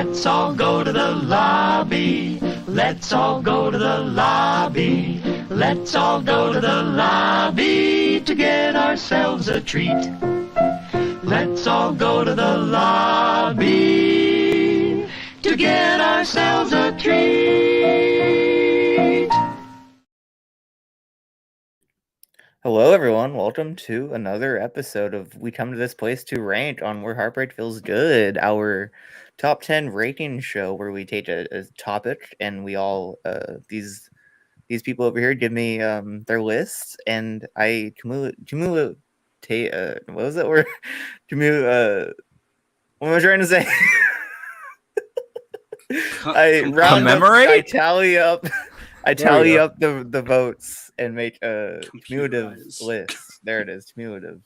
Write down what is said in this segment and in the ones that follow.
Let's all go to the lobby. Let's all go to the lobby. Let's all go to the lobby to get ourselves a treat. Let's all go to the lobby to get ourselves a treat. Hello, everyone. Welcome to another episode of We Come to This Place to Rank on Where Heartbreak Feels Good, our top 10 rating show where we take a topic and we all, these people over here give me their lists and I what was that word? What am I trying to say? I round Commemorate? up, I tally up the votes and make a cumulative list. There it is, cumulative.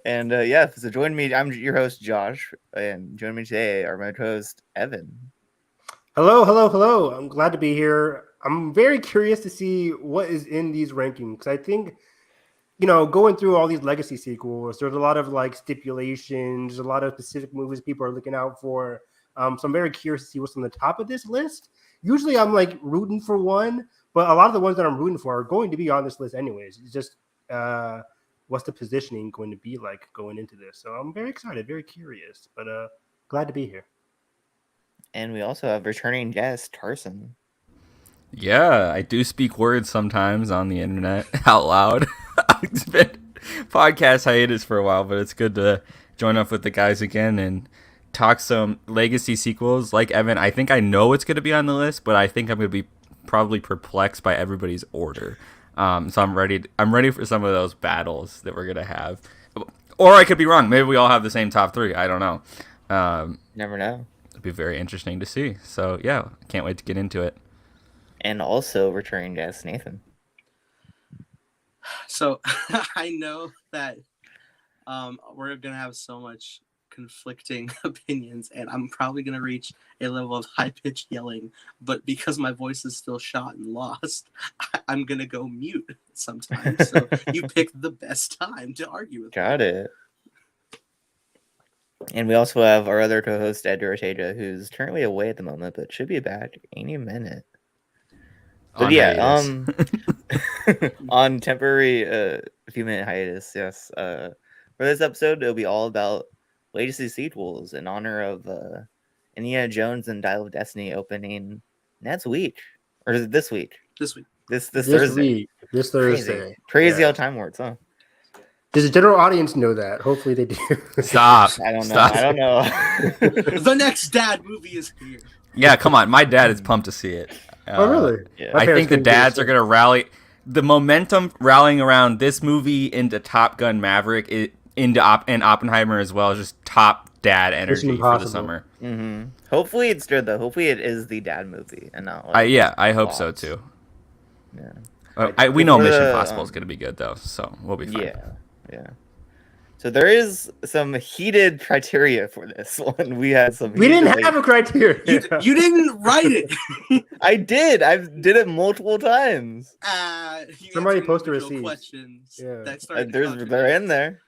So join me. I'm your host, Josh, and join me today are my co-host, Evan. Hello. I'm glad to be here. I'm very curious to see what is in these rankings because I think, going through all these legacy sequels, there's a lot of stipulations, a lot of specific movies people are looking out for. So I'm very curious to see what's on the top of this list. Usually I'm rooting for one, but a lot of the ones that I'm rooting for are going to be on this list anyways. It's just what's the positioning going to be like going into this? So I'm very excited, very curious, but glad to be here. And we also have returning guest Carson. Yeah, I do speak words sometimes on the internet out loud. It's been podcast hiatus for a while, but it's good to join up with the guys again and talk some legacy sequels. Like Evan, I think I know what's going to be on the list, but I think I'm going to be probably perplexed by everybody's order. So I'm ready for some of those battles that we're going to have. Or I could be wrong. Maybe we all have the same top three. I don't know. Never know. It'd be very interesting to see. So yeah, can't wait to get into it. And also returning guest Nathan. So I know that we're going to have so much conflicting opinions, and I'm probably going to reach a level of high-pitched yelling, but because my voice is still shot and lost, I'm going to go mute sometimes. So you picked the best time to argue with Got it. And we also have our other co-host, Ed Ortega, who's currently away at the moment, but should be back any minute. But on temporary few-minute hiatus, yes. For this episode, it'll be all about legacy sequels in honor of Indiana Jones and Dial of Destiny opening next week. Or is it this week? This week. This Thursday. This Thursday. Crazy how time works, huh? Does the general audience know that? Hopefully they do. Stop. I don't know. The next Dad movie is here. Yeah, come on. My dad is pumped to see it. Oh, really? Yeah. I think the dads are going to rally. The momentum rallying around this movie into Top Gun Maverick, and Oppenheimer as well, is just top dad energy for the summer. Mm-hmm. Hopefully it's good, though. Hopefully it is the dad movie and not I hope so, too. Yeah. We know Mission Impossible is going to be good, though, so we'll be fine. Yeah. So there is some heated criteria for this one. We didn't have a criteria. You didn't write it. I did. I did it multiple times. Somebody posted receipts. Questions. Yeah. They're in there.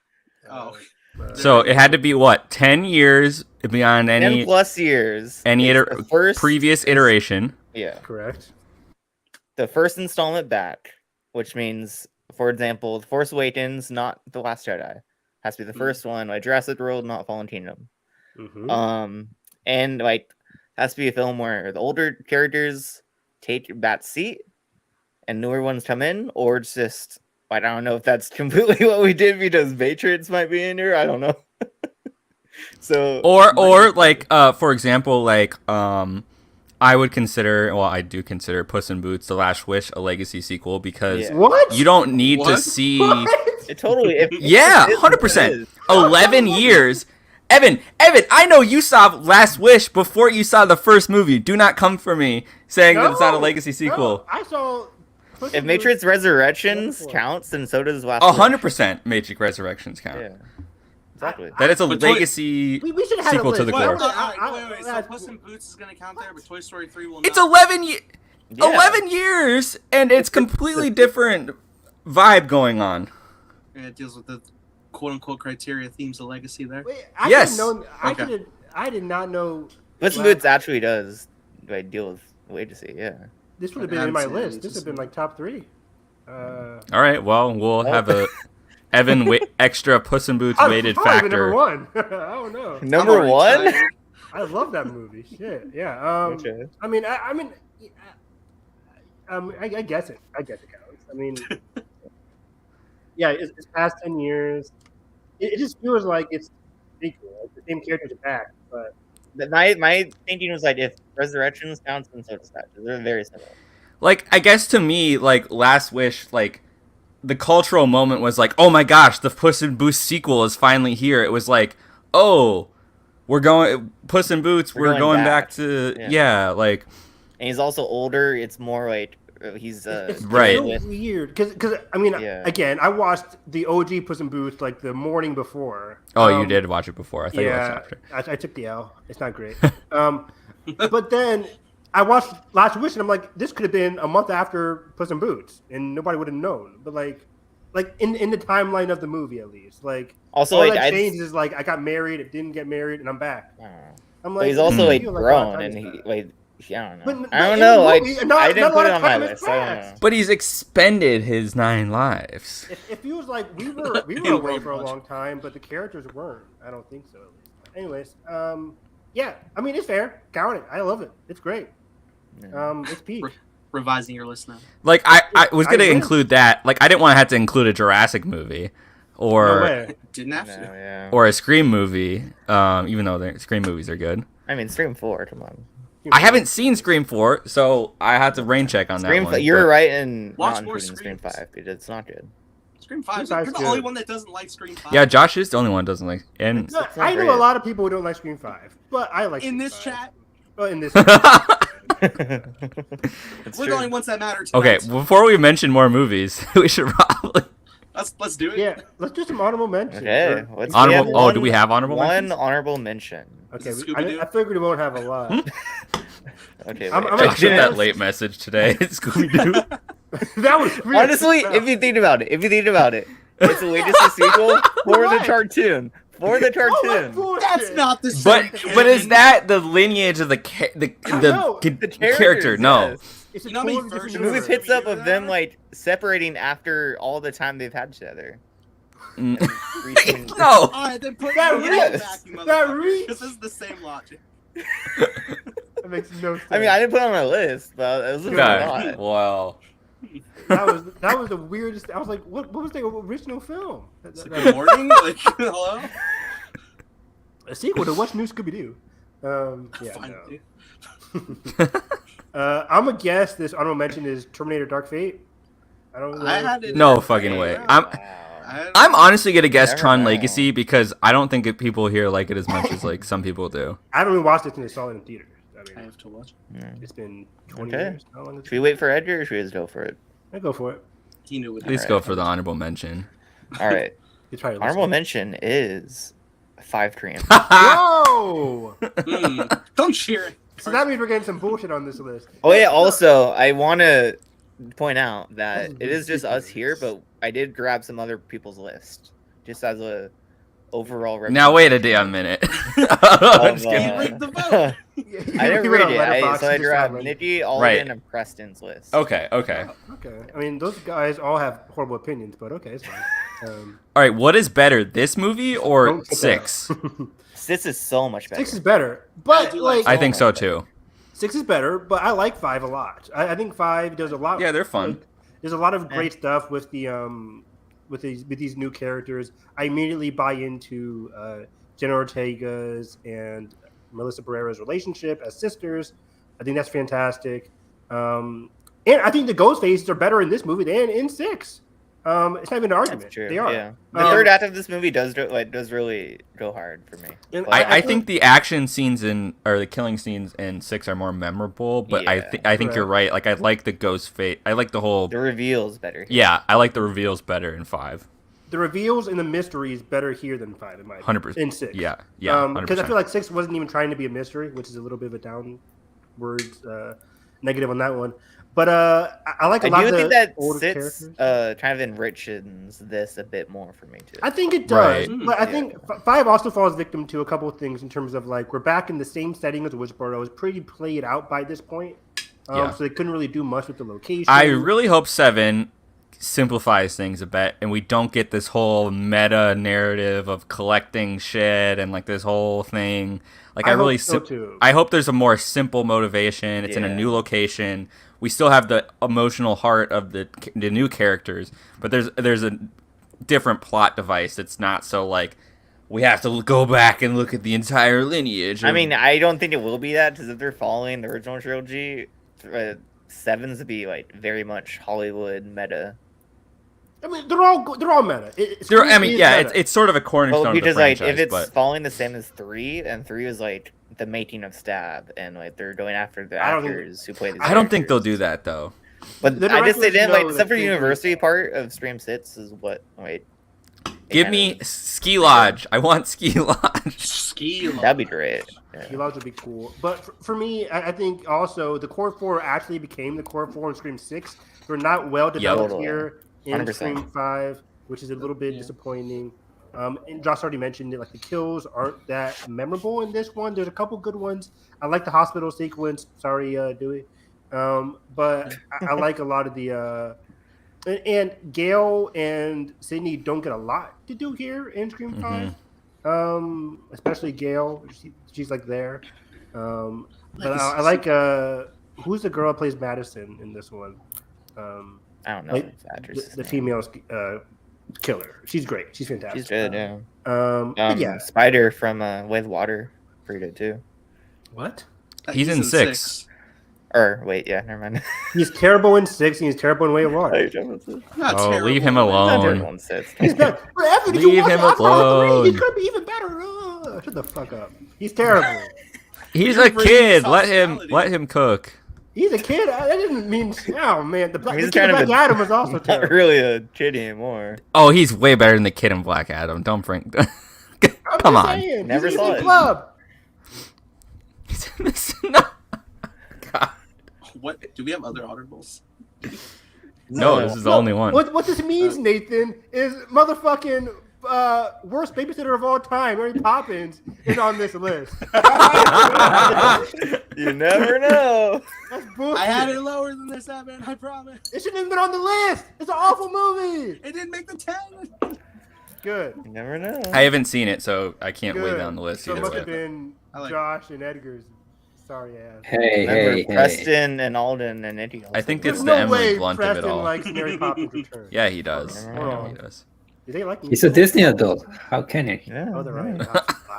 Oh. So it had to be 10 years beyond any 10 plus years. Any previous iteration. Yeah. Correct. The first installment back, which means, for example, The Force Awakens, not The Last Jedi. Has to be the first one, like Jurassic World, not Fallen Kingdom. Mm-hmm. And has to be a film where the older characters take that seat and newer ones come in, or it's just I don't know if that's completely what we did because Matrix might be in here. I don't know. So for example, I would consider, I do consider Puss in Boots: The Last Wish a legacy sequel because you don't need to see. It totally. 100%. 11 years. Evan, I know you saw Last Wish before you saw the first movie. Do not come for me saying that it's not a legacy sequel. No, I saw. If Matrix Resurrections counts, then so does Last 100% Matrix Resurrections count. Yeah. Exactly. That is a legacy sequel to the core. Wait. So Puss in Boots is going to count there, but Toy Story 3 will not. It's 11 years, and it's completely different vibe going on. And it deals with the quote-unquote criteria themes of legacy there. Wait, yes. I I did not know. Puss in Boots actually does deal with Legacy, yeah. This would have been in my Absolutely. list. This would have been like top 3. All right, well, we'll have a Evan extra Puss in Boots weighted probably factor. Number 1. I don't know. Number I'm already 1? tired. I love that movie. Shit, yeah. Okay. I mean, I guess it. I guess it counts. I mean, yeah, it's past 10 years. It just feels like it's equal. Like the same characters are back, but My thinking was like, if Resurrections counts, then so does that. They're very similar. Like, I guess to me, like, Last Wish, like, the cultural moment was like, oh my gosh, the Puss in Boots sequel is finally here. It was like, oh, we're going, Puss in Boots, we're going back to, yeah, like. And he's also older. It's more like he's right. It's so weird because I mean, again, I watched the OG Puss in Boots like the morning before. Oh, you did watch it before. I thought you watched it after. I took the L. It's not great. But then I watched Last Wish and I'm like, this could have been a month after Puss in Boots and nobody would have known. But like in the timeline of the movie at least, like also all like that changes is like I got married, it didn't get married, and I'm back. I'm like, but he's also like grown and he like. I don't know. I don't know. I didn't put it on my list. I don't know. But he's expended his 9 lives. It feels like we were away for a long time, but the characters weren't. I don't think so. At least. Anyways, yeah. I mean, it's fair. Count it. I love it. It's great. It's peak. Revising your list now. Like I was gonna include that. Like I didn't want to have to include a Jurassic movie, or didn't have to, or a Scream movie. Even though Scream movies are good. I mean, Scream 4. Come on. I haven't seen Scream 4, so I had to rain check on that one. You're right in not more including Scream 5 because it's not good. Scream 5 you're the only one that doesn't like Scream 5. Yeah, Josh is the only one that doesn't like. And no, I know a lot of people who don't like Scream 5, but I like. In Scream this 5. chat. Oh, in this. We're the only ones that matter tonight. Okay, before we mention more movies, we should probably. Let's do it. Yeah, let's do some honorable mentions. Okay. Honorable. Do we have honorable mentions? One honorable mention. Okay, I figured we won't have a lot. Okay. I get that late message today. Scooby-Doo. That was weird. Honestly, if you think about it, it's the latest sequel for the cartoon. That's not the same. But is that the lineage of the character? No. It's You know how many versions The movie of picks up Scooby-Doo of them there are? like separating after all the time they've had together. No. Alright, then put That that reeks. back, you That motherfucker. reeks. This is the same logic. That makes no sense. I mean, I didn't put it on my list, but it was a lot. Well. That was the weirdest. I was like, what was the original film? It's like, good morning. Like, hello. A sequel to What's New Scooby-Doo. Yeah, Fine, no. dude. I'm gonna guess this honorable mention is Terminator Dark Fate. I don't know. I had it. No fucking way. I'm honestly gonna guess Tron Legacy because I don't think people here like it as much as like some people do. I haven't even watched it since I saw it in theaters. I have to watch. It's been 20 Okay. years. How long is Should we wait for Edgar or should we just go for it? I go for it. He knew what. Please go for the honorable mention. All right. You try to Honorable mention is 5 Korean. Whoa! Don't cheer it. So that means we're getting some bullshit on this list. Oh yeah, also I want to point out that it is just us here, but I did grab some other people's list just as a overall. Now wait a damn minute. I'm just kidding. Rigged the vote. I didn't read it. So I grabbed Nikki, Alden, and Preston's list. Okay. Okay. I mean, those guys all have horrible opinions, but okay, it's fine. All right. What is better, this movie or Don't put 6? 6 is so much better. 6 is better, but I do like I think so too. 6 is better, but I like 5 a lot. I think 5 does a lot. Yeah, they're fun. There's a lot of great stuff with the with these new characters. I immediately buy into Jenna Ortega's and Melissa Barrera's relationship as sisters. I think that's fantastic. And I think the ghost faces are better in this movie than in 6. It's not even an argument. That's true. They are. Yeah. The third act of this movie does really go hard for me. And But I think the action scenes or the killing scenes in 6 are more memorable, but I think you're right. Like I like the ghost fate. I like the whole. the reveal's better. Yeah, I like the reveals better in 5. the reveals and the mysteries better here than 5 in my opinion. 100%. In 6. Yeah. 100%. Because I feel like 6 wasn't even trying to be a mystery, which is a little bit of a downward negative on that one. But I like a I lot do of think the that older sits characters. kind of enriches this a bit more for me too. I think it does, Right. but I think 5 also falls victim to a couple of things in terms of like we're back in the same setting as Woodsboro. It's pretty played out by this point, Yeah. so they couldn't really do much with the location. I really hope 7 simplifies things a bit, and we don't get this whole meta narrative of collecting shit and like this whole thing. Like I really, hope so too. I hope there's a more simple motivation. It's in a Yeah. new location. We still have the emotional heart of the new characters, but there's a different plot device. It's not so like we have to go back and look at the entire lineage. I mean, I don't think it will be that because if they're following the original trilogy, 7's would be like very much Hollywood meta. I mean, they're all meta. I mean, yeah, meta. it's sort of a cornerstone Well, of the because like franchise. if it's but following the same as 3, and 3 is like the making of Stab, and like they're going after the I don't think- actors who play the. I don't think they'll characters. do that though. But The I just they directors didn't know like that except for the they do university that. part of Stream 6 is what wait. they Give kinda- me Ski Lodge. I want Ski Lodge. Ski. that'd be great. Yeah. T-Logs would be cool. But for me, I think also the core 4 actually became the core 4 in Scream 6. They're not well developed Totally. here in 100%. Scream 5, which is a little bit disappointing. And Josh already mentioned it, like the kills aren't that memorable in this one. There's a couple good ones. I like the hospital sequence. Sorry, Dewey. But I like a lot of the and Gail and Sydney don't get a lot to do here in Scream 5. Especially Gail. She's like there. But I like who's the girl that plays Madison in this one? I don't know. Like, the actress's the name. female killer. She's great. She's fantastic. She's good. Yeah. But yeah. Spider from With Water, pretty good too. What? He's in 6. Or wait, yeah, never mind. He's terrible in 6 and he's terrible in Way of Water. Not Oh, terrible. leave him Not alone. everyone says. He's not. Evan, did you Leave watch him it? I thought it was alone. He's gonna be even better. Shut the fuck up. He's terrible. He's You're a bringing kid. toxicality. Let him cook. He's a kid. I didn't mean. Oh man, the He's kid in kind of Black a- Adam was also Not terrible. really a kid anymore. Oh, he's way better than the kid in Black Adam. Don't bring. I'm Come just on. saying, Never he's saw in the it. club. No. God. What? Do we have other audibles? No, this is the only one. What this means, Nathan, is motherfucking worst babysitter of all time, Mary Poppins, is on this list. You never know. That's bullshit. I had it lower than this, Evan. I promise. It shouldn't have been on the list. It's an awful movie. It didn't make the 10. Good. You never know. I haven't seen it, so I can't Good. weigh down the list So it either must way. have been I like Josh and Edgar's. Sorry ass. Hey, Remember hey, hey. Preston and Alden and Eddie. I think There's it's no the Emily way Blunt of it Preston all. likes Mary Poppins Return. Yeah, he does. Hold I know on. he does. Do they like me? He's a Disney adult. How can he? Yeah. Oh, they're yeah.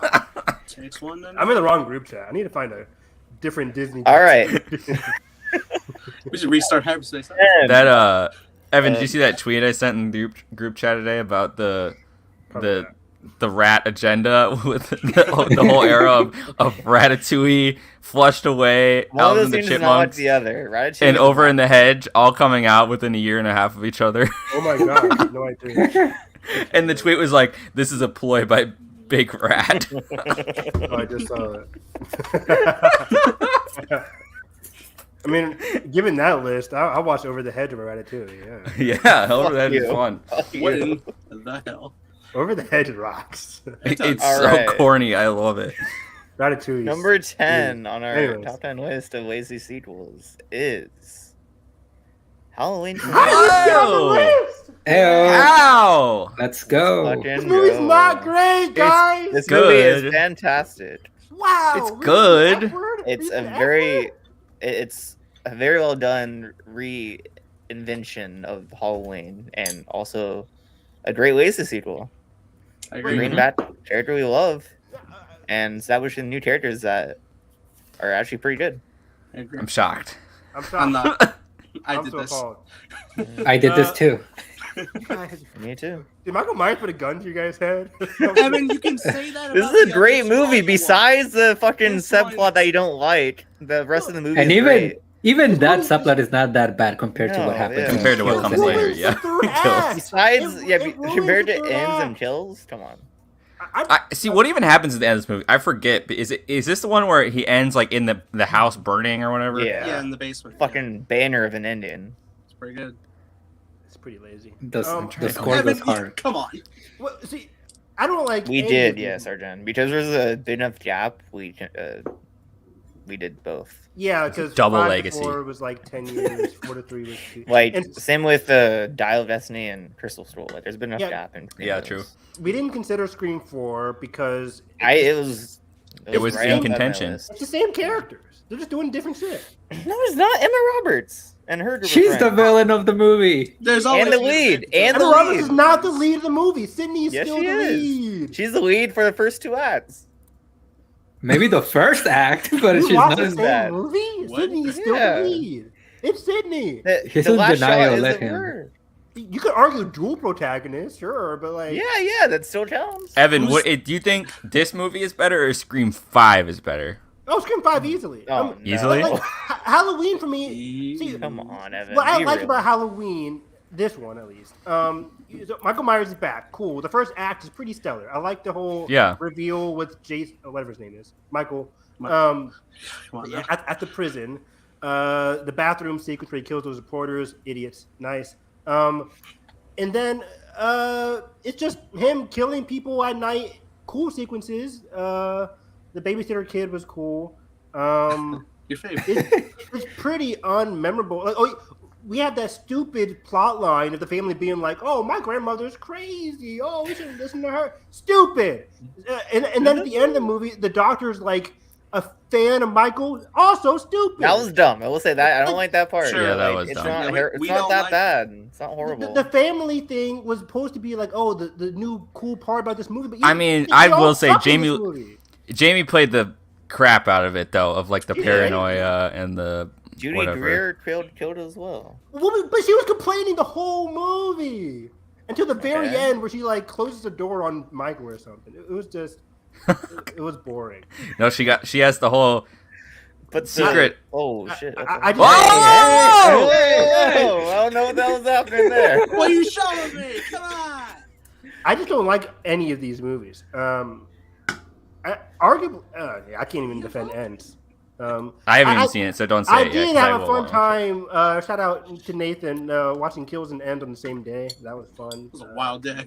right. Takes one then. I'm in the wrong group chat. I need to find a different Disney. All right. We should restart hyperspace. That Evan, did you see that tweet I sent in the group chat today about the rat agenda with the whole era of Ratatouille flushed away, One of Alvin those the things is not like Chipmunks, the other, right? and Over in the Hedge, all coming out within a year and a half of each other. Oh my god, no idea. And the tweet was like, "This is a ploy by Big Rat." Oh, I just saw it. I mean, given that list, I watched Over the Hedge of Ratatouille. Yeah, Yeah, Over the Hedge is you. fun. What in the hell? Over the Hedge rocks. It's All so right. corny. I love it. Ratatouille. Number 10 on our Anyways. top 10 list of lazy sequels is Halloween. How did this get on the Wow. list? Hey, Ow! let's go. Fucking This movie's go. not great, guys. This movie is good. fantastic. Wow, It's really? good. That word? It's Really a that very, word? it's a very well done reinvention of Halloween, and also a great lazy sequel. I agree. Bringing back character we love and establishing new characters that are actually pretty good. I agree. I'm shocked. I'm sorry. I'm not. I I'm did so this. appalled. I did this too. Guys, Me too. did Michael Myers put a gun to your guys' head? Evan, you can say that. This about is a the great other movie. Twilight Besides the fucking This one- subplot that you don't like, the rest of the movie And is great. even that subplot is not that bad compared to No, what happens. yeah. when Compared to he what kills comes him. later, Ruins yeah. the third Kills. act. Besides, It yeah, ruins compared the to third ends and act. kills, come on. See what even happens at the end of this movie. I forget. But is this the one where he ends like in the house burning or whatever? Yeah, in the basement. Fucking banner of an ending. It's pretty good. It's pretty lazy. The score Evan, goes hard. Come on. Well, see, I don't like. We any did, of these yes, movies. Arjun. Because there's a big enough gap, we did both. Yeah, because Double 5 to legacy. 4 was like 10 years. 4 to 3 was 2. Like And same with Dial of Destiny and Crystal Skull. Like there's been enough Yeah. gap in between Yeah, those. true. we didn't consider Scream 4 because It was was right in up on my contention. list. it's the same characters. They're just doing different shit. No, it's not Emma Roberts and her. group of She's the friends. villain of the movie. There's always And the lead, and Emma the Roberts lead. is not the lead of the movie. Sydney is Yes, still she the is. lead. She's the lead for the first 2 acts. Maybe the first act, but You she's watch not the as same bad. movie? What? Sydney is still Yeah. the lead. It's Sydney. He's in last denial, shot is let of him. her. You could argue dual protagonist, sure, but like, Yeah, that still counts. Evan, do you think this movie is better or Scream 5 is better? oh, Scream 5 easily. Oh, Easily? no. Like, Halloween for me. See, Come on, Evan. what I be like real. about Halloween, this one at least, so Michael Myers is back. Cool. The first act is pretty stellar. I like the whole Yeah. reveal with Jason, whatever his name is, Michael. Come on, now. At the prison, the bathroom sequence where he kills those reporters, idiots, nice. And then it's just him killing people at night. Cool sequences. The babysitter kid was cool. Your favorite. It's pretty unmemorable. Like, we had that stupid plot line of the family being like, "Oh, my grandmother's crazy. Oh, we shouldn't listen to her." Stupid. And then at the end of the movie, the doctor's like a fan of Michael. Also stupid. That was dumb. I will say that. I don't like that part. Sure. Yeah, that Like, was it's dumb. Not, Yeah, it's we not don't that like- bad. It's not horrible. The family thing was supposed to be like, oh, the new cool part about this movie. But I mean, they I all will say suck in this Jamie- movie. Jamie played the crap out of it though, of like the Yeah. paranoia and the Judy whatever. Greer killed as well. Well, but she was complaining the whole movie until the very Okay. end, where she like closes the door on Michael or something. It was just, it was boring. No, she has the whole But secret. Oh shit! I just, Whoa! Hey, I don't know what the hell was happening there. What are you showing me? Come on. I just don't like any of these movies. Arguably, I can't even defend Ends. I haven't even seen it, so don't say I it yet. did 'cause I have a will fun watch it. time. Shout out to Nathan watching Kills and End on the same day. That was fun. It was a wild day.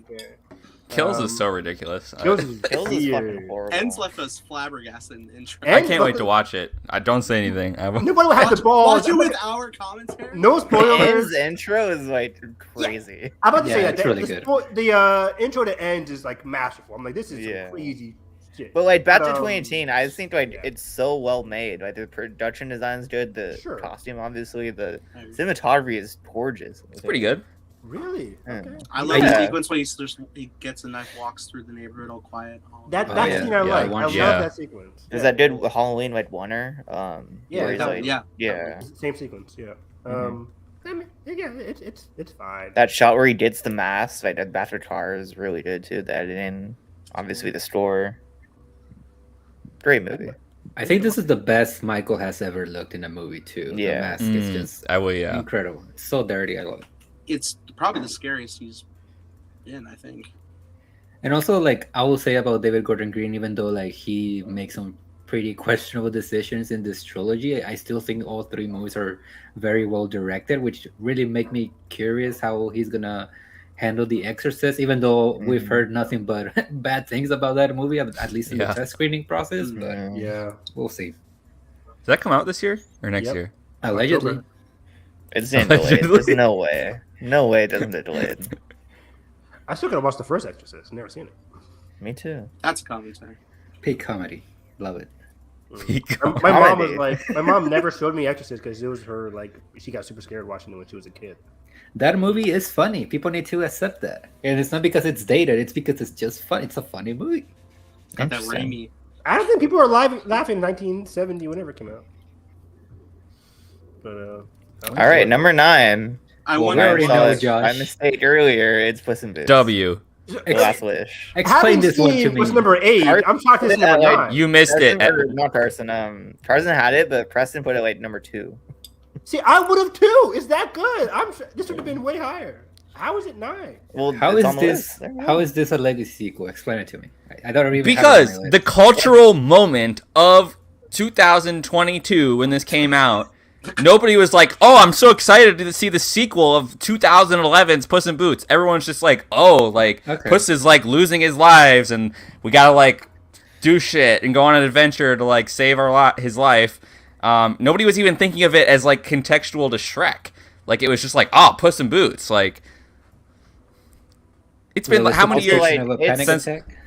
Kills is so ridiculous. Kills is Kills is fucking weird. horrible. Ends left us flabbergasted in intro. I Ends can't wait to fucking- watch it. I don't say anything. I won't. Nobody would have the balls. Watch it with our commentary. No The spoilers. Ends intro is like crazy. I'm about to say Yeah, that. it's really the, good. The intro to Ends is like masterful. I'm like, this is Yeah. some crazy shit. But like back to Um, 2018, I just think like yeah. it's so well made. Like the production design's good, the Sure. costume obviously, the cinematography is gorgeous. It's pretty good. Really? Yeah. Okay. I love Yeah. the sequence when he gets a knife, walks through the neighborhood all quiet. all- That Oh, that yeah. scene I Yeah, like. one I love shot. that sequence. Is that good with Halloween like Oneer? Yeah, where he's that- like, yeah. yeah. Same sequence. Yeah. I mean, yeah, it's fine. That shot where he gets the mask, like that Bachelor car is really good too. The editing, obviously the score. Great movie. I think this is the best Michael has ever looked in a movie too. Yeah. The mask is just I will. Yeah. incredible. It's so dirty. I love it. It's probably the scariest he's been, I think. And also, like I will say about David Gordon Green, even though like he makes some pretty questionable decisions in this trilogy, I still think all 3 movies are very well directed, which really make me curious how he's gonna handle The Exorcist. Even though we've heard nothing but bad things about that movie, at least in Yeah. the test screening process. But Yeah. we'll see. Does that come out this year or next Yep. year? Allegedly, October. It's getting delayed. There's Allegedly. no way. No way it doesn't get delayed. I still gotta watch the first Exorcist. Never seen it. Me too. That's a commentary. peak comedy. Love it. My mom was Comedy. like, my mom never showed me Exorcist because it was her like she got super scared watching it when she was a kid. That movie is funny. People need to accept that, and it's not because it's dated. It's because it's just fun. It's a funny movie. Got that Interesting. Raimi. I don't think people were laughing in 1970 whenever it came out. But All right, number 9. I Well, wonder. we already saw know, it by Josh. mistake earlier. It's Puss in Boots. W. The Last Wish. Explain having this one to seen me. was number 8. I'm talking this is number 9. You missed it. Not Carson. Carson had it, but Preston put it like number 2. See, I would have too. Is that good? I'm sure this would have been way higher. How is it 9? Well, How it's is on the this? list. There you How go. is this a legacy sequel? Explain it to me. I don't even Because have it on my the list. cultural moment of 2022 when this came out, nobody was like, "Oh, I'm so excited to see the sequel of 2011's Puss in Boots." Everyone's just like, "Oh, like Okay. Puss is like losing his lives, and we gotta like do shit and go on an adventure to like save his life." Nobody was even thinking of it as like contextual to Shrek. Like it was just like, "Oh, Puss in Boots." Like it's been how many years like, Of a it's panic since- attack?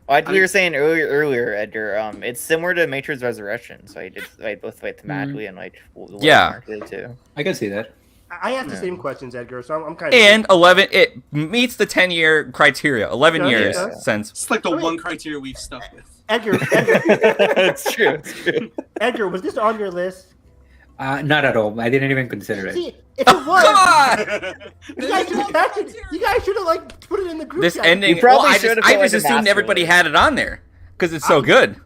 Like we were saying earlier, Edgar. It's similar to Matrix Resurrection, so I did like both like thematically and like the way Yeah. it's marketed too. I can see that. I asked the same questions, Edgar, so I'm kind of. And 11, it meets the 10-year criteria. 11 Yeah, years yeah. since. It's like the I mean- one criteria we've stuck with. Edgar, It's true. It's true. Edgar, was this on your list? Not at all. I didn't even consider it. See, if it was, Come on! you guys should have tested. You guys should have like put it in the group. This chat. ending. You probably Well, I should've just, put, I like, just a assumed master everybody list. had it on there because it's so good.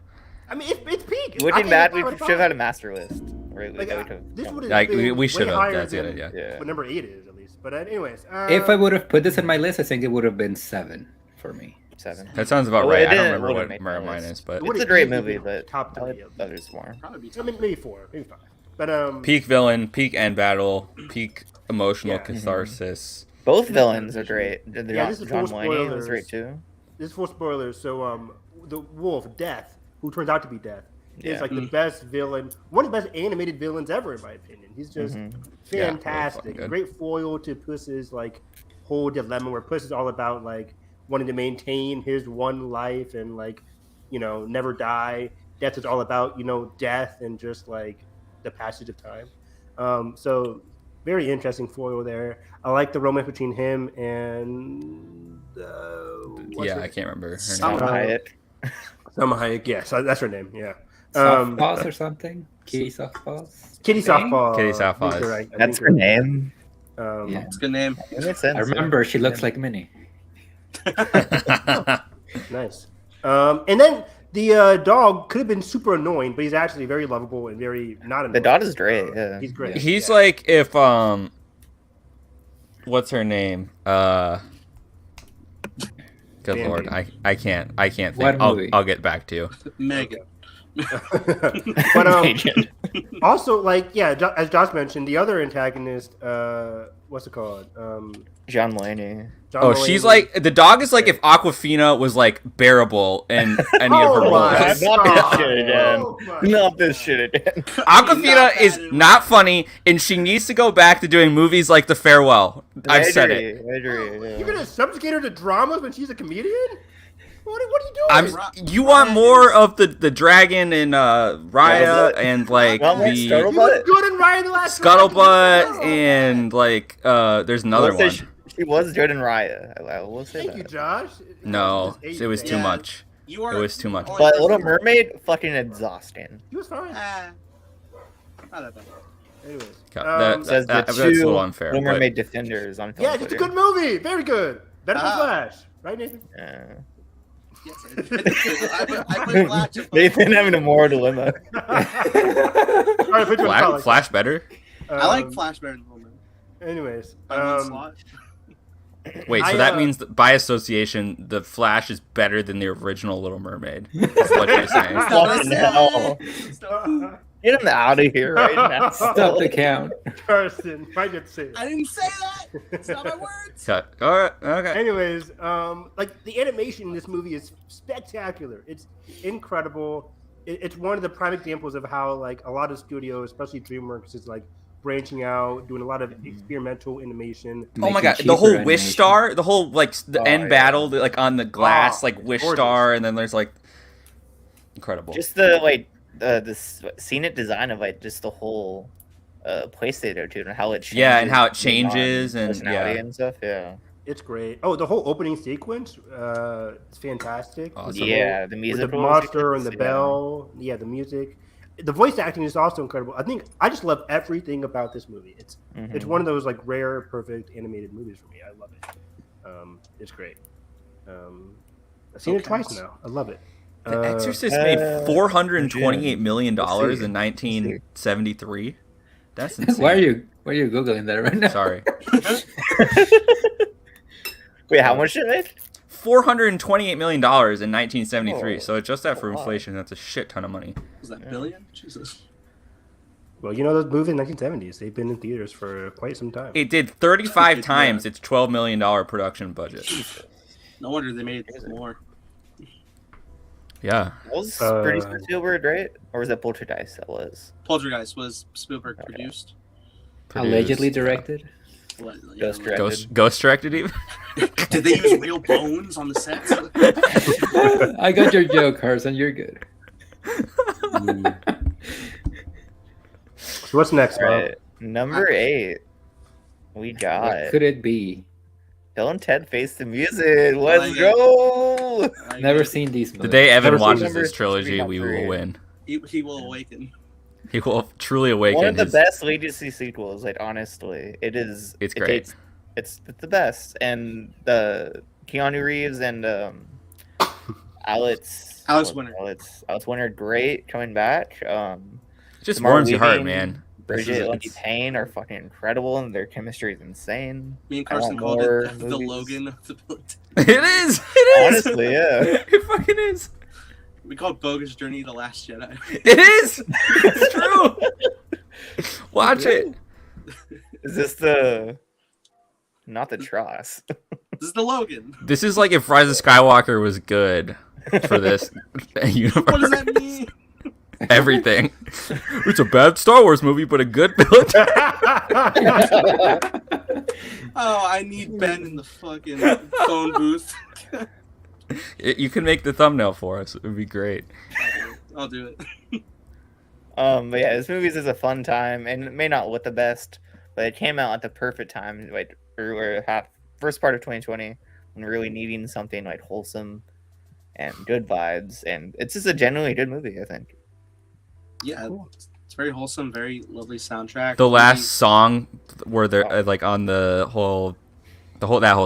I mean, it's peak. Looking I back, think we it's should have had a 5. master list. Right? Like, that we could've this done. would have Like, been we should way have. higher That's a good than idea. Yeah. what number 8 is at least. But anyways, If I would have put this in my list, I think it would have been 7 for me. 7. That sounds about Well, right. it I don't didn't- remember would've what made mine my list. is, but What It's a it great usually movie, be but top I like 3 of others more. Probably be I mean, maybe 4, maybe 5. But peak villain, peak end battle, peak emotional Yeah. catharsis. Both villains are great. Yeah, this is John full Mulaney was spoilers. great too. this is full spoilers. So, the wolf, Death, who turns out to be Death, Yeah. is like the best villain, one of the best animated villains ever, in my opinion. He's just Mhm. Yeah, really fantastic. fucking good. Great foil to Puss's like whole dilemma, where Puss is all about like wanting to maintain his one life and like, you know, never die. Death is all about, you know, death and just like the passage of time. So very interesting foil there. I like the romance between him and Yeah, I can't remember her Salma name. Hayek. Salma Hayek. Yeah, so that's her name. Yeah. Softpaws or something? Kitty Softpaws? Kitty Softpaw. Kitty I think Softpaws. you're right. I That's think her you're right. name. Yeah. It's a good name. It makes sense. I remember she looks like Minnie. Nice. And then the dog could have been super annoying, but he's actually very lovable and very not annoying. The dog is great. Yeah. He's great. He's Yeah. like if what's her name? Good Bambi. lord, I can't think. What movie? I'll get back to you. Megan. But also, like, yeah, as Josh mentioned, the other antagonist, what's it called? John Mulaney. John Oh, Mulaney. she's like the dog is like if Aquafina was like bearable in any of her Oh my roles. Not this God. shit again. Oh my Not this shit again. Aquafina Not is bad. not funny, and she needs to go back to doing movies like The Farewell. I've said I it. agree. Yeah. You're gonna subjugate her to dramas when she's a comedian? What are you doing? You want more of the dragon and Raya and like Well, the He was good in Ryan the Last Scuttlebutt Dragon. and like there's another I will say one. She was Jordan Raya. I will say Thank that. you, Josh. No, it was too Yeah. much. You are It was too much. only But person- Little Mermaid, fucking exhausting. He was fine. Not that bad. Anyways, Says the That's a two little unfair. Little but- Mermaid defenders on film yeah, it's a Twitter. good movie. Very good. Better than Ah. Flash, right, Nathan? Yeah. Yes, I put Flash above- Nathan having a moral dilemma. All right, put you on college. Flash better? I like Um, Flash better than Woman. Anyways, By one slot. Wait, so I, that means that by association, the Flash is better than the original Little Mermaid. Is what you're saying? Fucking hell. Get him out of here right now. Stop the count. Carson, I did say that. I didn't say that. It's not my words. Cut. All right. Okay. Anyways, like the animation in this movie is spectacular. It's incredible. It's one of the prime examples of how like a lot of studios, especially DreamWorks, is like branching out, doing a lot of experimental animation. Oh my Making god, the cheaper whole Wish animation. Star, the whole like the Oh, end yeah. battle, like on the glass, Oh, like Wish gorgeous. Star, and then there's like incredible. Just the like the scenic design of like just the whole place they go to and how it changes. Yeah, and how it based on changes and- personality yeah. and stuff. Yeah. It's great. Oh, the whole opening sequence, it's fantastic. Awesome. Yeah, the With music. the monster and the bell. Yeah, the music. The voice acting is also incredible. I just love everything about this movie. It's Mm-hmm. one of those like rare, perfect animated movies for me. I love it. It's great. I've seen it twice now. I love it. The Exorcist made $428 million let's see. in 1973. That's insane. Why are you googling that right now? Sorry. Wait, how much did it make? $428 million in 1973. Oh, So adjust that for wow. inflation. That's a shit ton of money. Was that billion? Jesus. Well, you know those movies in the 1970s. They've been in theaters for quite some time. It did 35 times its $12 million production budget. No wonder they made more. Yeah. That was produced by Spielberg, right? Or was that Poltergeist? That was. Poltergeist was Spielberg Okay. produced. Allegedly directed. Ghost directed. Ghost directed even? Did they use real bones on the set? I got your joke, Carson. You're good. So what's next, All Bob? right. Number 8. We got What could it be? Bill and Ted Face the Music. Let's like it. go. Never seen these The movies. day Evan Never seen watches number this trilogy, 3, we not will 3. win. He will awaken. He will truly awaken. One of the his- best Legacy sequels. Like honestly, it is. It's it great. takes- it's the best, and the Keanu Reeves and Alex Winter. Alex Winter, great coming back. It just Lamar warms your heart, Weaving, man. Bridget and It's- Payne are fucking incredible, and their chemistry is insane. Me and I want Carson called more it the movies. Logan of the Bill and Ted. It is. It is. Honestly, yeah. It fucking is. We called Bogus Journey the Last Jedi. It is. It's true. Watch it. Is this the? Not the Tross. This is the Logan. This is like if Rise of Skywalker was good for this universe. What does that mean? Everything. It's a bad Star Wars movie, but a good villain. Oh, I need Ben in the fucking phone booth. You can make the thumbnail for us. It would be great. I'll do it. But yeah, this movie is a fun time, and it may not look the best, but it came out at the perfect time, like first part of 2020, when really needing something like wholesome and good vibes, and it's just a genuinely good movie, I think. Yeah, it's very wholesome, very lovely soundtrack. The last song where they're like on that whole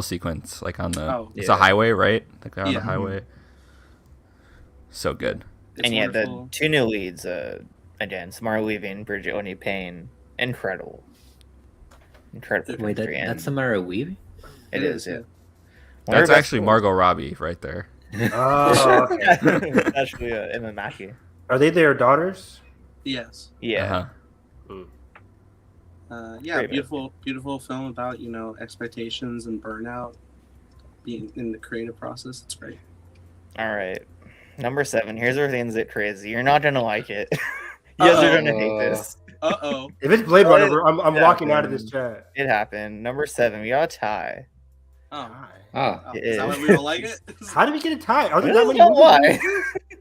sequence, like on the it's a highway, right? Like they're on the highway. So good. It's And yeah, wonderful. the two new leads, again, Samara Weaving, Bridget Oni Payne, incredible. Incredible. Wait, chemistry, and that's Samara Weaving? It is, yeah. One of That's her best actually roles. Margot Robbie right there. Oh, okay. Actually, Emma Mackey. Are they their daughters? Yes. Yeah. Yeah, Great beautiful film about, expectations and burnout, being in the creative process. It's great. All right. Number 7. Here's where things get crazy. You're not gonna like it. You guys are gonna hate this. Uh-oh. If it's Blade Runner, I'm walking out of this chat. It happened. Number 7. We got a tie. Oh. Oh, Oh, It is that is. why we don't like it? How did we get a tie? Are I there don't that many know movies? why.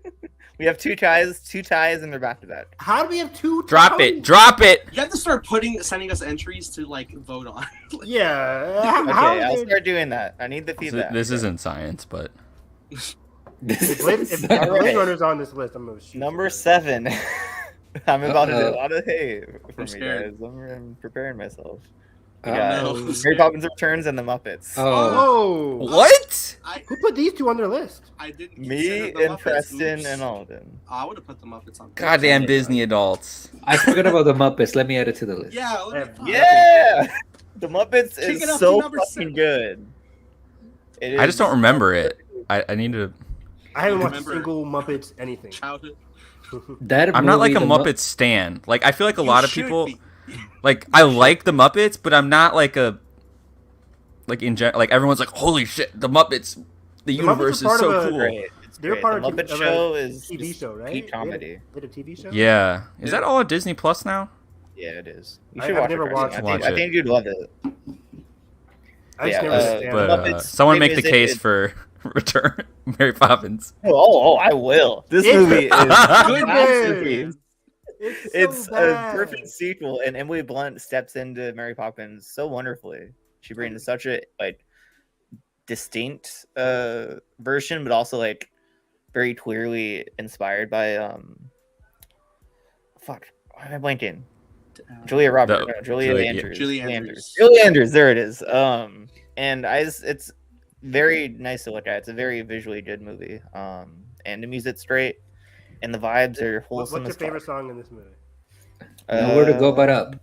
We have two ties, and they're back to back. How do we have two? Drop ties? it. Drop it. You have to start sending us entries to vote on. Yeah. Okay, How I'll did- start doing that. I need the feedback. This isn't science, but If Blade All right. Blade Runner's on this list, I'm gonna shoot. Number you. 7. I'm about to do a Uh-oh. lot of hate from I'm you scared. guys. I'm preparing myself. We Oh, got no. Mary Poppins Returns and the Muppets. oh, Oh, what? who put these two on their list? I didn't. Me consider the and Muppets. Preston Oops. and Alden. I would have put the Muppets on. Goddamn Disney adults. I forgot about the Muppets. Let me add it to the list. Yeah. Let me, Yeah! The Muppets Kick it is up to so number fucking 7. good. It I just is- don't remember it. I need to. I haven't watched a Remember- single Muppets anything. childhood. That I'm not like a movie, the Mu- Muppet stan. Like I feel like a You lot of should people. be. Like I like the Muppets, but I'm not like a. Like in general, like everyone's like, holy shit, the Muppets, the Muppets universe are part is so of a- cool. Great. It's They're great. part the of Muppet a Show is TV just show, right? peak comedy. They had a TV show. Yeah, is Yeah. that all on Disney Plus now? Yeah, it is. You I've should watch never it. Carson. watched I it. think, Watch I think you'd love it. I just Yeah, never understand. But Muppets, someone they make the case visited- for Return Mary Poppins. Oh, I will. This It's movie is a good. masterpiece. It's so It's a bad. perfect sequel, and Emily Blunt steps into Mary Poppins so wonderfully. She brings such a distinct version, but also very clearly inspired by fuck. Why am I blanking? Julia Roberts. No, Julia Andrews. Julie Andrews. Julia Andrews. There it is. And it's very nice to look at. It's a very visually good movie. And the music's great, and the vibes are wholesome. What's your as fuck. favorite song in this movie? Nowhere to go but up.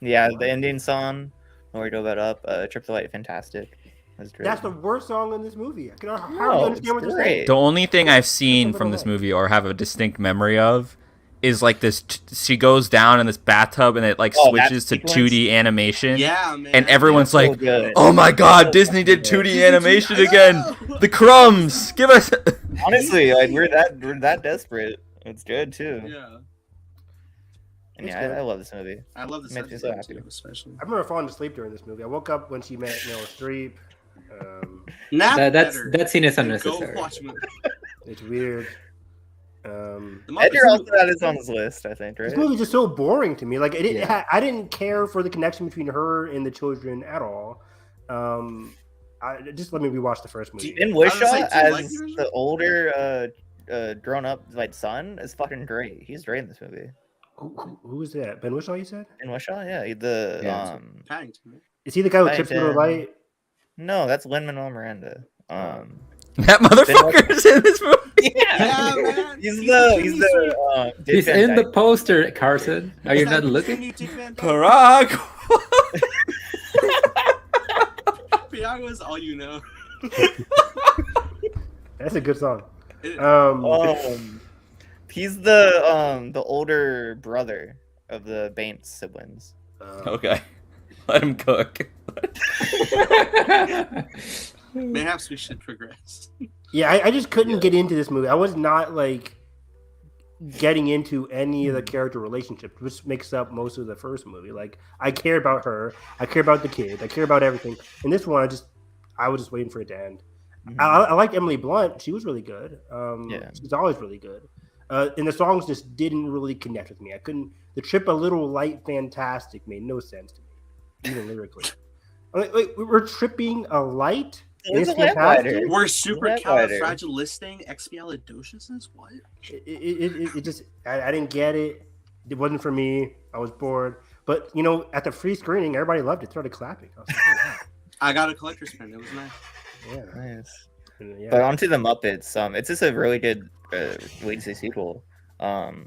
Yeah, the ending song, "No Worry About Up," "Trip the Light," fantastic. That's great. That's the worst song in this movie. I can hardly No, understand it's what they're great. saying. The only thing I've seen Little from this Light. movie or have a distinct memory of is like this. She goes down in this bathtub and it like Oh, that switches to sequence? 2D animation. Yeah, man. And everyone's So like, good. "Oh my God, Disney did 2D animation again! The crumbs, give us." Honestly, like we're that desperate. It's good too. Yeah, And It's yeah, good. I love this movie. I love this Makes me so episode happy. too, especially. I remember falling asleep during this movie. I woke up when she met Meryl Streep. Not better. That scene is than unnecessary. Go watch movie. It's weird. The Muppets Edgar also movie- had this on his list, I think, right? This movie's just so boring to me. Like, Yeah. I didn't care for the connection between her and the children at all. Just let me rewatch the first movie. Ben I was gonna say, Whishaw do you as like the original? the older, grown up like son is fucking great. He's great in this movie. Who is that? Ben Whishaw, you said? Ben Whishaw, yeah, Yeah. Paddington. Is he the guy who trips Paddington. through the light? no, that's Lin-Manuel Miranda. That motherfucker's in this movie. Yeah, man. He's He's the Dick He's Van in the Dyke. poster, Carson. Are you not looking? Parag. Piago is all you know. That's a good song. It- He's the older brother of the Baines siblings. Okay, let him cook. Perhaps we should progress. Yeah, I just couldn't get into this movie. I was not like getting into any of the character relationships, which makes up most of the first movie. Like, I care about her, I care about the kid, I care about everything. In this one, I was just waiting for it to end. I liked Emily Blunt; she was really good. Yeah. She's always really good. And the songs just didn't really connect with me. I couldn't. The Trip a Little Light Fantastic made no sense to me, even lyrically. Wait, we're tripping a light. It's It's a lamplighter. fantastic. We're super Lamplighter. califragilisticexpialidocious? What? It just I didn't get it. It wasn't for me. I was bored. But at the free screening, everybody loved it. Started clapping. I was like, oh, wow. I got a collector's pen. It was nice. Yeah. Nice. And, yeah. But onto the Muppets. It's just a really good wait to see sequel. The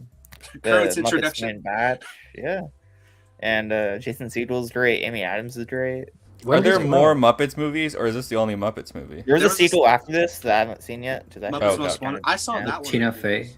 Current's Muppets introduction. Man Batch, yeah. And Jason Segels great. Amy Adams is great. When Are did there this come more out? Muppets movies, or is this the only Muppets movie? There's There a was sequel after this that I haven't seen yet. To that Muppets okay, Most okay. Wanted. I saw Yeah. that one. Tina Fey.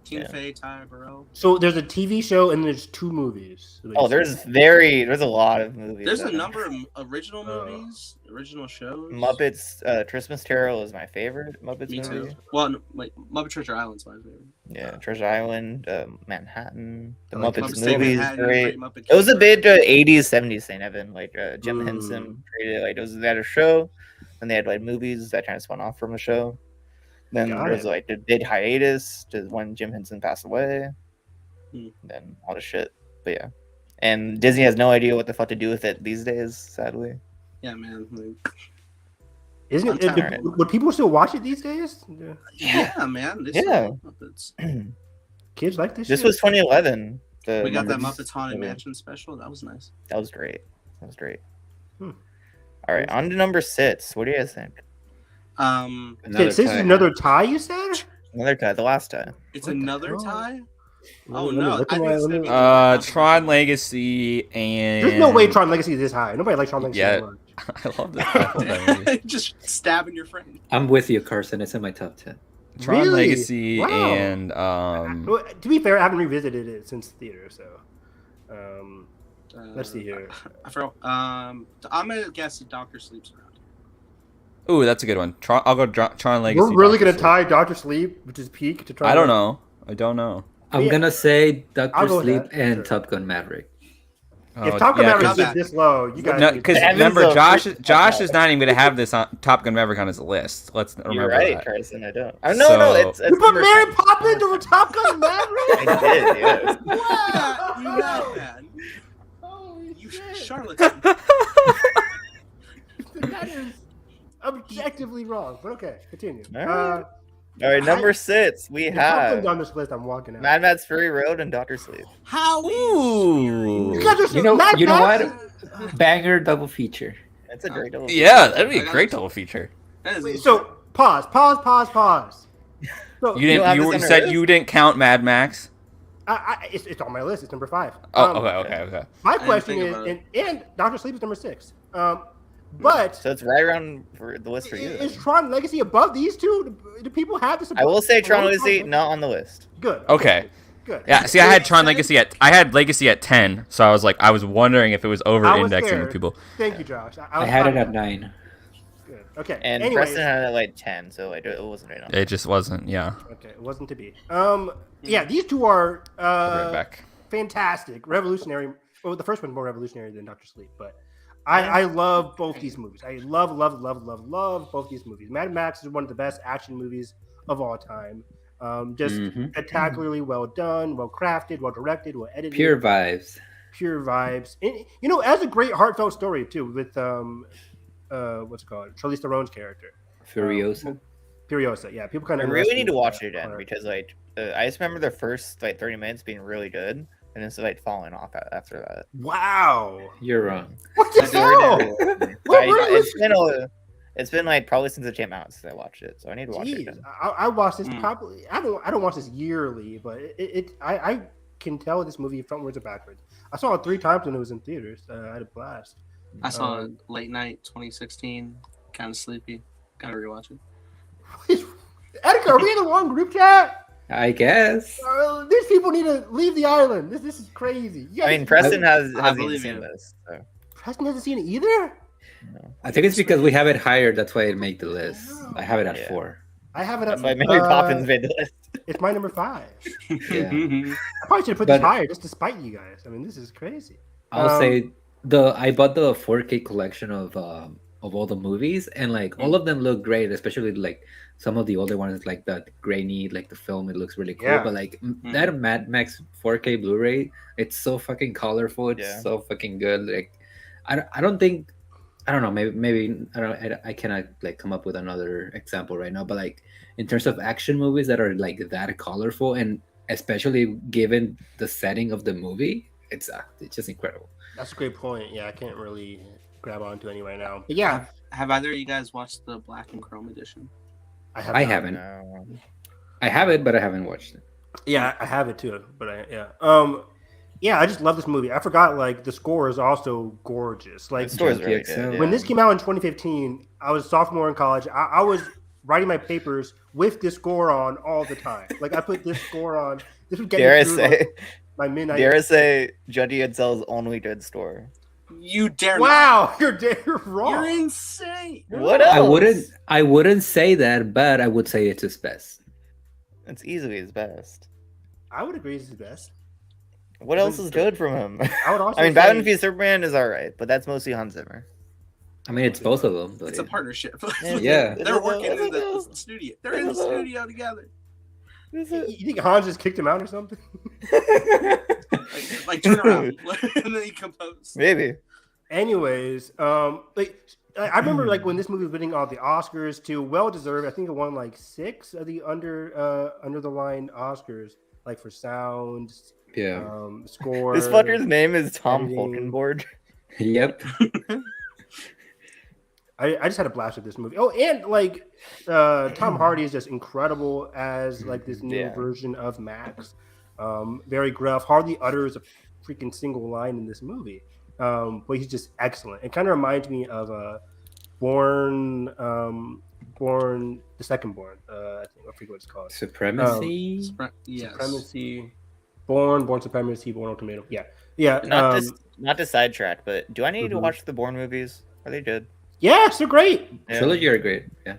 Tina Yeah. Fey, Tyler Burrell. So there's a TV show and there's 2 movies. Oh, there's a lot of movies. There's a that- number of original Oh. movies, original shows. Muppets. Christmas Carol is my favorite Muppets Me movie. too. Well, no, like Muppet Treasure Island's my favorite. Yeah, Treasure Island, Manhattan, the I like Muppets Muppets Take movies, Manhattan, great. Muppet It was a Caper. bit 80s, 70s thing, Evan. Like Jim Henson created like they had a show, and they had like movies that kind of spun off from the show. Then Got there was it. like the big hiatus to when Jim Henson passed away. Hmm. Then all the shit. But yeah, and Disney has no idea what the fuck to do with it these days. Sadly, Yeah, man. Like, Isn't it? I'm tired. Would people still watch it these days? Yeah. yeah, man. They Yeah. still love Muppets. Kids like this. this shit? was 2011. The We got that Muppets Haunted movie. Mansion special. That was nice. That was great. That was great. Hmm. All right, on to number 6. What do you guys think? This is another tie. You said? Another tie, the last tie. It's What the another hell? tie. Let Oh me no! look I at think my- it's let gonna me- be Tron Legacy and There's no way Tron Legacy is this high. Nobody likes Tron Legacy. Yeah. so much. I love that. I love that movie. Just stabbing your friend. I'm with you, Carson. It's in my top 10. Tron Really? Legacy Wow. and Well, to be fair, I haven't revisited it since theater, so let's see here. I forgot. I'm gonna guess that Doctor sleeps around. ooh, that's a good one. I'll go Tron Legacy. We're really Dr. gonna Sleep. tie Doctor Sleep, which is peak, to try. I don't know. I don't know. I'm Yeah. gonna say I'll Doctor go with Sleep that, and sure. Top Gun Maverick. If Top Gun yeah, Maverick 'cause- is this low, you guys. No, need because to- Evan's remember, the Josh first- is not even going to have this on Top Gun Maverick on his list. Let's remember You're right, that. Carson. I don't. Oh, no, So- it's you put number Mary 10. Poppins over Top Gun Maverick. I did, yes. What? You know, man. Holy You shit. charlatan. That is objectively wrong, but okay, continue. All right. All right, number 6, we If Top Gun's have on this list, I'm walking out. Mad Max Fury Road and Dr. Sleep. How? Ooh. You guys are You know Mad Max? what? Banger double feature. That's a great double. Yeah, that'd be a great double feature. That is Wait, so pause. So You don't have didn't. this You on said your you didn't count Mad Max. It's on my list. It's number 5. Oh, okay. My didn't question think is, about it. and Doctor Sleep is number 6. But So it's right around for the list for you. is Tron Legacy above these two? Do people have this? I will say Tron below Legacy not on the list. Good. Okay. Good. Yeah, see, I had Tron Legacy I had Legacy at 10, so I was wondering if it was over I was indexing there. with people. Thank you, Josh. I had it at 9. Good. Okay. And Anyways, Preston had it like 10, so like, it wasn't right on. It just wasn't. Yeah. okay, it wasn't to be. Yeah, these two are I'll be right back. fantastic, revolutionary. Well, the first one's more revolutionary than Doctor Sleep, but I love both these movies. I love both these movies. Mad Max is one of the best action movies of all time. Just spectacularly well done, well crafted, well directed, well edited. Pure vibes. And, you know, as a great heartfelt story too, with what's it called? Charlize Theron's character. Furiosa. Furiosa, yeah. People kind I of really need to watch it again because like I just remember the first like 30 minutes being really good, and it's like falling off after that. Wow. You're wrong. What the hell? It's been like probably since it came out since I watched it, so I need to watch it again. I watched this probably. I don't watch this yearly, but I can tell this movie frontwards and backwards. I saw it 3 times when it was in theaters. I had a blast. I saw it late night 2016. Kind of sleepy. Gotta rewatch it. Edgar, are we in the wrong group chat? I guess. These people need to leave the island. This is crazy. I mean, Preston hasn't believe seen you. this. So. Preston hasn't seen it either. No. I think it's because we have it higher. That's why it made the list. I have it at 4. I have it That's at why Mary Poppins made the list. It's my number 5. Yeah. I probably should have put this higher just to spite you guys. I mean, this is crazy. I'll say I bought the 4K collection of all the movies, and like all of them look great, especially like some of the older ones, like the grainy, like the film, it looks really cool. Yeah. But like that Mad Max 4K Blu-ray, it's so fucking colorful. It's so fucking good. Like I don't know. Maybe I cannot like come up with another example right now. But like in terms of action movies that are like that colorful, and especially given the setting of the movie, it's just incredible. That's a great point. Yeah, I can't really grab onto any right now. But yeah, Have either of you guys watched the Black and Chrome edition? I haven't. I have it, but I haven't watched it. Yeah, I have it too. But I just love this movie. I forgot like the score is also gorgeous. Like The score is really good. when this came out in 2015, I was a sophomore in college. I was writing my papers with this score on all the time. Like I put this score on. This would get me through my midnight. Dare I say, Judgy Edsell's only good score. You dare not. Wow, you're wrong. You're insane. What else? I wouldn't say that, but I would say it's his best. It's easily his best. I would agree it's his best. What else is good from him? I would also I mean, say- Batman v Superman is alright, but that's mostly Hans Zimmer. I mean, it's both of them. But It's a partnership. Yeah. They're working in the studio. They're in the studio together. You think Hans just kicked him out or something? Like turn around, and then he composed. Maybe. Anyways, like I remember like when this movie was winning all the Oscars too, well deserved. I think it won like 6 of the under the line Oscars, like for sound, score. This fucker's name is Tom editing. Holkenborg. Yep. I just had a blast with this movie. Oh, and like Tom Hardy is just incredible as like this new version of Max. Very gruff, hardly utters a freaking single line in this movie. But he's just excellent. It kind of reminds me of Born, the second Born. I forget what it's called. Supremacy. Yes. Supremacy. Born Supremacy. Born Ultimatum. Yeah. Not to sidetrack, but do I need to watch the Bourne movies? Are they good? Yes, they're great. Yeah. Trilogy are great. Yeah.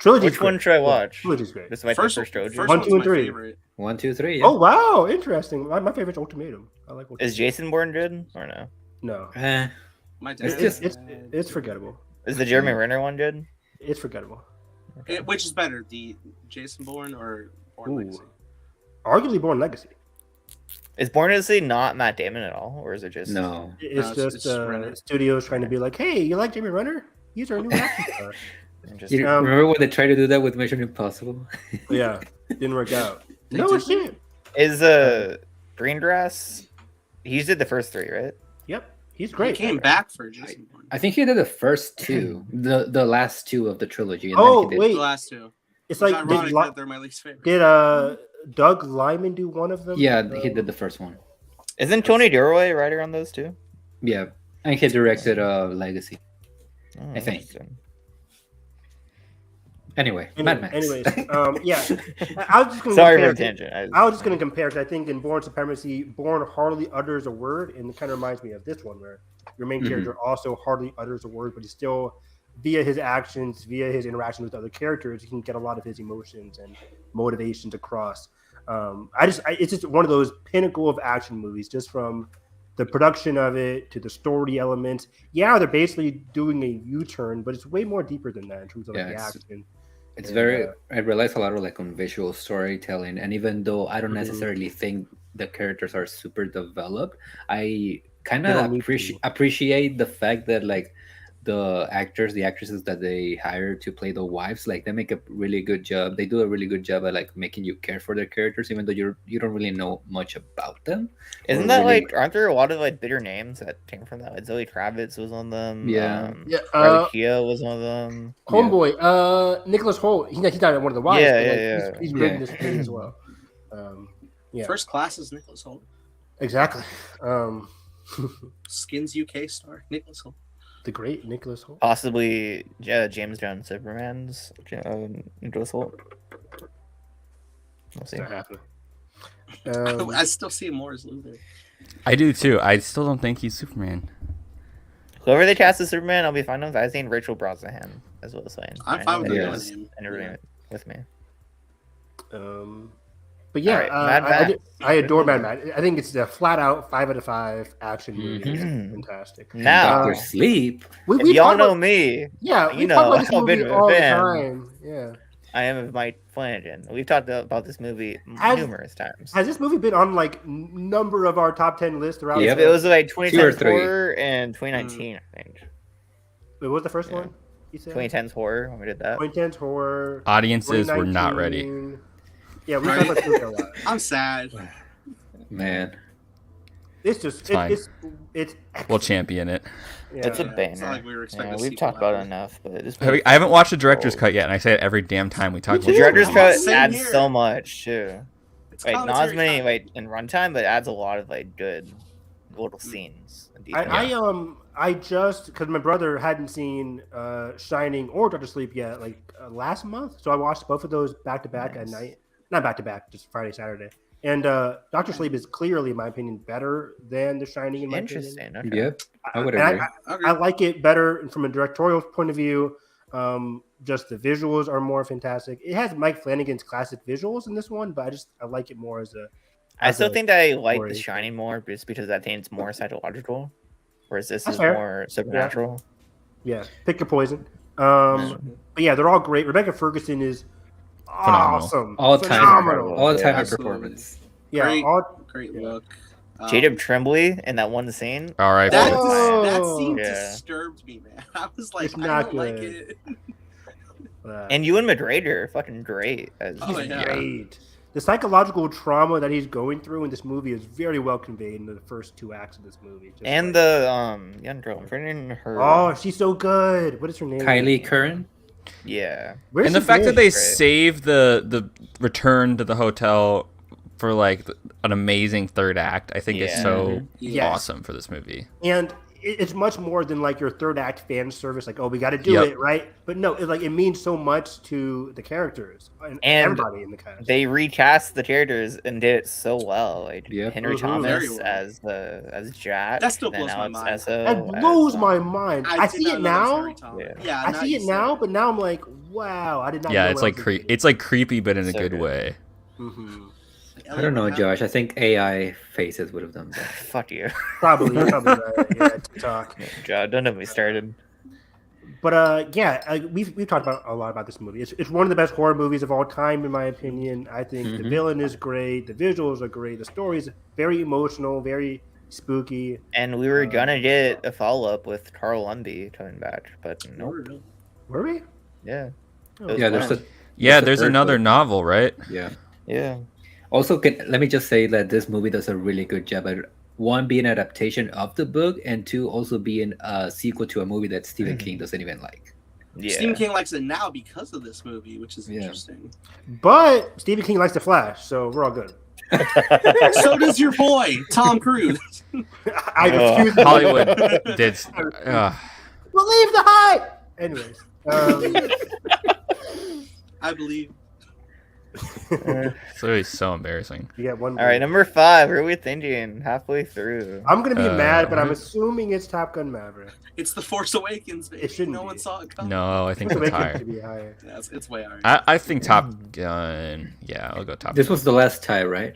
Which one should I watch? Trilogy's great. This is my First first trilogy. 1, 2, and 3. 1, 2, 3. Yeah. Oh wow, interesting. My favorite's Ultimatum. I like Ultimatum. Is Jason Bourne good or no? No, My It's dad, just- it's forgettable. Is the Jeremy Renner one good? It's forgettable. which is better, the Jason Bourne or Bourne Legacy? Arguably Born Legacy. Is Bourne Legacy not Matt Damon at all, or is it just No. It's No, just it's Renner. studios trying to be like, hey, you like Jeremy Renner? He's our new action star. just You remember when they tried to do that with Mission Impossible? Yeah, didn't work out. They No, did. it didn't. is Greengrass? He did the first 3, right? Yep, he's He great. came back for Jason Bourne. I think he did the first 2, the last 2 of the trilogy. And Oh, then he did, wait. The last two. It's It's like ironic that they're my least favorite. did Doug Liman do one of them? Yeah, he did the first one. Isn't Tony Gilroy writer on those too? Yeah, and he directed Legacy. Oh, I think. interesting. Anyway, Mad Max. Anyways, yeah. I was just gonna Sorry for the compare- tangent. I was just going to compare because I think in Born Supremacy, Born hardly utters a word, and it kind of reminds me of this one where your main character also hardly utters a word, but he still, via his actions, via his interaction with other characters, he can get a lot of his emotions and motivations across. It's just one of those pinnacle of action movies, just from the production of it to the story elements. Yeah, they're basically doing a U-turn, but it's way more deeper than that in terms of like, the action. It's very. I relies a lot of like on visual storytelling, and even though I don't necessarily think the characters are super developed, I kind of appreciate the fact that like the actresses that they hire to play the wives, like they make a really good job. They do a really good job at like making you care for their characters, even though you don't really know much about them. Isn't that really... like? Aren't there a lot of like bigger names that came from that? Like Zoe Kravitz was one of them. Yeah, Riley Keough was one of them. Homeboy, Nicholas Hoult. He's not one of the wives. Yeah, he's great in this movie as well. First Class is Nicholas Hoult. Exactly. Skins UK star Nicholas Hoult. The great Nicholas Hoult. Possibly James Gunn Superman's Nicholas Hoult. We'll see. Not happening. I still see him more as Luther. I do too. I still don't think he's Superman. Whoever they cast as Superman, I'll be fine with. I think Rachel Brosnahan as well as saying. I'm fine with him. Interviewing with me. But yeah, right, I adore Mad Max. I think it's a flat out 5 out of 5 action movie. It's fantastic. Now, Dr. Sleep. We y'all know me. Yeah, you know how big of a fan time. Yeah, I am of Mike Flanagan. We've talked about this movie numerous times. Has this movie been on like number of our top 10 lists throughout? Yeah, it was like 2010's horror and 2019, I think. Wait, what was the first one? You said 2010's horror when we did that. 2010's horror. Audiences were not ready. Yeah, we talked about this a lot. I'm sad. Man. It's just it's we'll champion it. Yeah. It's a banger. It's not like we were expecting we've talked about it enough, but I haven't watched the director's cut yet, and I say it every damn time we talk about the director's cut. Same Adds here. so much too. It's not as many in runtime, but it adds a lot of like good little scenes. I just because my brother hadn't seen Shining or Dr. Sleep yet, like last month, so I watched both of those back to back at night. Not back to back, just Friday, Saturday. And Dr. Sleep is clearly, in my opinion, better than The Shining. In my opinion. Okay. Yep, I would agree. I like it better from a directorial point of view. Just the visuals are more fantastic. It has Mike Flanagan's classic visuals in this one, but I like it more as a. I still think that I like The Shining more just because I think it's more psychological, whereas this is more supernatural. Yeah, pick your poison. But yeah, they're all great. Rebecca Ferguson is awesome. All-time performance. Yeah, great look. Jacob Tremblay in that one scene. All right. That scene disturbed me, man. I was like, I don't like it. And Ewan McGregor, fucking great. Great. The psychological trauma that he's going through in this movie is very well conveyed in the first 2 acts of this movie. And the young girl, I'm forgetting her. Oh, she's so good. What is her name? Kylie Curran. Yeah. And the fact that they saved the return to the hotel for like an amazing third act, I think is so awesome for this movie. And it's much more than like your third act fan service, like, oh, we got to do it, right? But no, it means so much to the characters and everybody in the cast. They recast the characters and did it so well. Like Henry Thomas as Jack. That still blows my mind. That blows my mind. I see it now. Yeah, I see it now, but now I'm like, wow, I did not. Yeah, it's like it's like creepy, but in a good way. Mm-hmm. I don't know, Josh. I think AI faces would have done that. Fuck you. Probably. You're probably right. Yeah, TikTok. God, don't get me started. But we've talked about a lot about this movie. It's one of the best horror movies of all time, in my opinion. I think the villain is great. The visuals are great. The story is very emotional, very spooky. And we were gonna get a follow up with Carl Lundy coming back, but nope. Were we? Yeah. There's another novel, right? Yeah. Yeah. Also, let me just say that this movie does a really good job at, 1, being an adaptation of the book, and 2, also being a sequel to a movie that Stephen King doesn't even like. Yeah. Stephen King likes it now because of this movie, which is Yeah. interesting. But Stephen King likes The Flash, so we're all good. So does your boy, Tom Cruise. I refuse to Hollywood did. believe the hype. Anyways, I believe. It's really so embarrassing. you get one. All right, number 5. Who are we thinking? Halfway through. I'm gonna be mad, but I'm what? assuming it's Top Gun Maverick. It's The Force Awakens, baby. It shouldn't No be. one saw it coming. No, I think Force it's Awakens higher. should be higher. Yeah, it's way higher. I think Top Gun. Yeah, I'll go Top This Gun. was the last tie, right?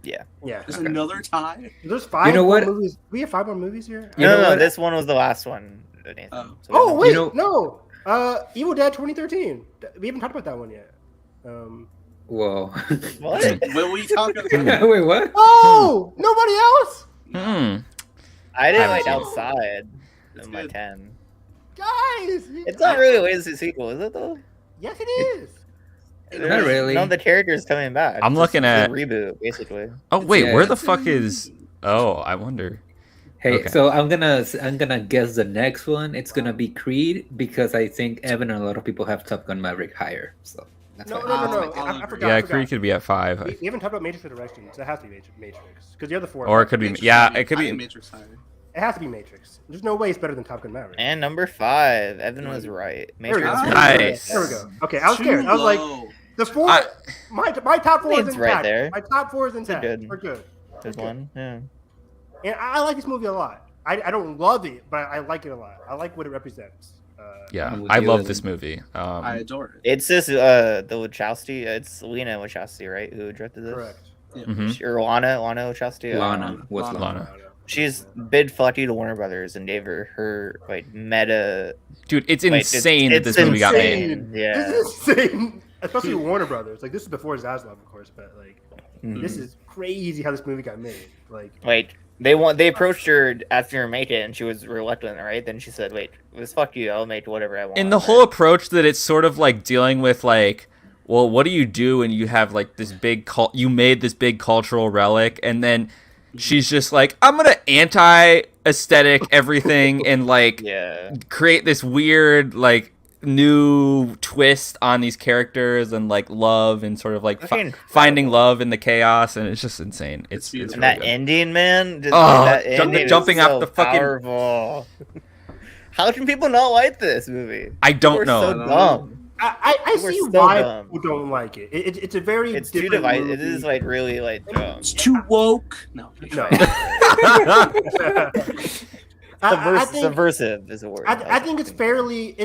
Yeah. There's another tie. There's 5 You know more what? movies. We have 5 more movies here. You know No, what? this one was the last one. Nathan. Oh. So we Oh have- wait, know- no. Evil Dead 2013. We haven't talked about that one yet. Whoa. What? Will we talk about Wait, what? Oh, nobody else, I didn't like Haven't Outside It's of my good. 10. guys. It's not really a Wednesday sequel, is it though? Yes, it is. Not really. None of the characters coming back. I'm It's looking just at- a reboot, basically. Oh wait, Yeah. where the fuck is? Oh, I wonder. Hey, Okay. so I'm gonna guess the next one. It's gonna be Creed because I think Evan and a lot of people have Top Gun Maverick higher. So that's No, why. no, no, no. I'll I agree. forgot. Yeah, I forgot. Creed could be at 5, We haven't talked about Matrix Resurrections. It has to be Matrix because the other 4. or it could be. Matrix Yeah, higher. it could I think be. Matrix higher. It has to be Matrix. There's no way it's better than Top Gun Maverick. And number 5, Evan was right. There we go. Matrix Nice. There we go. Okay, I was Too scared. I was like, low. the 4. I- my top 4 is It's intact. right there. My top 4 is intact. good. We're good. There's one. Yeah. And I like this movie a lot. I don't love it, but I like it a lot. I like what it represents. Yeah, I'm with I you, love Evan. this movie. I adore it. It's this the Wachowski. It's Lena Wachowski, right? Who directed this? Correct. Mhm. Or Lana Wachowski. Lana. What's Lana. Lana? Lana. She's bid fuck you to Warner Brothers and gave her like meta. Dude, it's like, insane that it's this movie got made. insane. Yeah. This is insane. Especially Warner Brothers. Like, this is before Zaslav, of course, but like, Mhm. this is crazy how this movie got made. Like, Like they approached her after make it and she was reluctant, right? Then she said, "Wait, this fuck you. I'll make whatever I want." And the whole approach that it's sort of like dealing with like, well, what do you do when you have like this big you made this big cultural relic, and then she's just like, I'm gonna anti-aesthetic everything and like yeah. create this weird like new twist on these characters and like love and sort of like Fucking finding love in the chaos, and it's just insane. It's beautiful. And really that good. ending, man. Just, Oh, that jump- ending is jumping off so the fucking- powerful. How can people not like this movie? I don't People are know. So dumb. I We're see so why dumb. people don't like it. It's a very It's too different divided. movie. It is like really like dumb. It's too woke. No. No. Subversive is a word. I think it's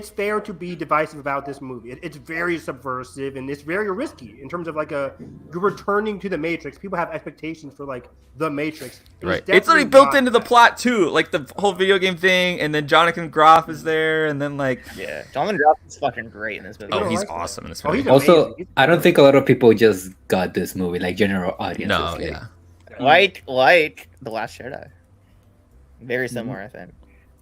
fair to be divisive about this movie. It's very subversive and it's very risky in terms of like you're returning to the Matrix. People have expectations for like the Matrix. Right. It's already built into the plot too, like the whole video game thing, and then Jonathan Groff is there, and then like Yeah, Jonathan Groff is fucking great in this movie. oh, don't he's like that. awesome in this Oh, movie. he's Also, amazing. I don't think a lot of people just got this movie, like general audience. No, yeah. like The Last Jedi. Very similar, I think.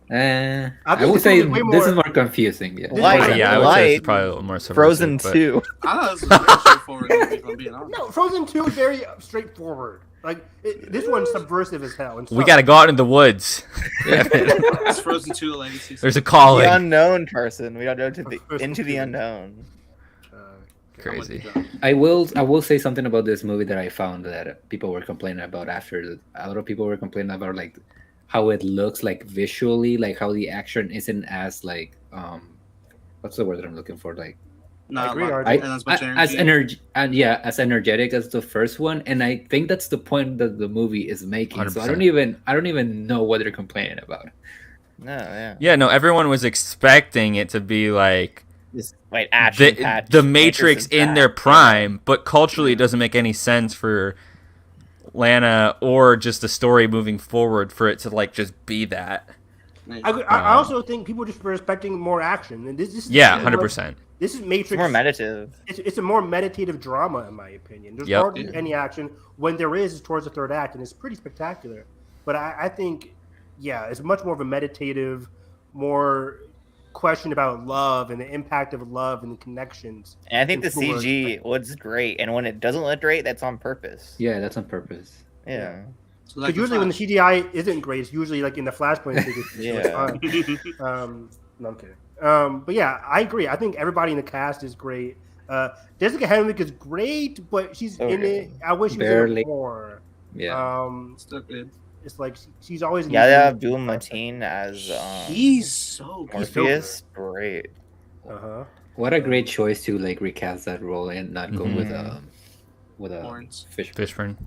I think would this say movie is way this is more- more confusing. Yeah. Like- Yeah, I would say it's like probably a little more subversive, Frozen but- 2. I thought this was a very straightforward movie, if I'm being honest. No, Frozen 2 is very straightforward. Like this one's subversive as hell. And We stuff. got to go out in the woods. It's Frozen 2 a legacy. There's a The calling. unknown person. We got to go into the unknown. Crazy. I will say something about this movie that I found that people were complaining about after. A lot of people were complaining about like how it looks like visually, like how the action isn't as like what's the word that I'm looking for? Like Not agree, a lot- RJ. and as much as energy. energy and yeah, as energetic as the first one. And I think that's the point that the movie is making. So I 100%. don't even know what they're complaining about. No, yeah. Yeah, no, everyone was expecting it to be like Just like action. the Matrix in their prime, but culturally it doesn't make any sense for Lana or just the story moving forward for it to like just be that. I also think people just were expecting more action. And this Yeah, 100%. This is It's Matrix. more meditative. It's a more meditative drama, in my opinion. There's Yep. hardly any action. When there is, it's towards the third act, and it's pretty spectacular. But I think, yeah, it's much more of a meditative, more question about love and the impact of love and the connections. And I think the It's more CG was great, and when it doesn't look great, that's on purpose. Yeah, that's on purpose. Yeah. So like Because usually when the CGI isn't great, it's usually like in the Flashpoint. Yeah. No, I'm kidding. But yeah, I agree. I think everybody in the cast is great. Jessica Henwick is great, but she's in it. I wish she was in Barely. it more. Yeah. Still good. It's like she's always in Yeah, they these have movies. Abdul Mateen as He's so good. He's so Morpheus. Great. Uh-huh. What a great choice to like recast that role and not go with a Lawrence Fishburne.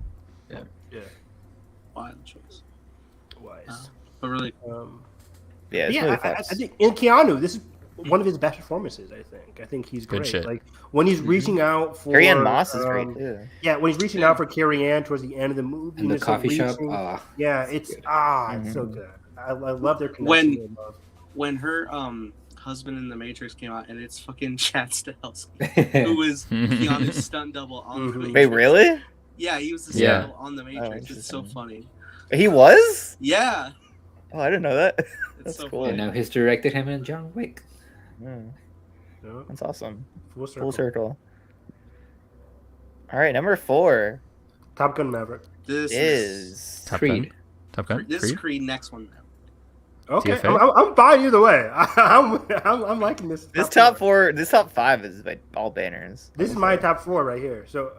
Yeah. wild choice. Wise. But really, Yeah, it's yeah, really I fast. think in Keanu, this is one of his best performances. I think he's Good great. shit. Like when he's reaching out for Carrie Ann Moss is great too. Yeah, when he's reaching out for Carrie Ann towards the end of the movie, in the and it's, like, coffee shop. reaching- yeah, it's good. it's so good. I love their connection. when her husband in the Matrix came out, and it's fucking Chad Stahelski, who was Keanu's stunt double on the Matrix. Wait, really? Yeah, he was the stunt Yeah. double on the Matrix. It's so interesting. funny. He was? Yeah, Oh, I didn't know that. it's That's so cool. And funny. now he's directed him in John Wick. Yeah, Yeah, that's awesome. full circle. Full circle. All right, number 4 Top Gun Maverick. This is Top Creed. Gun. Top Gun. this is Creed? Creed. Next one. Okay, TFA? I'm fine either way. I'm liking this. this top 4. This top 5 is like all banners. This is my top 4 right here. So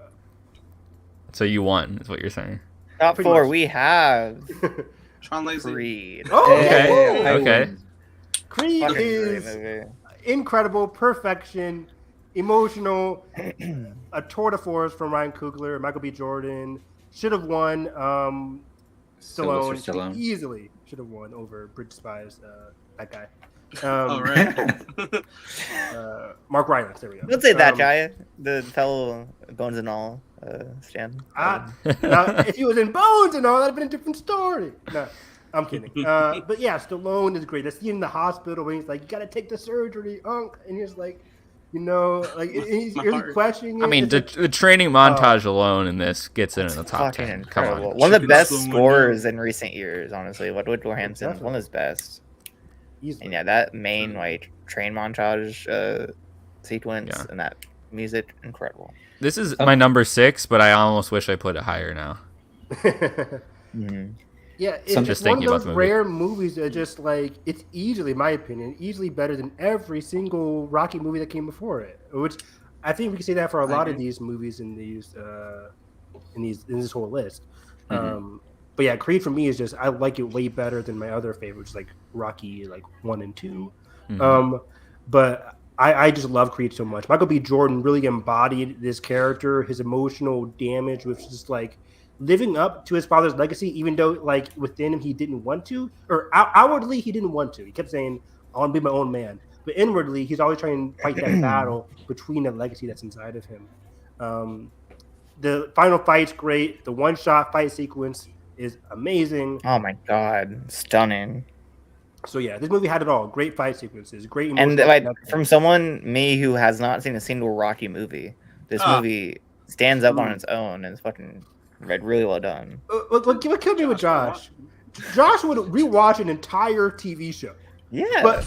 So you won, is what you're saying. Top Pretty 4. much. We have Tron Lazy. Creed. oh, Okay. yeah. Okay. Creed Fucking great is movie. incredible, perfection, emotional, a tour de force from Ryan Coogler, Michael B. Jordan. Should have won. Sylvester Stallone Stallone. easily should have won over Bridge Spies. That guy. Oh right. Mark Rylance. There we go. Don't say that guy. The fellow Bones and All, Stan. Now, if he was in Bones and all, that'd have been a different story. No, I'm kidding. But yeah, Stallone is great. I see him in the hospital when he's like, "You gotta take the surgery, Unc," and he's like, he's My really heart. questioning. I mean, the training montage alone in this gets it in the top Fucking 10. Come incredible. on. One of the Chicken best Slow scores in recent years, honestly. What Woodrow Hanson, Definitely. one of his best. Easily. And yeah, that main like train montage sequence Yeah. and that music, incredible. This is my number 6, but I almost wish I put it higher now. Mhm. Yeah, it's I'm just one of thinking about those the movie. rare movies that just like it's easily, in my opinion, easily better than every single Rocky movie that came before it. Which I think we can say that for a lot of these movies in this whole list. But yeah, Creed for me is just I like it way better than my other favorites like Rocky, like 1 and 2. But I just love Creed so much. Michael B. Jordan really embodied this character, his emotional damage, which is like living up to his father's legacy, even though like within him he didn't want to, or outwardly he didn't want to. He kept saying, "I want to be my own man," but inwardly he's always trying to fight that battle between the legacy that's inside of him. The final fight's great. The one-shot fight sequence is amazing. Oh my god, stunning. So yeah, this movie had it all. Great fight sequences, great And emotional like connection. from someone me who has not seen a single Rocky movie, this movie stands up on its own and it's fucking really well done. What killed me with Josh? Josh would rewatch an entire TV show. Yeah. But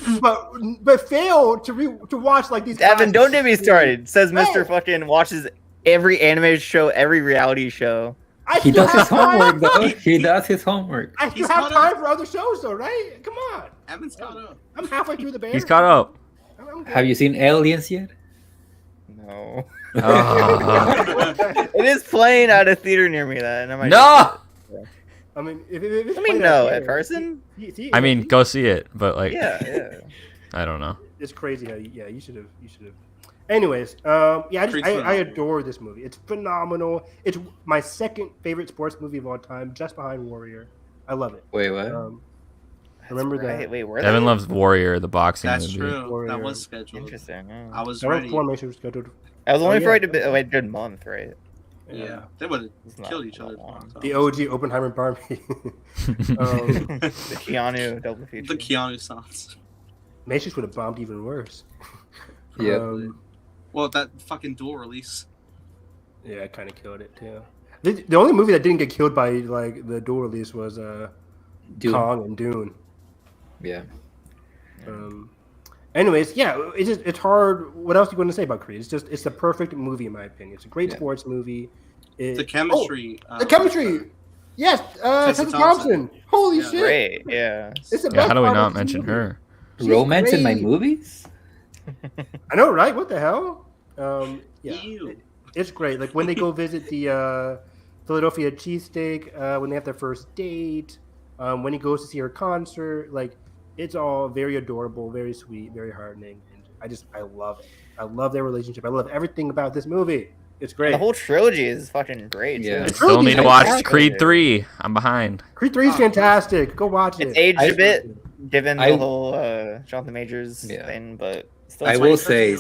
fail to watch like these. Evan, don't get me classic started. Says No. Mr. fucking watches every animated show, every reality show. I He still does his have time- homework though. He does his homework. I still He's have caught time up. for other shows though, right? Come on. Evan's caught up. I'm halfway through the Bears. He's caught up. I'm good. Have you seen Aliens yet? No. Oh. It is playing at a theater near me then. I might No! I mean, if it's I mean, played no, out at here, person? see, I mean, go see it, but like, Yeah. I don't know. it's crazy how you should have. Anyways, yeah, Creed's I phenomenal. adore this movie. It's phenomenal. It's my second favorite sports movie of all time, just behind Warrior. I love it. Wait, what? Remember Right. that? Wait, where Evan loves Warrior, the boxing That's movie. true. Warrior. That was scheduled. Interesting. Yeah. I was That was ready. formation was scheduled. I was only Oh, for yeah. like a good month, right? Yeah, they would It's have not killed each that other. long. The OG Oppenheimer Barbie. The Keanu double feature. The Keanu songs. Matrix would have bombed even worse. Yeah. Well, that fucking dual release. Yeah, it kind of killed it too. The only movie that didn't get killed by like the dual release was Dune. Kong and Dune. Yeah. Anyways, yeah, it's hard. What else are you going to say about Creed? It's the perfect movie in my opinion. It's a great Yeah. sports movie. The chemistry. The chemistry. Yes, Tessa Tessa Thompson. Holy Yeah. shit! Great, yeah. It's the Yeah, best how do we part of not this mention movie. her? Romance in my great. movies? I know, right? What the hell? Yeah, Ew. it's great. Like when they go visit the Philadelphia cheesesteak, when they have their first date, when he goes to see her concert, like it's all very adorable, very sweet, very heartening, and I love it. I love their relationship. I love everything about this movie. It's great. The whole trilogy is fucking great. Yeah. Too. Still need to watch Fantastic. Creed 3. I'm behind. Creed 3 is fantastic. Go watch It's it. aged a bit, given I- the whole Jonathan Majors Yeah. thing, but still. I it's will fine. say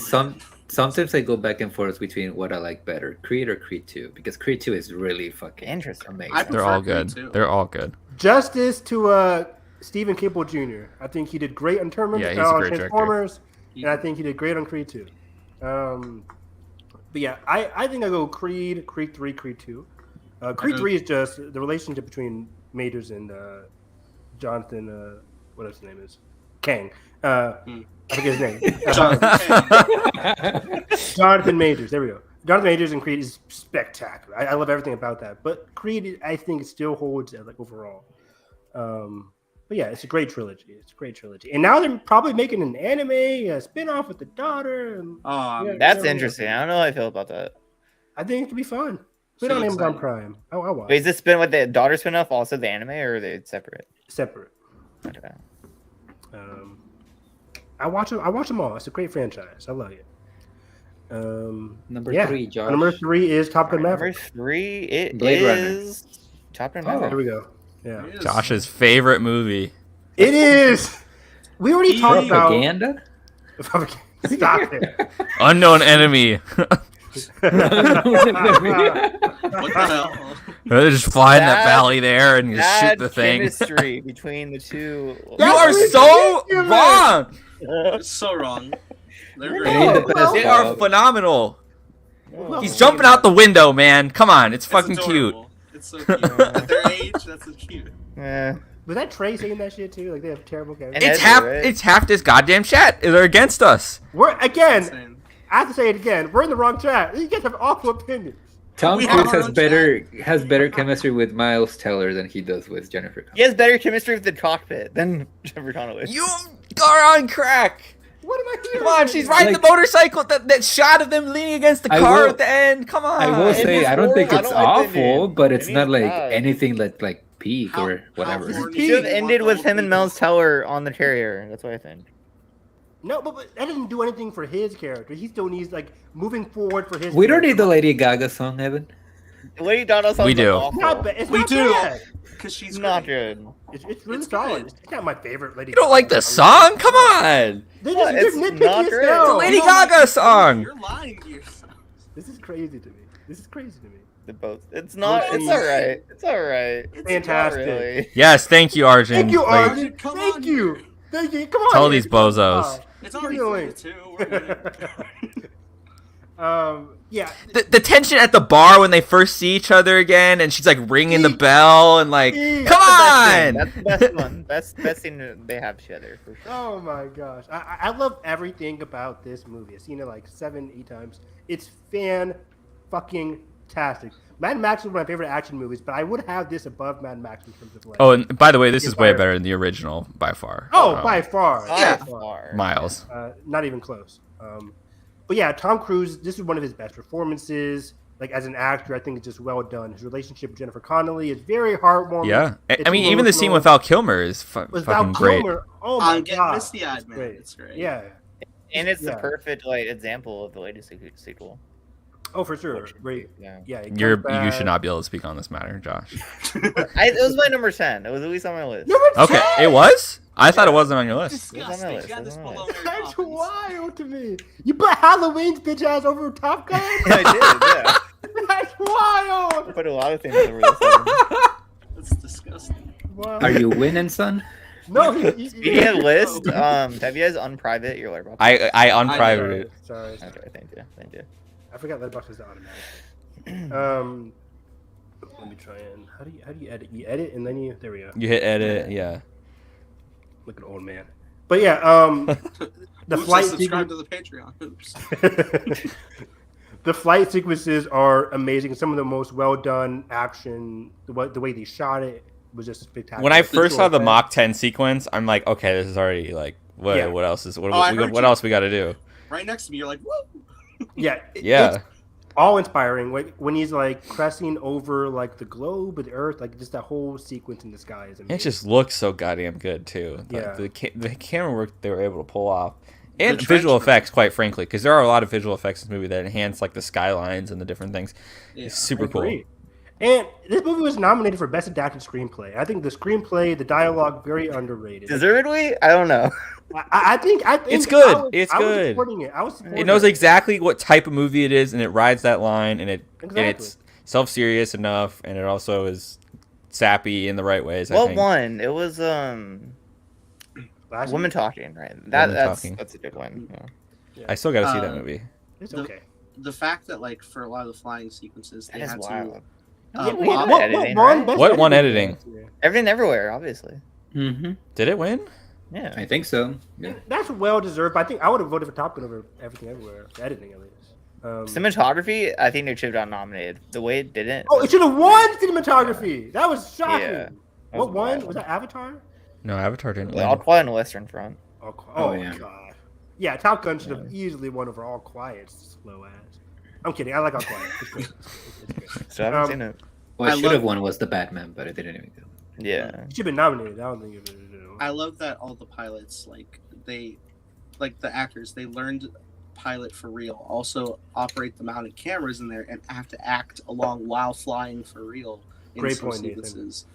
sometimes I go back and forth between what I like better, Creed or Creed 2, because Creed 2 is really fucking Interesting. amazing. I They're prefer all Creed good. too. They're all good. Justice to Stephen Cable Jr. I think he did great on Yeah, he's a great director. Transformers, and I think he did great on Creed 2. But yeah, I think I go Creed 3, Creed 2. Creed 3 is just the relationship between Majors and Jonathan, what his name is? Kang. I forget his name. Jonathan Majors. There we go. Jonathan Majors and Creed is spectacular. I love everything about that. But Creed, I think, still holds like overall. But yeah, it's a great trilogy. It's a great trilogy. And now they're probably making an anime, a spin-off with the daughter. And yeah, That's yeah. interesting. I don't know how I feel about that. I think it could be fun. Put it So on Amazon exciting. Prime. I'll watch Wait, is this spin with the daughter spin-off also the anime, or are they separate? separate. Okay. I watch them all. It's a great franchise. I love it. Number yeah. 3, Josh. Number 3 is Top Gun Number Maverick. 3, it Blade Runner. is Top Gun Oh. There Maverick. we go. Yeah. It is. Josh's favorite movie. It is. We already talked about Propaganda? Stop it. Unknown enemy. What the hell? They just fly in that Bad- valley there and just shoot Bad the thing. chemistry between the two. You That's are so ridiculous. wrong. It's so wrong. They're No, great. They did the best They are job. phenomenal. Oh, He's jumping out the window, man. Come on, it's It's fucking cute. adorable. It's so cute. At their age, that's so cute. Yeah. Was that Trey saying that shit too? Like they have terrible And chemistry. It's Edgar, half. right? It's half this goddamn chat. They're against us. We're again. Insane. I have to say it again. We're in the wrong chat. You guys have awful opinions. Tom We Cruise have our has own better chemistry with Miles Teller than he does with Jennifer Connelly. He has better chemistry with the cockpit than Jennifer Connelly. You are on crack. What am I doing? Come on, she's riding Like- the motorcycle. That shot of them leaning against the I car will- at the end. Come on. I will it's say just I don't think horrible. it's I don't like the awful, ending. but it's It not is like bad. anything like peak How- or whatever. how horny He should have do you ended want with the him and whole Miles Teller on the Terrier. That's what I think. No, but that doesn't do anything for his character. He still needs like moving forward for his. We don't character. need the Lady Gaga song, Evan. Lady Gaga songs We do. are awful. It's not bad. It's We not do. bad. Because she's It's not great. good. It's really It's solid. good. It's not my favorite Lady. You don't like the song? Come on. They're What? just It's they're not nitpicky as great. hell. The Lady You don't like Gaga it. song. You're lying to yourself. This is crazy to me. This is crazy to me. The both. It's not. It's Please. all right. It's all right. It's Fantastic. Not really. Yes, thank you, Arjun. Thank you, Like, Arjun. Come Thank on. you. Thank you. Come on. Tell man. these Come on. bozos. It's Give already me a link. 3-2. We're winning. Yeah. the tension at the bar when they first see each other again, and she's like ringing the bell and like, That's come on. That's the best one. Best thing that they have together for sure. Oh my gosh. I love everything about this movie. I've seen it like 7-8 times. It's fan-fucking-tastic. Mad Max is one of my favorite action movies, but I would have this above Mad Max in terms of like. Oh, and by the way, this is way Fire. better than the original by far. Oh, by far. By By far. Miles. Not even close. But yeah, Tom Cruise, this is one of his best performances. Like as an actor, I think it's just well done. His relationship with Jennifer Connelly is very heartwarming. Yeah, I It's mean, even the scene emotional. with Val Kilmer is With fucking Val great. Kilmer, oh my I'm getting god, misty-eyed, it's man. great. It's great. Yeah. And it's the Yeah. perfect like example of the latest sequel. Oh, for sure. Right. Yeah. Yeah. it You comes should back. not be able to speak on this matter, Josh. It was my number 10. It was at least on my list. Number Okay, 10? it was. I thought it wasn't on your list. It was on my Disgusting. list, You got it was this on my below list. Mary That's Poppins. wild to me. You put Halloween's bitch ass over Top Gun? I That's wild. did. Yeah. I put a lot of things over this one. That's disgusting. Wow. Are you winning, son? No, Speaking of list, have you guys unprivate your letterbox? I unprivate it. Sorry. Okay, thank you. I forgot Letterboxd is automatic. Let me try and how do you edit? You edit and then you there we go. You hit edit, yeah. Look at old man. But yeah, the Oops, flight I subscribed to sequence, the Patreon. Oops. the flight sequences are amazing. Some of the most well done action. The way they shot it was just spectacular. When I first saw the Visual Mach 10 sequence, I'm like, okay, this is already like What? Yeah. What else is? What, Oh, I we, heard what you. else we got to do? Right next to me, you're like, whoa. Yeah. Yeah. It's all inspiring. Like when he's like cresting over like the globe and the earth, like just that whole sequence in the sky is amazing. It just looks so goddamn good too. Yeah. The camera work they were able to pull off, and The visual trench effects, quite frankly, because there are a lot of visual effects in this movie that enhance like the skylines and the different things. Yeah, It's super I cool. agree. And this movie was nominated for Best Adapted Screenplay. I think the screenplay, the dialogue, very underrated. Deservedly? I don't know. I think It's good. I was, It's I was good. supporting it. I was supporting It knows it. exactly what type of movie it is, and it rides that line, and Exactly. it's self-serious enough, and it also is sappy in the right ways. I What think. one? It was Last Women year? Talking, right? Women Talking. That's a good one. Yeah. I still got to see that movie. It's The- okay. The fact that like for a lot of the flying sequences, they That is had wild. to. Yeah, we What- had editing, right? Best What won editing editing? last year? Everything Everywhere, obviously. Mm-hmm. Did it win? Yeah. I think so. Yeah. That's well deserved. But I think I would have voted for Top Gun over Everything Everywhere. Editing, at least. Cinematography, I think it should have got nominated. The way it didn't. Oh, it should have won cinematography. That was shocking. Yeah. That What was won? wild. Was that Avatar? No, Avatar didn't All win. Quiet on the Western Front. Oh, yeah. God. Yeah, Top Gun should have easily won over All Quiet. Slow ass. I'm kidding. I like All Quiet. It's good. It's good. So I haven't seen it. What I should have love- won was the Batman, but it didn't even go. Yeah. It should have been nominated. I don't think it would. I love that all the pilots the actors, they learned pilot for real. Also operate the mounted cameras in there and have to act along while flying for real. In Great some point, Nathan. sequences.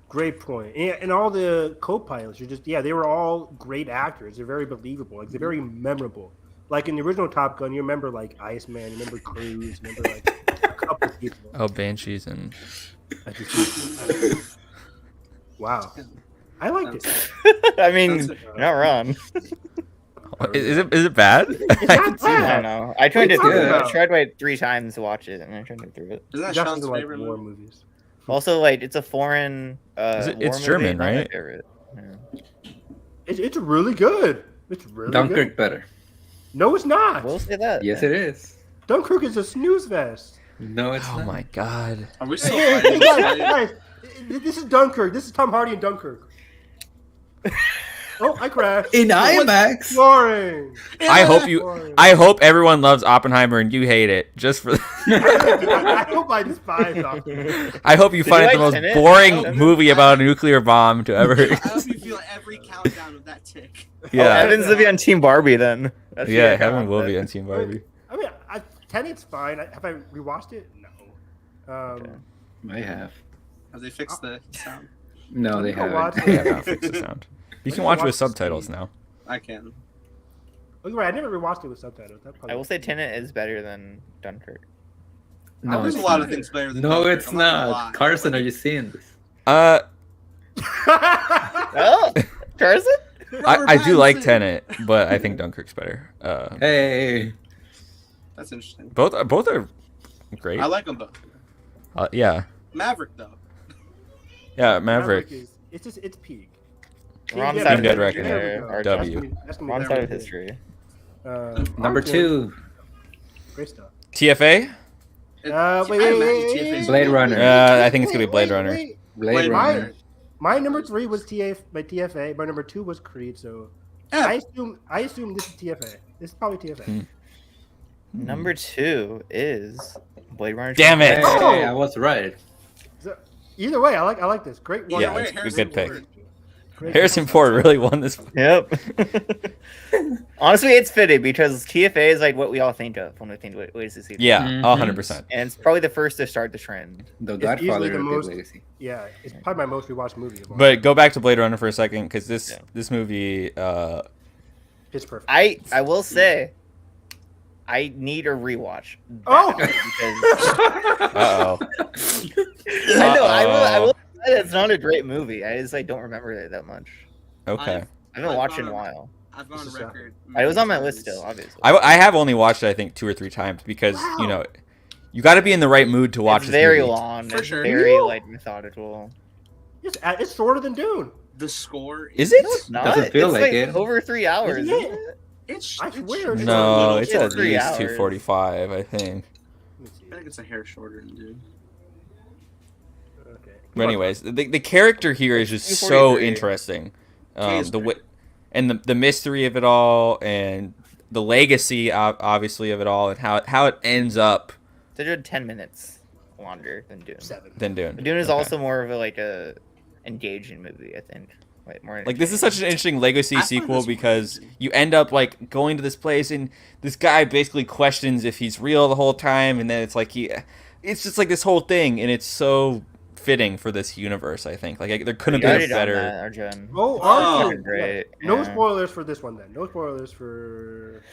Great point. And all the co-pilots are just they were all great actors. They're very believable. Like they're very memorable. Like in the original Top Gun, you remember like Iceman, you remember Cruise, you remember like a couple people. Oh, Banshees and Wow. I liked it. I mean, That's you're not wrong. is it bad? It's I not can see I bad. that. don't know. I tried to What are you through it. talking I about? tried like 3 times to watch it, and I tried to through it. Isn't that Justin Sean's doesn't like favorite war movie? movies. Also, like, it's a foreign. It's war movie, German, not my right? favorite. Yeah. It's really good. It's really Dunkirk good. better. No, it's not. We'll say that. Yes, yeah. it is. Dunkirk is a snooze fest. No, it's Oh not. my god. Are we still Hey, fighting this fight? guys, this is Dunkirk. This is Tom Hardy in Dunkirk. Oh, I crashed. In IMAX. Boring. I hope everyone loves Oppenheimer and you hate it just for. I hope I despise Oppenheimer. I hope you Did find you it the like most Tenet? boring Tenet? movie about a nuclear bomb to ever. I hope you feel every countdown of that tick. Oh, Yeah, Evans will be on Team Barbie then. That's yeah. your Heaven will comment. be on Team Barbie. I mean, Tenet's fine. Have I rewatched it? No. Okay. I have. Have they fixed the sound? No, they I'll watch haven't. I have not fixed the sound. You can watch with subtitles now. I can. Oh, you're right. I never rewatched it with subtitles. That probably I will say Tenet is better than Dunkirk. No, There's it's a lot not. of things better than No, Dunkirk, it's I'm gonna not. lie. Carson, are you seeing this? Oh, Tarzan? Robert I do like Pattinson. Tenet, but I think Dunkirk's better. Hey. That's interesting. Both are great. I like them both. Yeah, Maverick though. yeah. Maverick. It's peak. Wrong Yeah, side of Team Dead history Reckoning. there, go. or W. That's gonna be Wrong very side of good. history. Number Arthur, 2. Great stuff. TFA. Wait, I wait, imagine wait, TFA 's Blade good. Runner. I think it's gonna be Blade Runner. wait. Blade Blade Runner. Runner. My number 3 was TFA. My number 2 was Creed. So Yeah. I assume this is TFA. This is probably TFA. Hmm. Number 2 is Blade Runner. Damn it. Hey, Oh! I was right. So, either way, I like this. Great. Either Yeah, way, it's a Harrison good pick. Ford. Great. Harrison Ford really won this. Yep. Honestly, it's fitted because TFA is like what we all think of when we think, wait to see. Yeah, Mhm. 100%. And it's probably the first to start the trend. The It's Godfather easily of the Big most- Legacy. Yeah, it's probably my most rewatched movie. Of all But time. go back to Blade Runner for a second, because this Yeah. this movie. It's perfect. I will say, I need a rewatch. Oh! Because Uh oh. I know I will say it's not a great movie. I just don't remember it that much. Okay. I haven't I've watched it in gone a on- while. I've gone on This is record. It was on my many list times. still, obviously. I have only watched it I think 2 or 3 times because Wow. you know, you got to be in the right mood to watch It's this very movie. long. For It's sure. very Yeah. methodical. It's shorter than Dune. The score Is it? No, it's not. Doesn't feel it's like it. over 3 hours. Isn't Isn't it? it? It's. I it's swear it's a No, little it's short. at 3 least hours. 2:45, I think. Let me see. I think it's a hair shorter than Dune. Okay. But anyways, the character here is just so 2:43. interesting. Kay is The way, great. and the mystery of it all, and the legacy, obviously, of it all, and how it ends up. They did 10 minutes longer than Dune. 7. Dune is also more of a engaging movie, I think. More like, this is such an interesting legacy I find sequel this because crazy. you end up like going to this place and this guy basically questions if he's real the whole time, and then it's like it's just like this whole thing, and it's so fitting for this universe. I think like there couldn't be a better. Arjun. Arjun. Great. No Yeah. spoilers for this one then. No spoilers for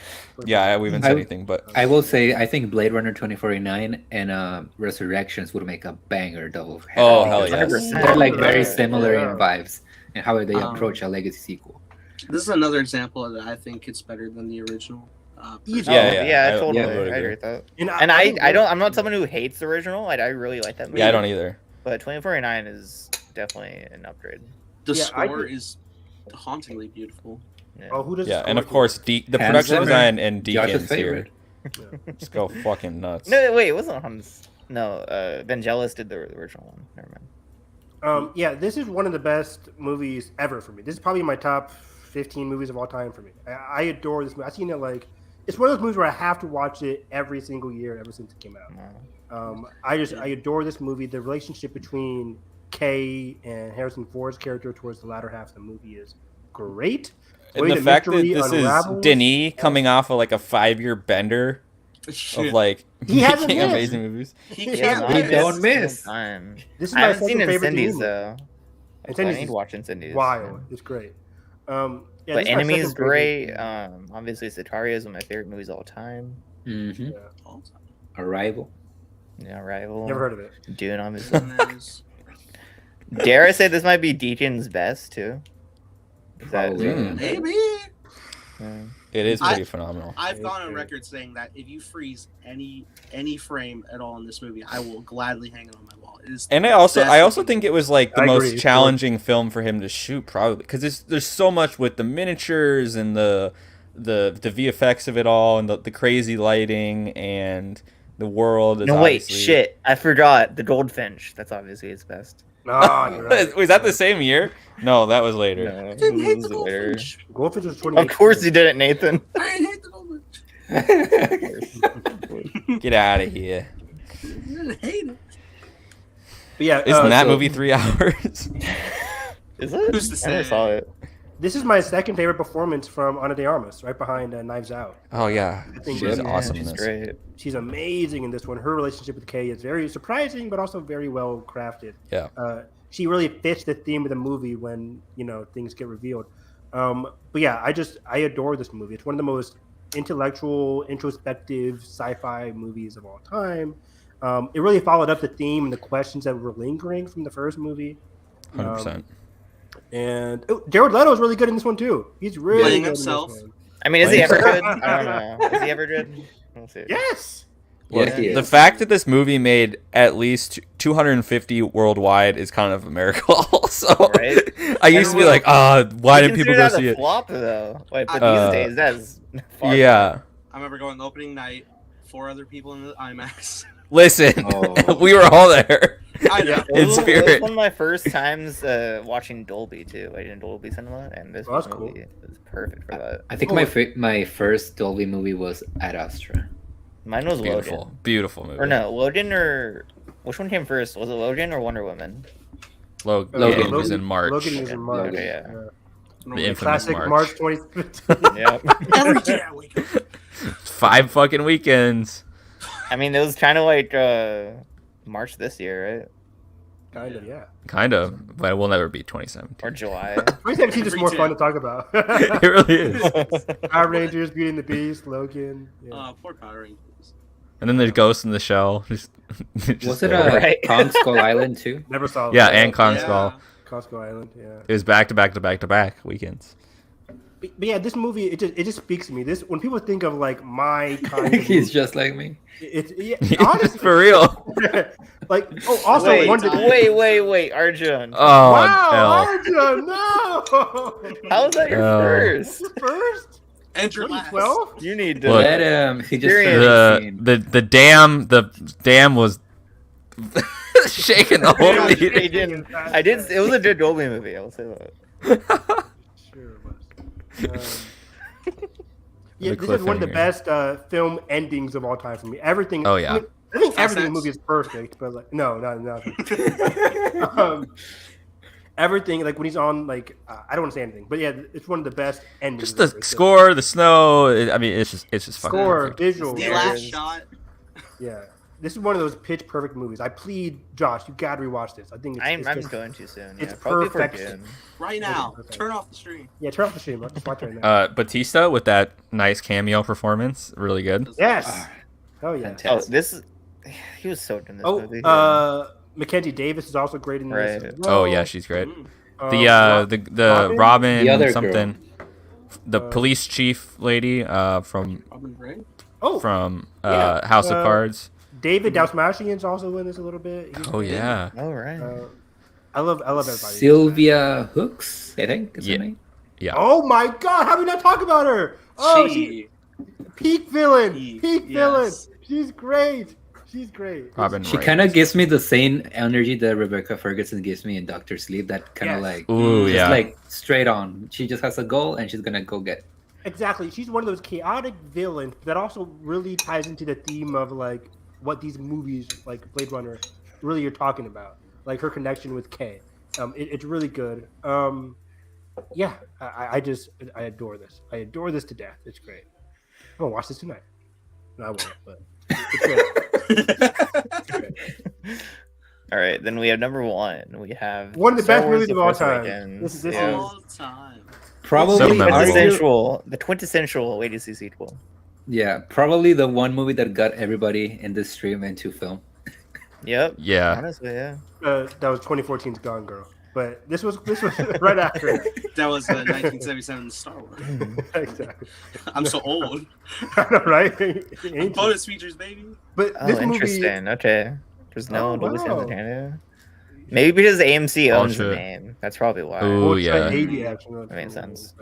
Yeah, we haven't said anything, but I will say I think Blade Runner 2049 and Resurrections would make a banger double header. Oh, hell because yes. They're like very Yeah. similar in vibes and how they approach a legacy sequel. This is another example that I think it's better than the original. Yeah, totally. I would I agree. agree with that. And I'm not someone who hates the original. I really like that movie. yeah, I don't either. But 2049 is definitely an upgrade. The Yeah, I score think- is hauntingly beautiful. Yeah. Oh, who does? Yeah, the and of score course, the Hans production Zimmer, design and Josh's Deacon's here. favorite. Just go fucking nuts. No, wait, it wasn't Hans. No, Vangelis did the original one. Never mind. Yeah, this is one of the best movies ever for me. This is probably my top 15 movies of all time for me. I adore this movie. I've seen it it's one of those movies where I have to watch it every single year ever since it came out. Wow. I adore this movie. The relationship between Kay and Harrison Ford's character towards the latter half of the movie is great. And the fact that mystery this unravels- is Denis coming off of like a 5-year bender of like He hasn't making missed. amazing movies. He Yeah, can't we miss. don't miss. Time. This is I my haven't seen second favorite Incendies Denis though. Incendies I need is to watch Incendies. Wild. It's great. Yeah, But this is my Enemy is second favorite. great. Obviously Sicaria is one of my favorite movies of all time. Mm-hmm. All the time. Arrival. Yeah, Rival. Never heard of it. Dune, obviously. And there's- Dare I say this might be Deacon's best too? Is that- Probably. Maybe. Yeah. It is pretty phenomenal. I've gone on record saying that if you freeze any frame at all in this movie, I will gladly hang it on my wall. It is And the I also best think it was like the I most agree. challenging film for him to shoot, probably because there's so much with the miniatures and the VFX of it all, and the crazy lighting and the world. Is No, wait, obviously- shit. I forgot. The Goldfinch. That's obviously his best. No, you're right. Was that the same year? No, that was later. No, I didn't hate it the was later. Goldfinch. Goldfish was 20. Of course you did it, Nathan. I didn't hate the Goldfinch. Get out of here! I didn't hate it. But yeah, Isn't that so- movie 3 hours? Is it? Who's to I never say? saw it. this is my second favorite performance from Ana de Armas, right behind Knives Out. Oh yeah, I think she's yeah, awesome in She's this. great. She's amazing in this one. Her relationship with Kay is very surprising, but also very well crafted. Yeah. She really fits the theme of the movie when things get revealed. But yeah, I adore this movie. It's one of the most intellectual, introspective sci-fi movies of all time. It really followed up the theme and the questions that were lingering from the first movie. 100%. And Jared Leto is really good in this one too. He's really Playing good in this himself. one. I mean, is he Like- ever good? I don't know. Is he ever good? We'll see. Yes. Look, Yes, he the is. fact that this movie made at least 250 worldwide is kind of a miracle. So Right? I used to be like, why didn't people go see it? Flop though. Like, but Uh, these days, that's far Yeah. I remember going opening night, 4 other people in the IMAX. Listen, Oh. we were all there. I know. It In was spirit. one of my first times watching Dolby too. I did in Dolby Cinema, and this Oh, that's movie was perfect for that. I think my first Dolby movie was Ad Astra. Mine was Beautiful, Logan. beautiful movie. Or no, Logan or which one came first? Was it Logan or Wonder Woman? Logan Logan was in March. Logan was in March. Okay, yeah. The infamous Classic March. March 2015. Yep. Every day I wake up. 5 fucking weekends. I mean, it was kind of like March this year, right? Kind of, yeah. Kind of, but it will never be 2017. Or July. 2017 is Every more day. fun to talk about. It really is. Power Rangers, Beauty and the Beast, Logan. Yeah. Poor Power Rangers. And then there's Ghost in the Shell. Just Was it over. Right. Kong Skull Island too? Never saw Yeah, that. and Kong Yeah. Skull. Costco Island, yeah. It was back to back to back to back weekends. But yeah, this movie it just speaks to me. This when people think of like my kind of He's movie, just like me. it's honestly For real. like also wait, one wait, Arjun. Oh, wow, hell. Arjun, no. How is that your Oh. first? First? Enter last. 2012? You need to. Look. Let him. He just Experience. The dam was shaking the whole I theater. didn't. It was a good Dolby movie. I will say that. Sure it was. Yeah, this is one of the best film endings of all time for me. Everything. Oh, yeah. I think Fast everything in the X? movie is perfect, but like, no, nothing. Everything, like when he's on, like I don't want to say anything, but yeah, it's one of the best endings. Just the score, the snow. I mean, it's just fucking score, perfect. visual. The last shot. Yeah, this is one of those pitch perfect movies. I plead, Josh, you gotta rewatch this. I think I'm just, going to soon. it's Yeah, probably for perfection. June. Right now. Turn off the stream. Yeah, turn off the stream. Let's watch right now. Batista with that nice cameo performance, really good. Yes. Oh yeah. Oh, Fantastic. this is. He was so good in this movie. Mackenzie Davis is also great in this. Right. as well. Oh yeah, she's great. Mm. The Robin The other something, the police chief lady from Robin Gray? Yeah, House of Cards. David Dalsmatian's also in this a little bit. He's Oh great. yeah. All right. I love everybody. Sylvia Hooks, I think. Is Yeah. her name? Yeah. Oh my God! How did we not talk about her? Oh, she peak villain. Peak villain. She's great. She's great. Robin She Wright. kind of gives me the same energy that Rebecca Ferguson gives me in Doctor Sleep. That kind of Yes. like, Ooh, just yeah. like straight on. She just has a goal and she's gonna go get it. Exactly. She's one of those chaotic villains that also really ties into the theme of like what these movies like Blade Runner really are talking about. Like her connection with Kay. It's really good. Yeah, I adore this. I adore this to death. It's great. I'm gonna watch this tonight. No, I won't, but it's great. All right, then we have number one. We have One of the Star best Wars: movies The of all Force time. Awakens. This Yeah. is- All time. Probably, So memorable. The quintessential way to see sequel. yeah, probably the one movie that got everybody in this stream into film. Yep. Yeah. Honestly, yeah. That was 2014's Gone Girl, but this was right after. That was 1977 Star Wars. Exactly. I'm so old. I know, right? Ancient. Bonus features, baby. But Oh, this movie, interesting. Okay. There's no Oh, Dolby Sound wow. in Canada. Maybe because AMC owns the Bullshit. name. That's probably why. Ooh. well, it's like yeah. 80 actually. That makes sense.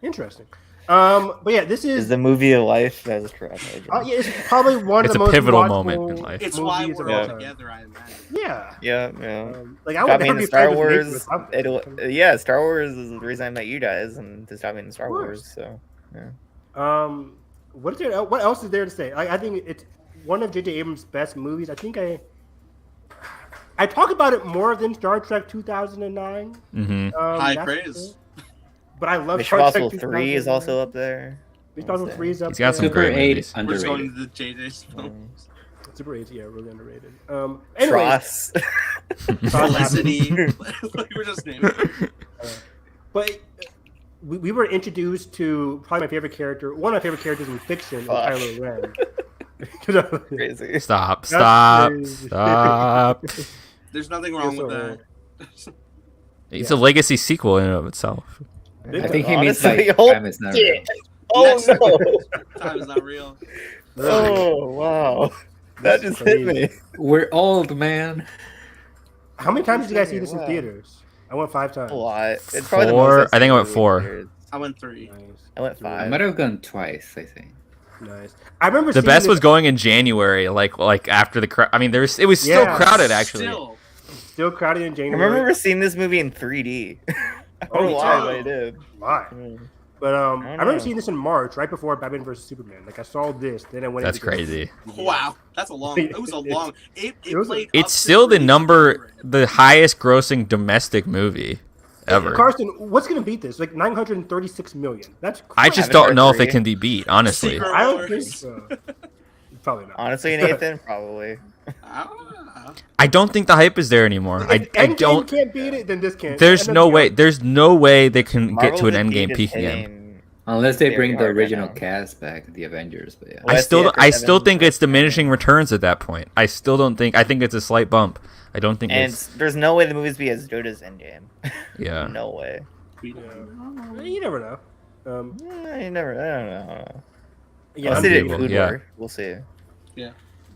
Interesting. But yeah, this Is is. the movie of life? That is correct. Yeah, it's probably one It's of the a most pivotal watchable moment in life. It's why movies we're of all all time. together, I imagine. Yeah. Yeah, yeah. Like I Got would me never into be Star friends with Nathan Wars. without that. Yeah, Star Wars is the reason I met you guys, and just got me into Star Of course. Wars. So, yeah. What is there? What else is there to say? I think it's one of J.J. Abrams' best movies. I think I talk about it more than Star Trek 2009. Mm-hmm. High that's praise. for sure. But I love Mission Star Trek Impossible 3 is 2009. also up there. Mission Impossible 3 is up He's got some there. Super great 8 movies. We're just going underrated. to the JJ's films. Super 8, yeah, really underrated. Anyways, Cross. Felicity. We were just naming it. but we were introduced to probably my favorite character, one of my favorite characters in fiction, Fuck. Kylo Ren. Crazy. Stop. That's Stop. crazy. Stop. There's nothing wrong You're with so that. It's a legacy sequel in and of itself. I think he means Honestly, like oh, time is not shit. real. Oh Next- no! Time is not real. Oh wow! That just hit me. We're old, man. How many times did you guys see this in Wow. theaters? I went 5 times. A lot. It's probably the Four? most I've I think I went seen 4. in years. I went 3. Nice. I went I 5. might have gone twice, I think. Nice. I remember The seeing best this- was going in January, like after the crowd. I mean, it was still Yeah. crowded actually. Still, crowded in I January. remember seeing this movie in 3D. I don't know me why, too. but I did. Why? Mm. But I don't remember know. seeing this in March, right before Batman vs Superman. Like I saw this, then I went. That's into this. crazy. wow, that's a long. It was a long. It was a- played. up It's to still the release number, January. the highest grossing domestic movie ever. Carson, what's gonna beat this? Like 936 million. That's. I crazy. just Avatar don't know if it 3. can be beat, honestly. Secret I don't think Wars. so. Probably not. Honestly, Nathan, probably. Ah. I don't think the hype is there anymore. I If Endgame don't. can't beat it, then this can't. There's And no nothing way. else. There's no way they can get to an Marvel's endgame Indeed is peak again. hitting Unless they very bring the hard right original now. cast back, the Avengers. But yeah. Well, that's the I after still seven think it's first. diminishing returns at that point. I still don't think. I think it's a slight bump. I don't think And it's. there's no way the movies be as good as Endgame. Yeah. No way. We Yeah. don't know. You never know. You never. I don't know. Yeah, Unless they did Unbelievable, Food yeah. War. We'll see.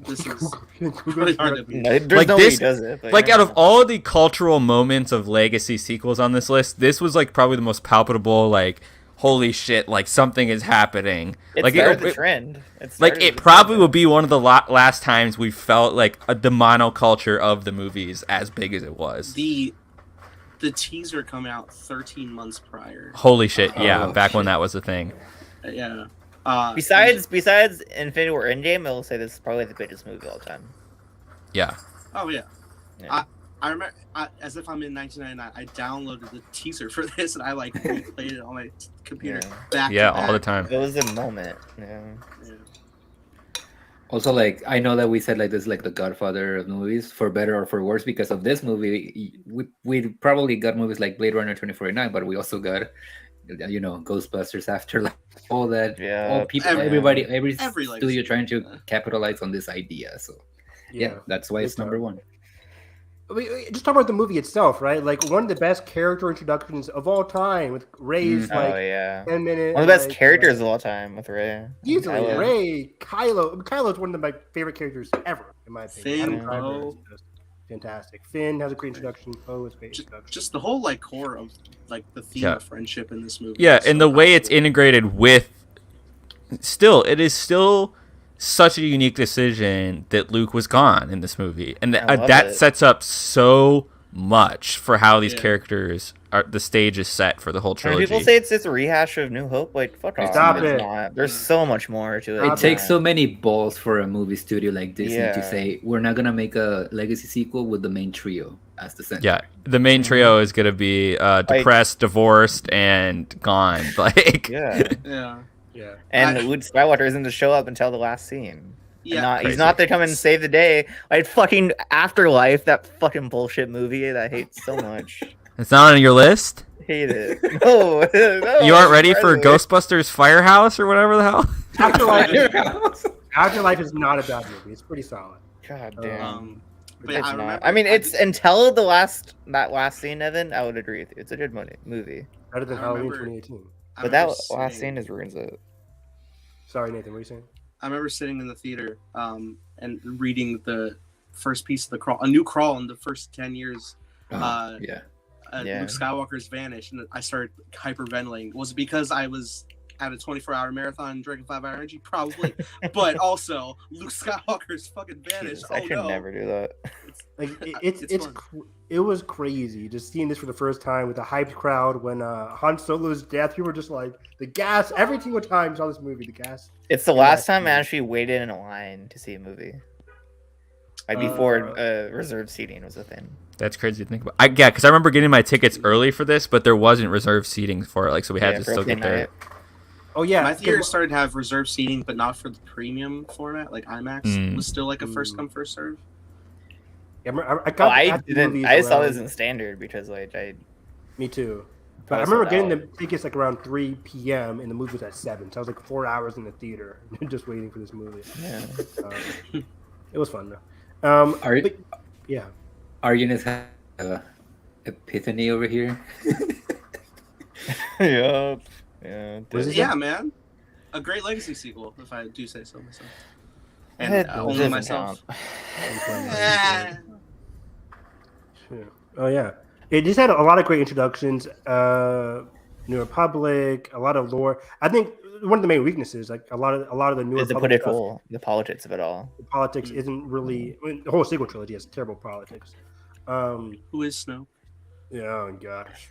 This is Google really hard to beat. No, there's Like no this- way he does it. But Like yeah. out of all the cultural moments of legacy sequels on this list, this was like probably the most palpable. Like, holy shit! Like something is happening. it like started the it, trend. like it probably will be one of the last times we felt like the monoculture of the movies as big as it was. The the teaser come out 13 months prior. Holy shit! Yeah, Oh, back when shit. that was a thing. Yeah. Besides Infinity War Endgame, I will say this is probably the biggest movie of all time. Yeah. Oh yeah. Yeah. I remember, as if I'm in 1999, I downloaded the teaser for this and I like replayed it on my computer back. Yeah, to all the back. time. It was a moment. Yeah. Yeah. Also, like, I know that we said like this is like the Godfather of movies, for better or for worse, because of this movie. We probably got movies like Blade Runner 2049, but we also got, Ghostbusters after, like, all that. Yeah. All people, Every every legacy. studio trying to capitalize on this idea. So yeah, that's why it's number one. Just talk about the movie itself, right? Like one of the best character introductions of all time with Ray's Oh yeah. 10-minute. One of the best characters of all time with Ray. Easily, Kylo. Ray, Kylo. Kylo's one of my favorite characters ever, in my opinion. Finn, Adam Driver Poe. is just fantastic. Finn has a great introduction. Poe is a great introduction. Just the whole like core of like the theme of friendship in this movie. Yeah, is and so the way it's powerful. integrated with, it is still such a unique decision that Luke was gone in this movie, and I love that it. sets up so much for how these Yeah. characters are. The stage is set for the whole When trilogy. people say it's just a rehash of New Hope, like fuck off. Stop It's it. not. There's so much more to it. It Stop takes it. so many balls for a movie studio like Disney Yeah. to say we're not gonna make a legacy sequel with the main trio as the center. Yeah, the main trio is gonna be depressed, divorced, and gone. Like, Yeah. Yeah. Yeah. And I- Luke Skywalker isn't to show up until the last scene. Yeah. He's not there to come and save the day. Like fucking Afterlife, that fucking bullshit movie that I hate so much. it's not on your list. Hate it. No, no. You aren't ready for By the way. Ghostbusters Firehouse or whatever the hell. Afterlife is not a bad movie. It's pretty solid. God damn. But yeah, It's I not. remember. I mean, it's until that last scene, Evan. I would agree with you. It's a good movie, Better than I Halloween remember- 2018. I but that remember last sitting- scene ruins it. Sorry, Nathan. What are you saying? I remember sitting in the theater, and reading the first piece of the crawl, a new crawl in the first 10 years. Oh, yeah. Yeah. Luke Skywalker's vanished, and I started hyperventilating. Was it because I was at a 24-hour marathon drinking 5-hour energy? Probably, but also Luke Skywalker's fucking vanished. Jesus, Oh I could no! never do that. Like It's it was crazy just seeing this for the first time with the hyped crowd when Han Solo's death. You were just like the gas every single time you saw this movie. The gas. It's the last time I actually waited in a line to see a movie. Like before reserved seating was a thing. That's crazy to think about. Because I remember getting my tickets early for this, but there wasn't reserved seating for it. Like, so we had to still get there. Oh yeah, My theater started to have reserved seating, but not for the premium format. Like IMAX Mm. was still like a first come first serve. Yeah, I Oh, got I at the didn't. movies I saw around- this in standard because like Me too. But I was remember sold getting out. the tickets like around 3 p.m. and the movie was at 7. So I was like 4 hours in the theater just waiting for this movie. Yeah. It was fun though. Are but- yeah. Arjun has epiphany over here. Yeah. Yeah. Was it- Yeah, man, a great legacy sequel, if I do say so myself. And It only doesn't myself. count. Sure. Oh yeah, it just had a lot of great introductions. New Republic, a lot of lore. I think one of the main weaknesses, like a lot of the New It's the Republic stuff, political, the politics of it all. the politics isn't really. I mean, the whole sequel trilogy has terrible politics. Who is Snow? Yeah, oh gosh.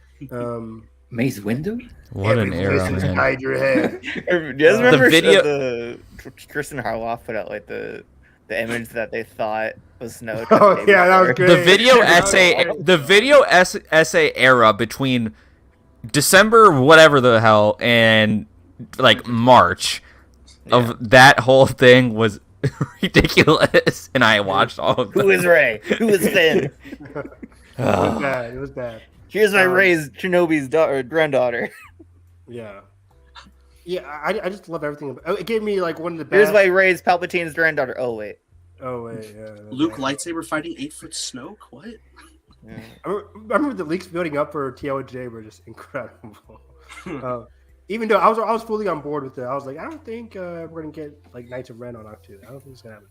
Maze Windu? What an every era, voice man. inside your head. Do you guys remember video- the Kristen Harloff put out like the image that they thought was Snow? Oh yeah, that was great. The video That was essay, great. the video essay era between December, whatever the hell, and like March of that whole thing was ridiculous, and I watched all of them. Who is Ray? Who is Finn? It was bad. It was bad. Here's my Um, Ray's Shinobi's granddaughter. Yeah. Yeah, I just love everything. It gave me like one of the Here's best. my Ray's Palpatine's granddaughter. Oh wait. Oh wait, yeah. Luke lightsaber fighting 8-foot Snoke? What? Yeah. I remember the leaks building up for TLJ were just incredible. Even though I was fully on board with it, I was like, I don't think we're gonna get like Knights of Ren on Octu. I don't think it's gonna happen.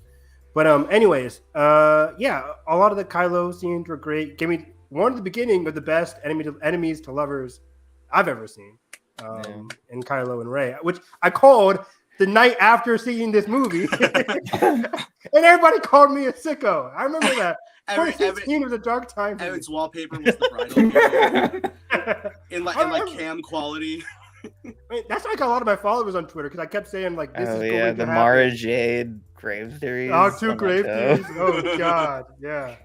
But anyways, yeah, a lot of the Kylo scenes were great. Gave me one at the beginning of the best enemies to lovers I've ever seen. In Kylo and Rey, which I called the night after seeing this movie, and everybody called me a sicko. I remember that. 2016 was a dark time for me. Evan's wallpaper was the bridal hero in like cam quality. I mean, that's like a lot of my followers on Twitter because I kept saying like this is going to the happen. Mara Jade grave theories. Oh, two grave theories. Oh god, yeah,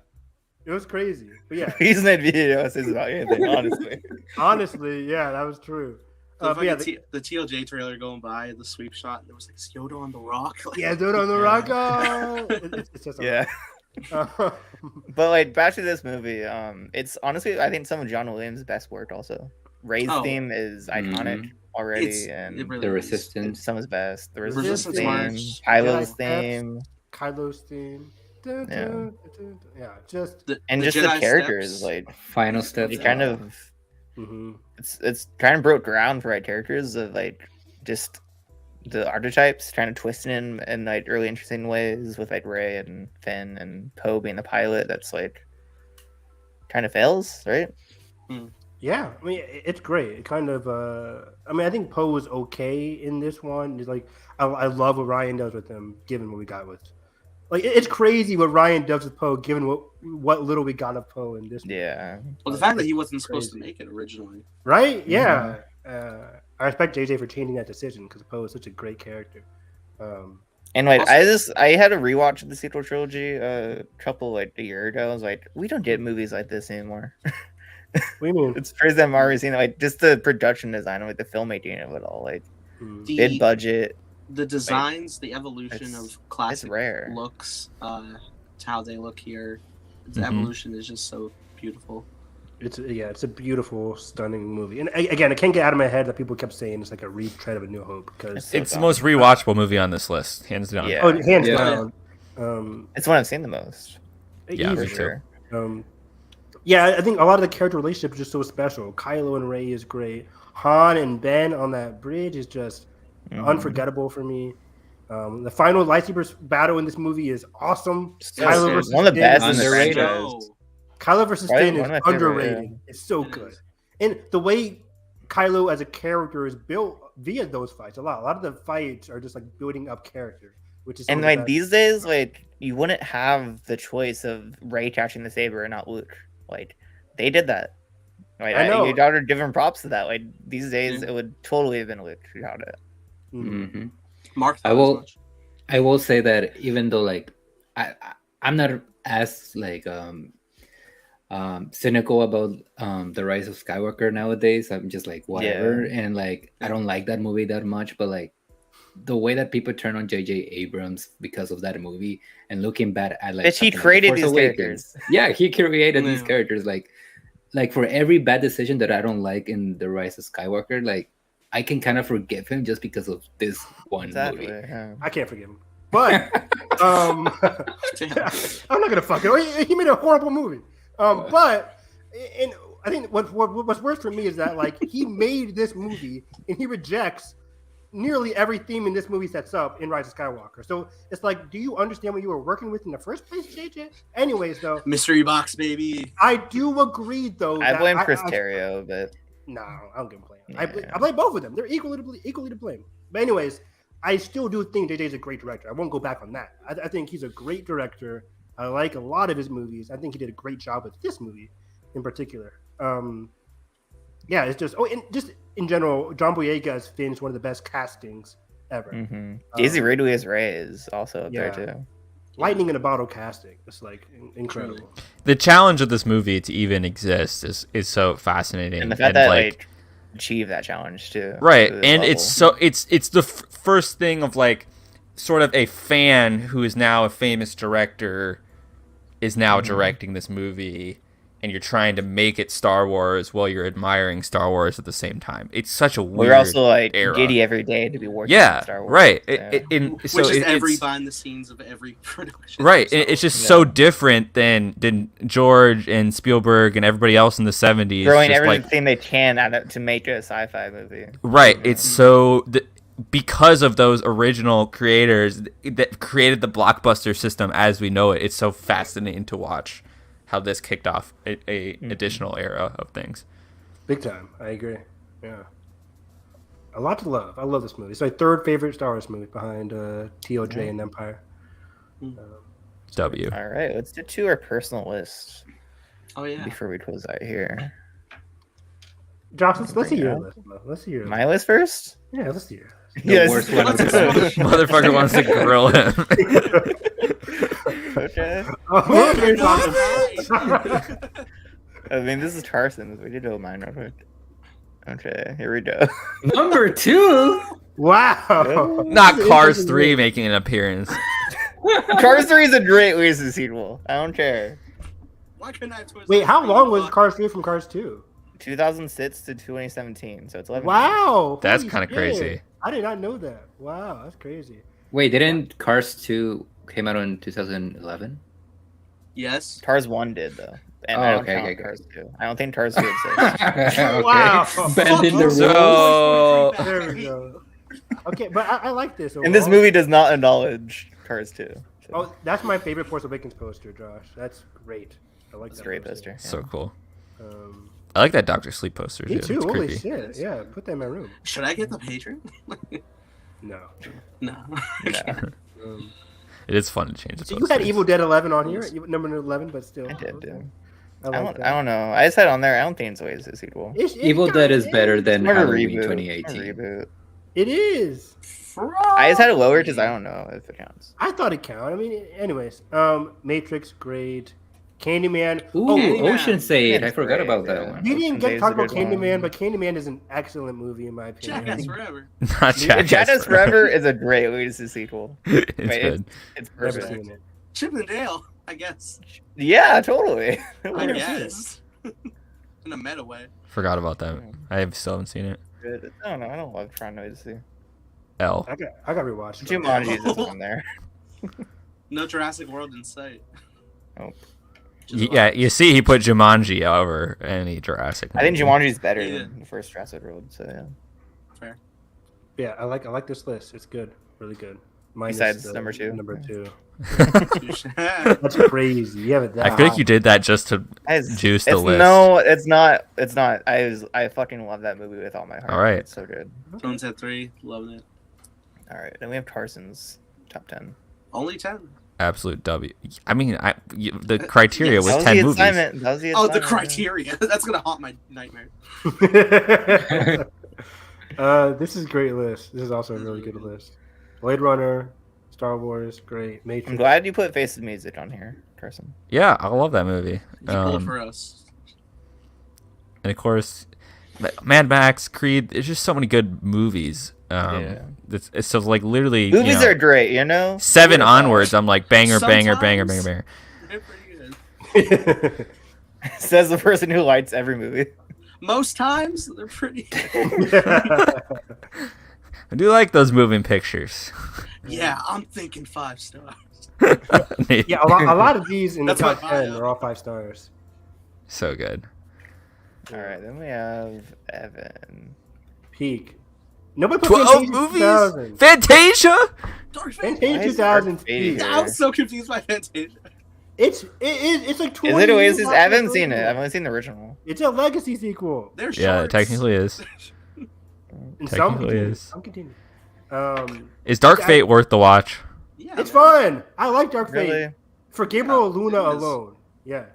it was crazy. But yeah, reason that video says about anything, honestly. Honestly, yeah, that was true. The yeah, the TLJ trailer going by, the sweep shot, and there was like Yoda on the rock. Like, yeah, Yoda on the rock. Oh, it's just yeah. But like back to this movie, it's honestly I think some of John Williams' best work. Also, Rey's theme is iconic already, and the Resistance. Some of his best. The Resistance theme, March. Kylo's theme, Kylo's theme. Yeah, just the the characters, like final steps. It kind of it's kind of broke ground for characters of like just the archetypes, trying to twist it in like really interesting ways with like Rey and Finn and Poe being the pilot. That's like kind of fails, right? Yeah, I mean it's great. It kind of I mean I think Poe was okay in this one. It's like I love what Ryan does with him, given what we got with. Like it's crazy what Ryan does with Poe, given what little we got of Poe in this. Yeah. Well, the fact that he wasn't supposed to make it originally. Right? Yeah. I respect JJ for changing that decision because Poe is such a great character. And like Also- I had a rewatch of the sequel trilogy a year ago. I was like, we don't get movies like this anymore. What do you mean? It's crazy that I'm already seeing like just the production design, like the filmmaking of it all, like big budget. The designs, the evolution of classic rare. looks, to how they look here. The evolution is just so beautiful. It's a beautiful, stunning movie. And again, I can't get out of my head that people kept saying it's like a retread of A New Hope because It's the most rewatchable movie on this list, hands down. Yeah. Oh, hands Yeah. down. It's one I've seen the most. Yeah, For me too. sure. Yeah, I think a lot of the character relationships are just so special. Kylo and Rey is great. Han and Ben on that bridge is just unforgettable for me. The final lightsaber battle in this movie is awesome. Kylo versus one of the Finn best in is the underrated. franchise. Kylo versus Probably Finn is one of my favorite, underrated. yeah. It's so It good. is. And the way Kylo as a character is built via those fights, a lot of the fights are just like building up character, which is And some of like the best. these days, like you wouldn't have the choice of Rey catching the saber and not Luke. Like they did that. Like, I know. You gotta give him props to that. Like these days, it would totally have been Luke who got it. Mhm. Mark, I will say that even though like I'm not as like cynical about the Rise of Skywalker nowadays. I'm just like whatever, and like I don't like that movie that much. But like the way that people turn on J.J. Abrams because of that movie, and looking back at like But he something like created Force these Awakens. characters. Yeah, he created these Yeah. characters. Like for every bad decision that I don't like in the Rise of Skywalker, like I can kind of forgive him just because of this one Exactly. movie. Yeah. I can't forgive him. But Damn. I'm not gonna fuck it. He made a horrible movie. But and I think what's worse for me is that like he made this movie and he rejects nearly every theme in this movie sets up in Rise of Skywalker. So it's like, do you understand what you were working with in the first place, JJ? Anyways, though, Mystery box, baby. I do agree though. I that blame Chris Terrio, but No, I don't give him blame. Yeah. I blame both of them. They're equally to blame. But anyways, I still do think JJ is a great director. I won't go back on that. I think he's a great director. I like a lot of his movies. I think he did a great job with this movie in particular. Yeah, it's just and just in general, John Boyega as Finn is one of the best castings ever. Daisy Ridley as Rey is also up yeah. there too. Lightning in a bottle casting. It's like incredible. The challenge of this movie to even exist is so fascinating, And the fact that like achieve that challenge too. right, to this and level. it's so it's the first thing of like sort of a fan who is now a famous director is now directing this movie, and you're trying to make it Star Wars while you're admiring Star Wars at the same time. It's such a weird We're also like era. giddy every day to be working Yeah, on Star Wars. right. Yeah. Which is every behind the scenes of every production. Right, So, and it's just so different than George and Spielberg and everybody else in the 70s. throwing just like, everything they can at it to make a sci-fi movie. right, it's so because of those original creators that created the blockbuster system as we know it. It's so fascinating to watch how this kicked off a additional era of things. Big time. I agree. Yeah. A lot to love. I love this movie. It's my third favorite Star Wars movie behind TOJ and Empire. W. All right, let's get to our personal list Oh yeah. before we close out here. Josh, let's see Bring it your up. list. Bro. Let's see your My list first? Yeah, let's see your The worst one of the bunch. Motherfucker wants to grill him. Okay. Oh, You're not okay. I mean, this is Tarson's. We did know mine real quick. Okay, here we go. Number 2. Wow. Not Cars 3 making an appearance. Cars 3 is a great Oasis sequel. I don't care. Why couldn't I have Toy Wait, Story how 3? long was Cars 3 from Cars 2? 2006 to 2017, so it's 11 years. Wow. That's holy kinda shit. crazy. I did not know that. Wow, that's crazy. Wait, didn't Cars 2 came out in 2011? Yes. Cars 1 did, though. And Oh, I don't okay, count okay, Cars 2. I don't think Cars 2 exists. Okay. Wow. Bending the rules. So- There we go. Okay, but I like this. And this overall. movie does not acknowledge Cars 2. So Oh, that's my favorite Force Awakens poster, Josh. That's great. I like it's that a great poster. So cool. Um, I like that Dr. Sleep poster too. me too. It's Holy creepy. shit! Yeah, put that in my room. Should I get the Patreon? No. No. Yeah, Um, It is fun to change the so posters. you had Evil Dead 11 on here, number 11, but still. I did, dude. I I like don't, that. I don't know. I just had on there. I don't think it's always a sequel. Evil Dead is better than It's not a Halloween reboot. 2018. It's a reboot. It is. I just had it lower because I don't know if it counts. I thought it counted. I mean, anyways. Matrix, great. Candyman. Ooh, Oh, Candyman. Ocean's 8. I Candyman's forgot great, about that yeah. one. we didn't Ocean's get 8 to is talk a about good Candyman, one. but Candyman is an excellent movie in my opinion. Jackass Forever. Not Jackass. Jackass Forever is a great Oasis sequel. It's Wait, good. It's Never perfect. seen it. Chip and Dale, I guess. Yeah, totally. I never seen guess. In a meta way. Forgot about that. I still haven't seen it. Good. I don't know. I don't love Tron Oasis. L. I got rewatched. it. Jumanji's is on there. No Jurassic World in sight. Oh. Yeah, you see, he put Jumanji over any Jurassic. I think movie. Jumanji's better Yeah. than the first Jurassic World. So yeah. Fair. Yeah, I like this list. It's good, really good. Minus Besides the number 2. Number 2. Touche. That's crazy. You have it that I feel like high. you did that just to Guys, juice the it's list. No, it's not. It's not. I fucking love that movie with all my heart. All right. It's so good. Jones at 3. Loving it. All right. Then we have Tarson's top 10. Only 10. Absolute W. I mean, the criteria Yes. was That was 10 the movies. assignment. That was the Oh, the assignment. criteria. That's going to haunt my nightmare. This is a great list. This is also a really good list. Blade Runner, Star Wars, great. Matrix. I'm glad you put Face of Music on here, Tarson. Yeah, I love that movie. Equal for us. And of course, Mad Max, Creed. There's just so many good movies. Yeah. It's so like literally Movies are great, you know. 7 Yeah. onwards. I'm like banger, banger, banger, banger, Sometimes. banger. They're pretty good. Says the person who likes every movie. Most times, they're pretty I do like those moving pictures. Yeah, I'm thinking 5 stars. Yeah, a lot of these in the That's my top 10 bio. are all 5 stars. So good. All right, then we have Evan. Peak. Nobody put 12 Fantasia movies. 2000. Fantasia. Dark Fantasia Fate. Why is 2000 Dark Fate peak. here? I'm so confused by Fantasia. It's like 20 Is it years Oasis? after I haven't the seen it. original. I've only seen the original. It's a legacy sequel. They're Yeah, it shorts. technically is. And Technically is. Some continue. Is Dark Fate worth the watch? Yeah, It's man. fun. I like Dark Fate. Really? For Gabriel Luna it is. alone. Yeah.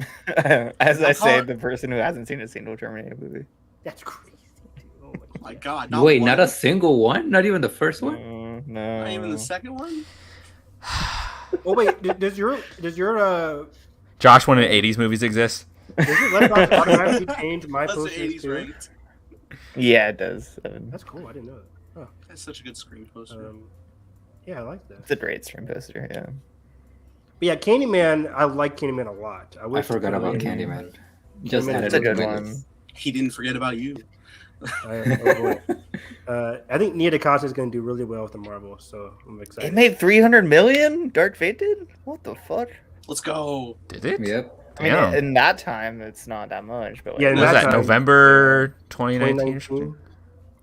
As I I say, caught- the person who hasn't seen a single Terminator movie. That's crazy. Dude. Oh Oh my my God. Wait, one. not a single one? Not even the first one? No. Not even the second one. Oh wait, does your Josh, when 80s movies exist? does your letterbox automatically change my That's the posters 80s too? ranked. Yeah, it does. Evan. That's cool. I didn't know that. That's such a good screen poster. Yeah, I like that. It's a great stream poster. Yeah. But yeah, Candyman, I like Candyman a lot. I wish forgot about Candyman. Candyman. Just Candyman added It's a it to good my one. list. He didn't forget about you. Oh boy. I think Nia DaCosta is going to do really well with the Marvel, so I'm excited. It made 300 million. Dark Fate did. What the fuck? Let's go. Did it? Yep. I mean, Damn. in that time, it's not that much. But like, Yeah, in What was that that, time, November 2019 or something?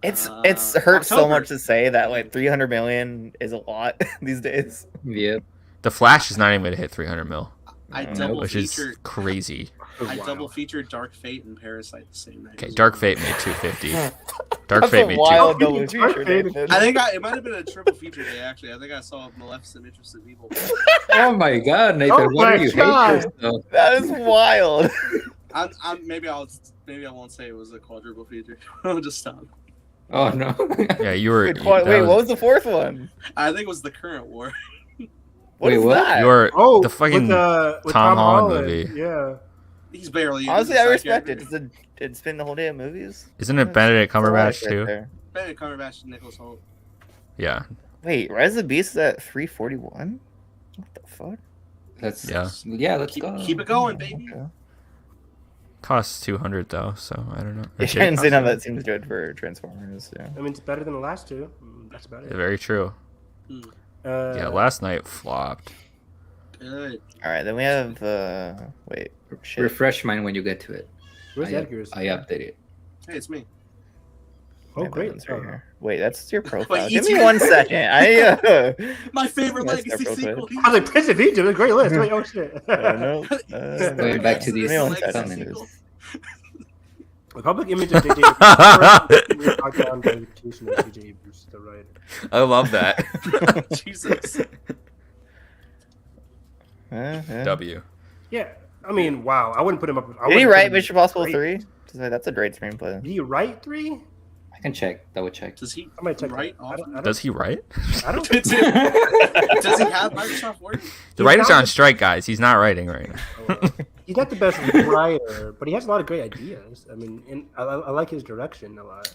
2019. it's hurt so October. much to say that like 300 million is a lot these days. Yep. The Flash is not even going to hit 300 mil. I double which is featured. crazy. I Wow. double featured Dark Fate and Parasite the same night. Okay, It was Dark wild. Fate made 250. Dark That's Fate a made wild 250. double feature, Dark Fate. Nathan. I think it might have been a triple feature day. Actually, I think I saw Maleficent, Mistress of Evil. Oh my God, Nathan! Oh what my are you God. hate yourself? That is wild. Maybe I won't say it was a quadruple feature. I'll just stop. Oh no! Yeah, you were. Wait, what was the fourth one? I think it was the current war. What Wait, is what? that? You were Oh, the fucking. with Tom Holland movie. Yeah. He's barely. in Honestly, the I side respect it. character. Did it spend the whole day at movies? Isn't it That's- Benedict that's a lot Cumberbatch right too? there. Benedict Cumberbatch and Nicholas Hoult. Yeah. Wait, Rise of the Beast is at 341? What the fuck? Let's Yeah. go. Keep it going, baby. Okay. Costs 200 though, so I don't know. Yeah, Or did it and cost saying how 200? that seems good for Transformers. Yeah. I mean, it's better than the last two. That's about it. Very true. Yeah, last night flopped. Good. All right, then we have. Wait. Shit. Refresh mine when you get to it. Where's I Edgar's? update it. Hey, it's me. Oh, My great. button's right here. Wait, that's your profile. Wait, Give you me too? 1 second. My favorite That's legacy their sequel. I was like, Prince of Egypt, a great list. Wait, oh shit. No. Going back to give these me 1 Legacy second. sequel. Public image of J.J. Abrams. Talk down the reputation of J.J. Abrams, the writer. I love that. Jesus. W. Yeah, I mean, wow. I wouldn't put him up. Did he write Mission Mission Impossible great. 3? That's a great screenplay. Did he write 3? I can double check. Does he I might check. write that. I don't- often? Does he write? I don't. Does he have Microsoft Word? The writer's on strike, guys. He's not writing right now. He's not the best writer, but he has a lot of great ideas. I mean, and I like his direction a lot.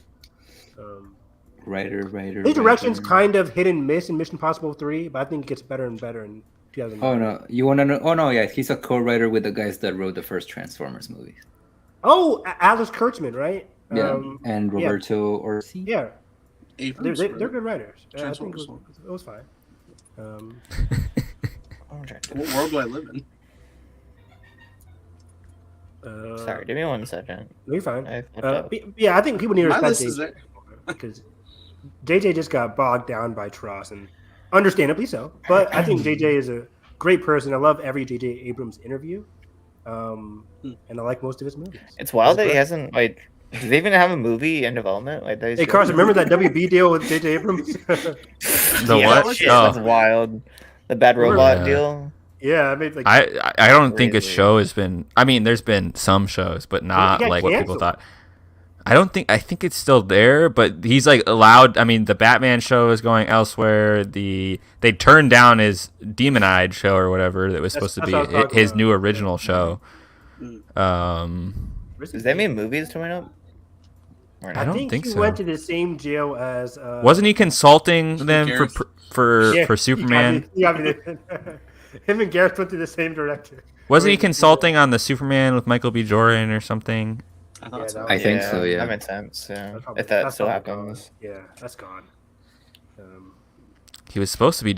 Writer. His direction's kind of hit and miss in Mission Impossible 3, but I think it gets better and better in 2009. Oh no, you want to know? Oh no, yeah, he's a co-writer with the guys that wrote the first Transformers movie. Oh, Alice Kurtzman, right? Yeah, and Roberto Orsi. Yeah, Abrams, they're right? good writers. I think Transformers. it was fine. What world do I live in? Sorry, give me 1 second. You're fine. I fucked up. Yeah, I think people need to My respect list is JJ there. because JJ just got bogged down by Tross, and understandably so. But I think JJ is a great person. I love every JJ Abrams interview, and I like most of his movies. It's wild that he hasn't, like, does he even have a movie in development? Like, that he's Hey, Carson, remember that WB deal with JJ Abrams? The Yeah, what? shit, Oh. that's wild. The Bad Robot Yeah. deal. Yeah, I made like I don't think his Crazy. show has been. I mean, there's been some shows, but not got like what people canceled. thought. I think it's still there, but he's like allowed. I mean, the Batman show is going elsewhere. They turned down his Demon-Eyed show or whatever that was That's- supposed to that's what I was be talking his about. new original show. Does that mean movies coming up? Or I not? don't think he so. went to the same jail as. Wasn't he consulting them Gareth. for Superman? Him and Gareth went to the same director. Wasn't he consulting on the Superman with Michael B. Jordan or something? I thought so. I think so, yeah. That makes sense. Yeah. That's probably- If that that's still probably happens. gone. Yeah, that's gone. He was supposed to be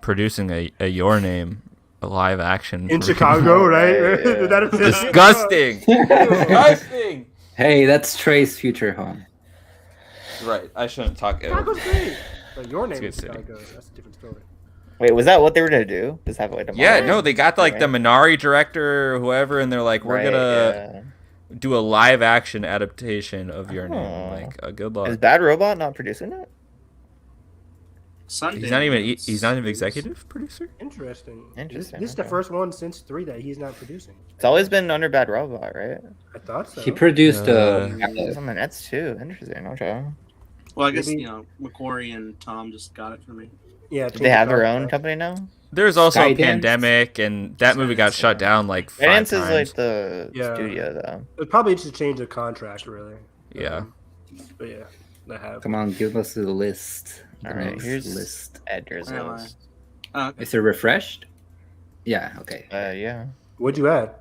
producing a Your Name, a live action In version. Chicago, right? Yeah. That is- Disgusting. Disgusting. Hey, that's Trey's future home. Right. I shouldn't talk. Chicago's great. But your name good is city. Chicago. That's a different story. Wait, was that what they were gonna do? Just have like a Yeah, modern- no, they got like the Right. Minari director or whoever, and they're like, we're Right, gonna do a live action adaptation of Your Name. Oh. Like, good yeah. Is luck. Bad Robot not producing it? Sunday. He's not even executive producer. Interesting. Interesting, This is the okay. first one since 3 that he's not producing. It's always been under Bad Robot, right? I thought so. He produced It's on the Nets too. Interesting. Okay. Well, I guess Maybe- McQuarrie and Tom just got it for me. Yeah, Do they have their own company now? There's also a Skydance? pandemic, and that movie got shut down like 5 Finance times. is like the Yeah. studio though. It probably just a change of contract, really. Yeah. But yeah, I have. Come on, give us the list. The All right, next here's list. Edgar's Where am I? list. Okay. Is it refreshed? Yeah. Okay. Yeah. What'd you add?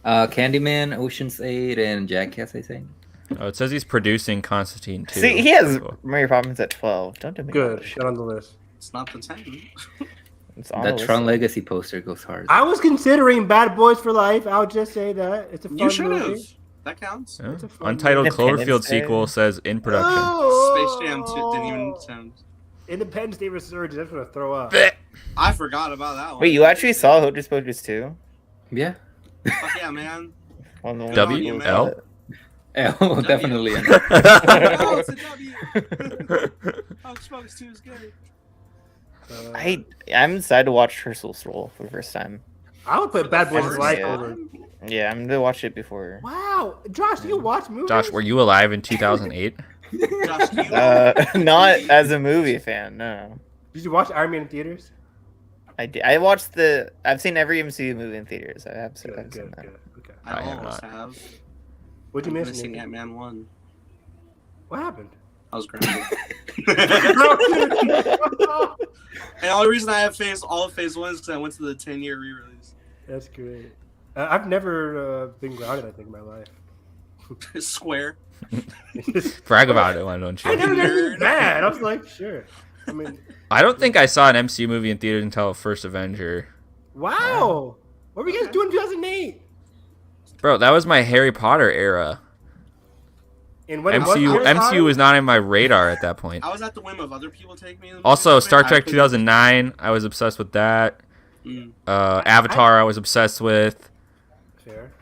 Candyman, Ocean's 8, and Jackass. I think. Oh, it says he's producing Constantine too. See, he has Cool. Mary Poppins at 12. Don't do me. Good. Get on the list. It's not the 10. It's on That the Tron list. Legacy poster goes hard. I was considering Bad Boys for Life. I'll just say that it's a fun You should have. movie. That counts. Yeah. It's a fun Untitled Independence Cloverfield Day. sequel says in production. Space Jam 2 didn't even sound. Independence Day Resurgence. That's gonna throw up. I forgot about that one. Wait, you actually saw Hocus Pocus 2? Yeah. Fuck yeah, man. On the one W? who was L? that. Oh, definitely. Oh, it's a W. Hocus Pocus 2 is good. I'm excited to watch Crystal Stroll for the first time. I would put Bad Boys first for Life time? over. Yeah, I'm gonna watch it before. Wow, Josh, do you watch movies? Josh, were you alive in 2008? Josh, do you Not as a movie fan, no. Did you watch Iron Man in theaters? I did. I watched the. I've seen every MCU movie in theaters. I have seen Good, that. good. Okay. I I have almost not. have. What'd you miss? Missing Nate? Ant-Man 1. What happened? I was grounded. And the only reason I have all of Phase 1 is because I went to the 10-year re-release. That's great. I've never been grounded, I think, in my life. Square. Brag about it, why don't I you? never did anything bad. I was like, sure. I mean, I don't think I saw an MCU movie in theaters until First Avenger. wow. What were you guys doing in 2008? Bro, that was my Harry Potter era. And when it was MCU Harry Potter? was not in my radar at that point. I was at the whim of other people taking me. In the Also, movie. Star I Trek couldn't- 2009, I was obsessed with that. Mm. Avatar, I was obsessed with. Fair.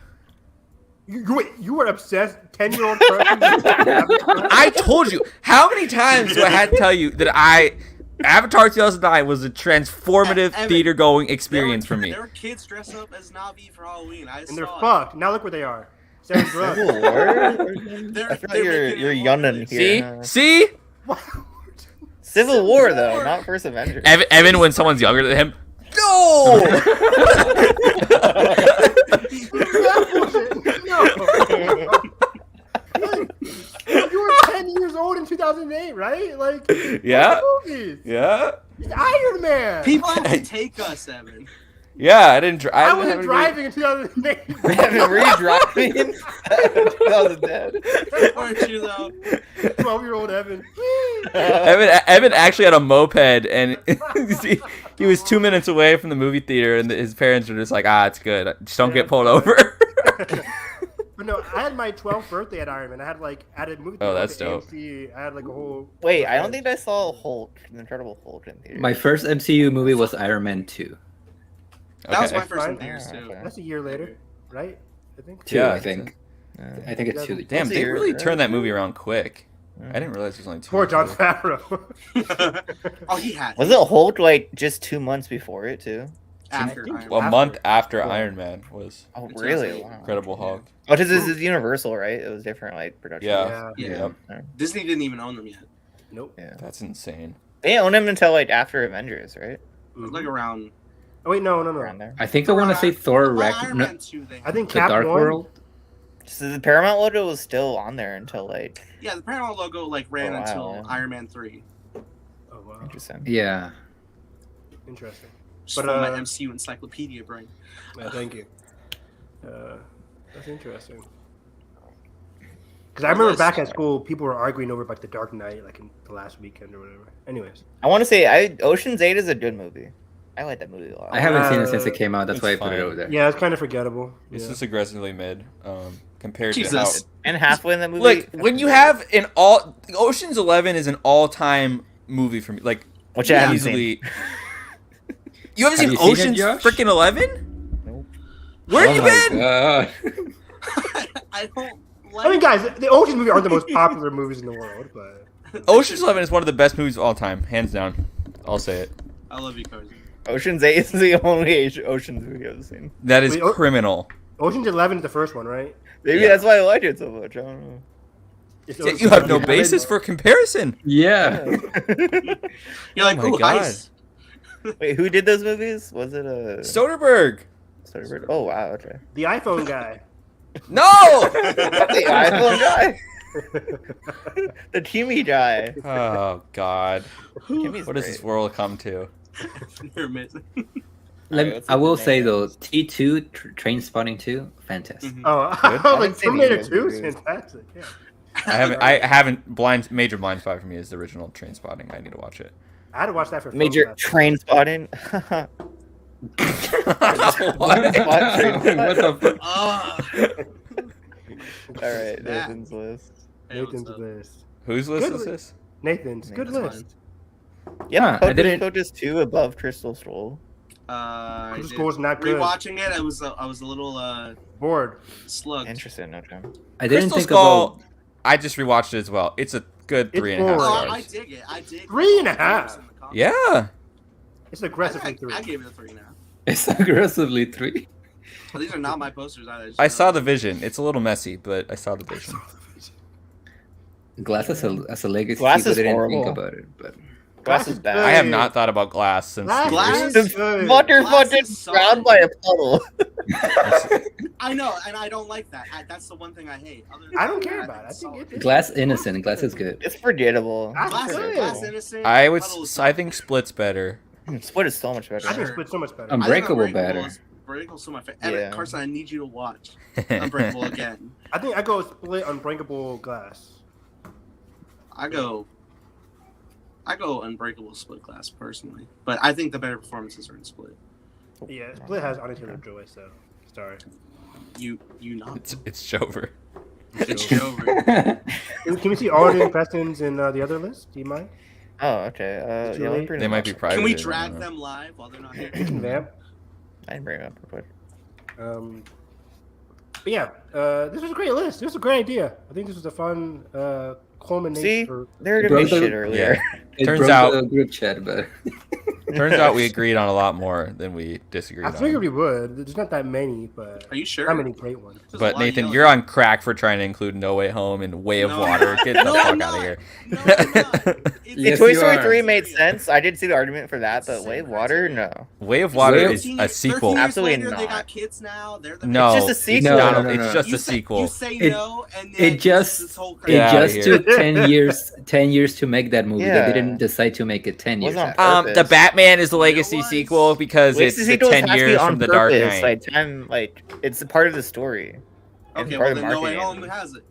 You were obsessed, 10-year-old person. I told you. How many times do I have to tell you that Avatar 2009 was a transformative Evan, theater-going experience for me. There were kids dressed up as Navi for Halloween. And they're fucked. Now look where they are. Selling drugs. Civil War? I They're feel like making you're it young in more- here. See? huh? See? Civil War though, not First Avenger. Evan, when someone's younger than him. No! No. You were 10 years old in 2008, right? Like, Yeah. movies. Yeah. It's Iron Man. People have to take us, Evan. Yeah, I didn't. I wasn't driving in 2008. Evan, were you driving? 2010. Weren't you though? 12-year-old Evan. Evan actually had a moped, and he was 2 minutes away from the movie theater, and his parents were just like, it's good. Just don't get pulled over. But no, I had my 12th birthday at Iron Man. I had a movie. Oh, theater that's at dope. AMC. I had like a whole. Wait, I don't think I saw Hulk, the Incredible Hulk in theater. My first MCU movie was Iron Man 2. That was my Okay. first Fine. in theaters too. Okay. That's a year later, right? I think. 2, Yeah, I think. Yeah. I think it's 2. Damn, What's the they year, really right? turned that movie around quick. I didn't realize it was only 2 Poor years John ago. Favreau. Oh, he had. Was it Hulk like just 2 months before it too? after I think- Iron A Man. month after Yeah. Iron Man was Oh, It's really? also Wow. Incredible Hulk. Oh, this is Universal, right? It was different, like production. Yeah. Yeah. Yep. Disney didn't even own them yet. Nope. Yeah. That's insane. They owned him until like after Avengers, right? It was like around. Oh wait, no. Around there. I think I want to say Thor Well, Iron Ragnarok. Man 2, they I think The Cap Dark won. World. So the Paramount logo was still on there until like Yeah, the Paramount logo like ran Oh, wow, until yeah. Iron Man 3. Oh wow, interesting. Yeah. interesting. Just But, from my uh, MCU encyclopedia brain. Yeah, thank you. That's interesting. Because I remember back at school, people were arguing over like the Dark Knight, like in the last weekend or whatever. Anyways, I want to say Ocean's 8 is a good movie. I like that movie a lot. I haven't seen it since it came out. That's It's why I put it fine. over there. yeah, it's kind of forgettable. It's Yeah. just aggressively mid compared Jesus. to And halfway in that movie, how. Look, when you have Ocean's 11 is an all-time movie for me. Like, which I haven't seen. easily. You haven't Have seen you seen it, Ocean's Josh? freaking 11? Nope. Where have Oh you my been? God. I don't like. I mean, guys, the Ocean movies aren't the most popular movies in the world, but Ocean's 11 is one of the best movies of all time, hands down. I'll say it. I love you, Cozy. Ocean's 8 is the only Ocean's movie I've seen. That is Wait, criminal. Ocean's 11 is the first one, right? Maybe Yeah. that's why I like it so much. I don't know. It's Yeah, Ocean's you have no 11. basis for comparison. Yeah. You're like, Oh my ooh, God. ice. Wait, who did those movies? Was it Soderbergh. Soderbergh? Oh wow, okay. The iPhone guy. No! The iPhone guy, the Timmy guy. Oh, God. Timmy's What does great. this world come to? You're amazing. Alright, I will what's the say name? though, T2 Train Spotting 2, fantastic. Mhm. Oh, Good. I was I like haven't seen Terminator either 2 is movies. fantastic. Yeah. I haven't Major Blind Spot for me is the original Train Spotting. I need to watch it. I had to watch that for Major film class. Train Spotting. What? what the fuck? Ah. All right, That. Nathan's list. Hey, what's Nathan's up? list. Whose list Good is li- this? Nathan's good That's list. Yeah, Huh, I Coach didn't- Coach is 2 above Crystal Stroll. I Crystal did. Skull's not good. Rewatching it, I was a little Bored. slugged. Interesting. Okay. I didn't Crystal think Skull. about. I just rewatched it as well. It's a good It's 3.5 boring. stars. Oh, I dig it. I dig 3.5. Yeah. It's aggressively 3. I gave it a 3.5. It's aggressively 3. Well, these are not my posters either. I saw the vision. It's a little messy, but I saw the vision. Glass as a legacy. Glass people is didn't horrible. think about it, but Glass is bad. I have not thought about Glass since. Glass? The Good. water Glass fucking is drowned solid. by a puddle. I know, and I don't like that. That's the one thing I hate. Other than I don't that, care about it. I it's think solid. it's Glass innocent. Glass is good. It's forgettable. That's Glass, good. Glass innocent. I would. Puddle is I think Split's better. Split is so much better. I think Split's so much better. Um, I think Unbreakable better. Unbreakable's so my favorite. Yeah. Carson, I need you to watch Unbreakable again. I think I go Split, Unbreakable, Glass. I go Unbreakable, Split, Glass personally, but I think the better performances are in Split. Yeah, Split has Anya Taylor-Joy, so sorry. You not. It's Jover. It's over. Can we see Arden, Preston's, and the other list? Do you mind? Oh, okay. It's too Yeah, let me late. bring They them might up. be private. Can we I don't drag know. them live while they're not here? Vamp. I can bring them up real quick. But yeah, this was a great list. This was a great idea. I think this was a fun culmination. See, For... they were doing Broke the- shit earlier. It Turns broke out- the group chat, but Turns out we agreed on a lot more than we disagreed I on. figured we would. There's not that many, but Are you sure? not many great ones. There's a But lot of Nathan, yelling. you're on crack for trying to include No Way Home and Way of No, Water. Get the No, fuck I'm out of not. here. No, I'm not. Yes, Toy you Story are. 3 made sense. I did see the argument for that, but Same Way of Water, criteria. no. Way of Water Way of- is 13 a years- sequel. 13 years Absolutely later, They not. got kids now. They're the No, It's just a sequel. No, Donald, no, no, it's no. just a sequel. You say It- no, and then it just- this whole it Get crazy- outta just here. took 10 years to make that movie. Yeah. They didn't decide to make it 10 years. Wasn't on after. purpose. The Batman is the legacy was. sequel because Legacy it's the sequels 10 has to be years on from the Dark purpose, Knight. Like time, like it's a part of the story. It's Okay, part well of then No Way marketing. Home has it.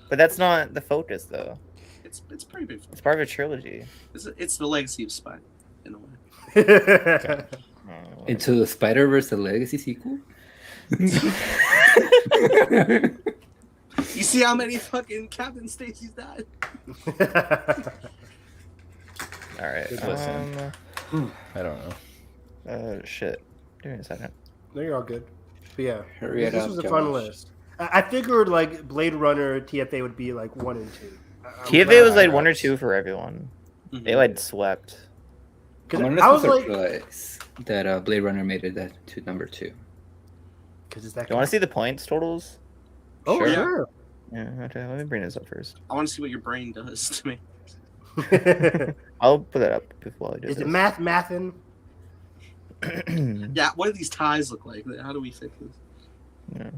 But that's not the focus, though. It's pretty big. It's part of a trilogy. It's the legacy of Spy, in a way. Oh. Into the Spider-Verse, the legacy sequel. You see how many fucking Captain Stacy's died? All right. Good listen. I don't know. Shit. Give me a second. No, you're all good. But yeah, Hurry it this up, was a fun Josh. list. I figured like Blade Runner, TFA would be like 1 and 2. TFA was like 1 or 2 for everyone. Mhm. They like swept. Because I'm I was honestly like, surprised that Blade Runner made it that to number 2. because it's that. You want to see the points totals? Oh Sure. sure. Yeah. Okay. Let me bring this up first. I want to see what your brain does to me. I'll put that up before I do Is this. it mathin'? Yeah, what do these ties look like? How do we fix this? Yeah.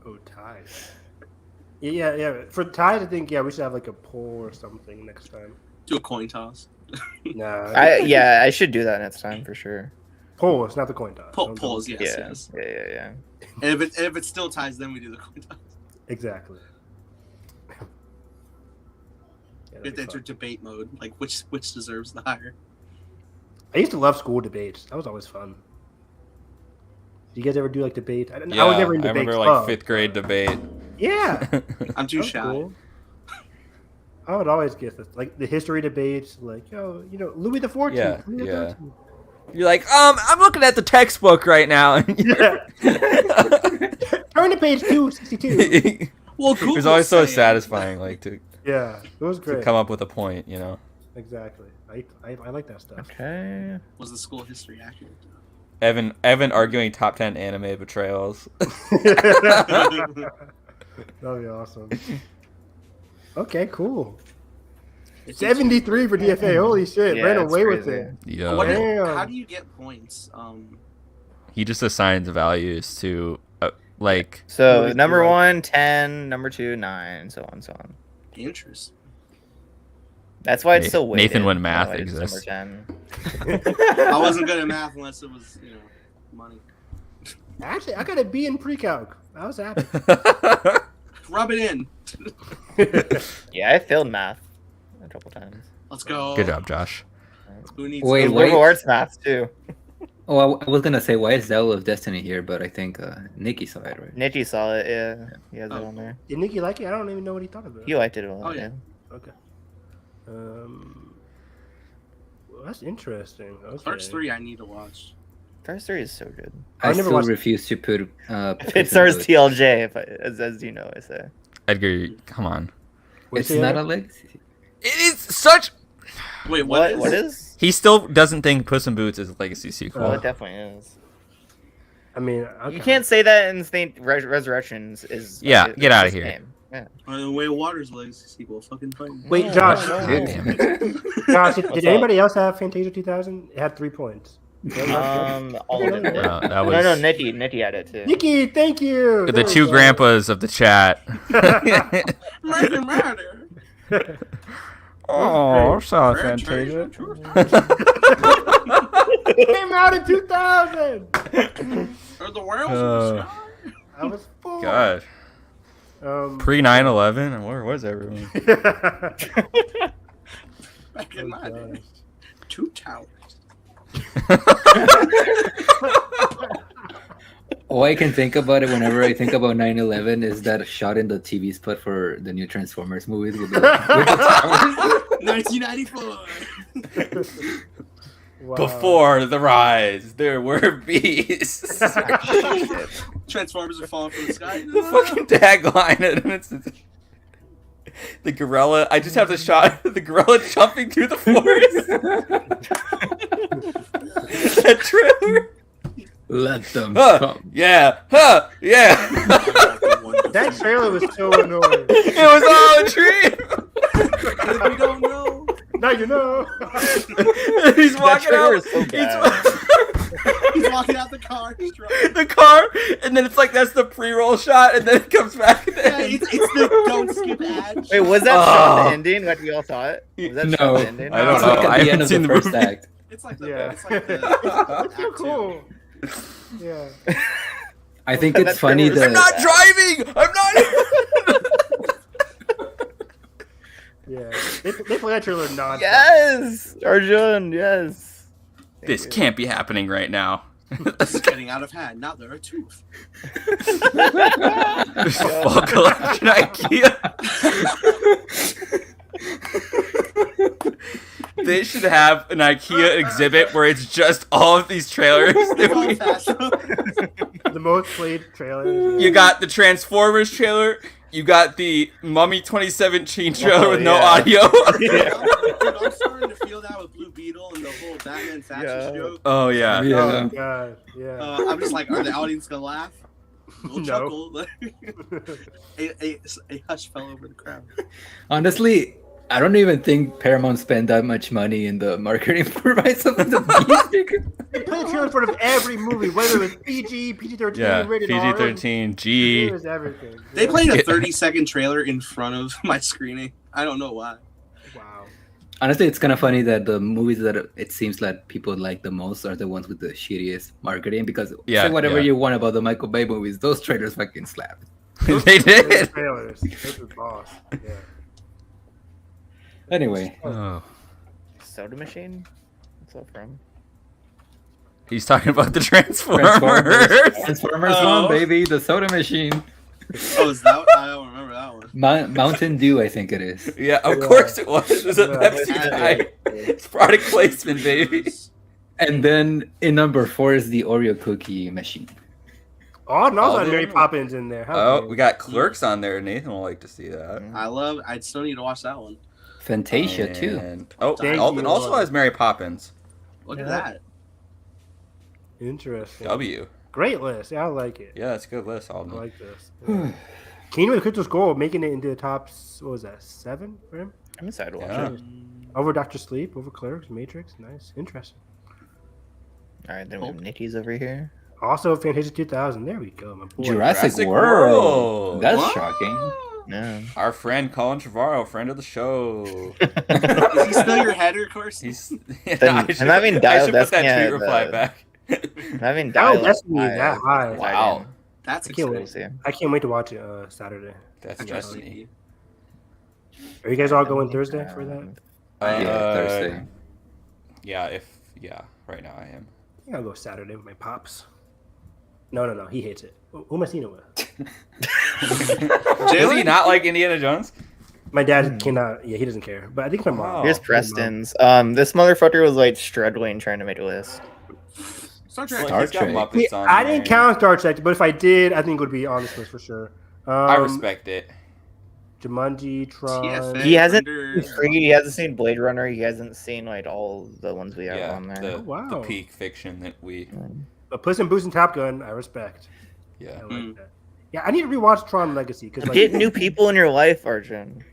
Oh, ties. Yeah. For ties, I think we should have like a poll or something next time. Do a coin toss. Nah, I should do that next time for sure. poll. It's not the coin toss. Don't- Polls, yes, Yeah. yes. Yeah. And if it still ties, then we do the coin toss. Exactly. Yeah, We have to enter debate mode, like which deserves the higher. I used to love school debates. That was always fun. Did you guys ever do like debate? I Yeah, was never in I debate remember like club. 5th grade debate. Yeah. I'm too That was shy. cool. I would always get this, like the history debates, like Louis the 14th. Yeah, Louis the yeah. 13th. You're like, I'm looking at the textbook right now. Yeah. Turn to page 262. Well, It was always so satisfying, like to Yeah, it was great. come up with a point, you know. Exactly. I like that stuff. Okay. Was the school history accurate? Evan arguing top 10 anime betrayals. That'd be awesome. Okay, cool. 73 for DFA. Holy shit, Yeah, ran it's away with crazy. it. What Yo, Damn. how do you get points? he just assigns values to like So Louis number the- 1, 10. Number 2, 9. So on, so on. Interest. That's why it's so weighted. Nathan when you math know, like, it's exists. number 10. I wasn't good at math unless it was, money. Actually, I got a B in pre-calc. I was happy. Rub it in. Yeah, I failed math a couple times. Let's go. Good job, Josh. Who needs Wait, And wait. liberal arts math too. Oh, I was gonna say why is Zell of Destiny here, but I think Nikki saw it, right? Nikki saw it. Yeah, he has it Oh. on there. Did Nikki like it? I don't even know what he thought of it. He liked it a lot. Oh, yeah. Okay. that's interesting. Okay. Clerks 3 I need to watch. Cars 3 is so good. I never still watched- refuse to put. It stars TLJ, as you know, I say. Edgar, come on. It's not a legacy. It is such. Wait, What what is? is? He still doesn't think Puss in Boots is a legacy sequel. Well, it definitely is. I mean, okay. You can't say that Instinct Resurrections is. Yeah, is get outta this here. game. Yeah. Way of Water's legacy sequel. Fucking fun. Wait, No, Josh. no, no. God damn it. Josh, did What's up? anybody else have Fantasia 2000? It had 3 points. All of it. did. No, that was No, Nitty had it too. Nikki, thank you. the There we two go. grandpas of the chat. Murder. Oh, sorry, Fair Fantasia. It came out in 2000. Or the world's in the sky. I was full. God. Pre 9/11, where was everyone? Back in my day. 2 towers. All I can think about it whenever I think about 9/11 is that shot in the TV spot for the new Transformers movies with the towers. 1994. Wow. Before the rise, there were beasts. Transformers are falling from the sky. The fucking tagline, and it's the gorilla. I just have the shot of the gorilla jumping through the forest. That trailer. Let them Huh, come. yeah, huh, yeah. That trailer was so annoying. It was all a dream. We don't know. Now you know. He's walking trailer out. is so bad. He's walking out the car. He's drunk. The car, and then it's like that's the pre-roll shot, and then it comes back. At the Yeah, end. it's the don't skip ad. Wait, was that shot Oh. the ending? Like we all saw it? Was that No. shot the ending? I don't It's know. like I at the end haven't of seen the the first movie. act. It's like the. Yeah. It's like the. It's so cool. Yeah. I think That it's funny trailer I'm was that not driving. I'm not. Yeah. They play that trailer non. Yes, Arjun. Yes. Thank This you. can't be happening right now. This is getting out of hand. Now there are 2. There's a full collection IKEA. They should have an IKEA exhibit where it's just all of these trailers. It's all fast. The most played trailer. You got the Transformers trailer. You got the Mummy 2017 trailer with no yeah. audio. Dude, I'm starting to feel that with Blue Beetle and the whole Batman fascist Yeah. joke. Oh yeah. Yeah. Oh god. Yeah. I'm just like, are the audience gonna laugh? We'll No. chuckle. a hush fell over the crowd. Honestly, I don't even think Paramount spent that much money in the marketing for Rise of the Beast. They play a trailer in front of every movie, whether it was PG, PG-13, Yeah. rated R. PG-13, G. It was everything. They Yeah. played a 30-second trailer in front of my screening. I don't know why. Wow. Honestly, it's kind of funny that the movies that it seems that people like the most are the ones with the shittiest marketing because Yeah, say whatever yeah. you want about the Michael Bay movies, those trailers fucking slap. They Those did. trailers. Those were boss. Yeah. Anyway, Oh. Soda machine. What's that from? He's talking about the Transformers. Transformers Oh. 1, baby, the soda machine. Oh, is that? I don't remember that one. Mountain Dew, I think it is. Yeah, of Yeah. course it was. It was a Yeah. Pepsi Yeah. guy. It's product placement, baby. And then in number 4 is the Oreo cookie machine. Oh, no, All got the- Mary Poppins in there. How Oh, dare we got Clerks on there. Nathan will like to see that. I still need to watch that one. Fantasia, too. And, oh, Thank Alden you. also has Mary Poppins. Look Yeah. at that. Interesting. W. Great list. Yeah, I like it. Yeah, that's a good list, I Alden. like this. Yeah. Kingdom of the Crystal Skull making it into the top, what was that, 7 for him? I'm excited to watch Yeah. it. Over Doctor Sleep, over Clerks, Matrix. Nice. Interesting. All right, then we have Nicky's over here. Also, Fantasia 2000. There we go, my boy. Jurassic World. World. That's What? shocking. No. Our friend Colin Trevorrow, friend of the show. Is he still your header, Corsi? He's. I'm having dial I should put that Destiny tweet at reply the- back. I'm having How dial Destiny that high? Wow. That's I can't We'll wait. see. I can't wait to watch it Saturday. That's exciting. Destiny. Are you guys all going Thursday for that? Yeah, Thursday. Yeah, right now I am. I think I'll go Saturday with my pops. No. He hates it. Who am I seeing it with? Does he not like Indiana Jones? My dad cannot. Yeah, he doesn't care. But I think my mom. Here's Oh. Preston's. This motherfucker was like struggling trying to make a list. Star Trek. Well, he's got Trek. Muppets See, on I there. didn't count Star Trek, but if I did, I think it would be on this list for sure. I respect it. Jumanji, Tron. TFA. He hasn't Thunder. seen Free, he hasn't seen Blade Runner, he hasn't seen like all the ones we have Yeah, on there. the, Oh, wow. the peak fiction that we. But Puss in Boots and Top Gun, I respect. Yeah. I like that. Yeah, I need to rewatch Tron Legacy because like, Get new people in your life, Arjun.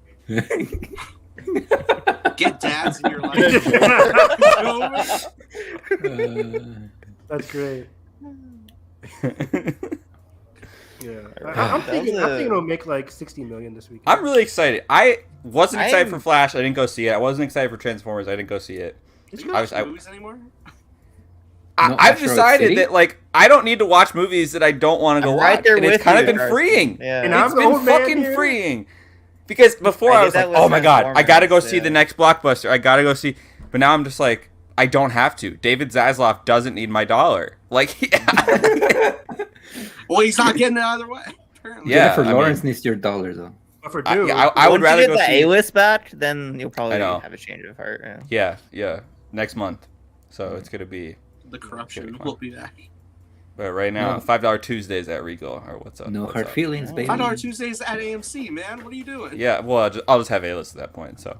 Get dads in your life. that's great. Yeah, Alright, I'm that thinking. was I'm a- thinking it'll make like 60 million this week. I'm really excited. I wasn't excited I'm- for Flash. I didn't go see it. I wasn't excited for Transformers. I didn't go see it. Did you I watch was- I- movies anymore? No, I've Asteroid decided City? that like I don't need to watch movies that I don't want to go I'm watch. right there and with it's kind of you, been Carson. freeing. Yeah. And I'm It's the been old man fucking here. freeing. Because before I I did was that like, with oh my god, I gotta go Transformers, see yeah. the next blockbuster. I gotta go see. But now I'm just like, I don't have to. David Zaslav doesn't need my dollar. Like, Well, he's not getting it either way. Apparently. Yeah, Jennifer I mean- Lawrence needs your dollar though. But for I, Dune, yeah, I would Once rather you go get the see. A-list back, then you'll probably I know. have a change of heart. Yeah. Yeah, next month. So it's gonna be. The corruption fun. will be back. But right now, No. $5 Tuesdays at Regal or what's up? No what's hard up? feelings, baby. $5 Tuesdays at AMC, man. What are you doing? Yeah, well, I'll just have A-list at that point. So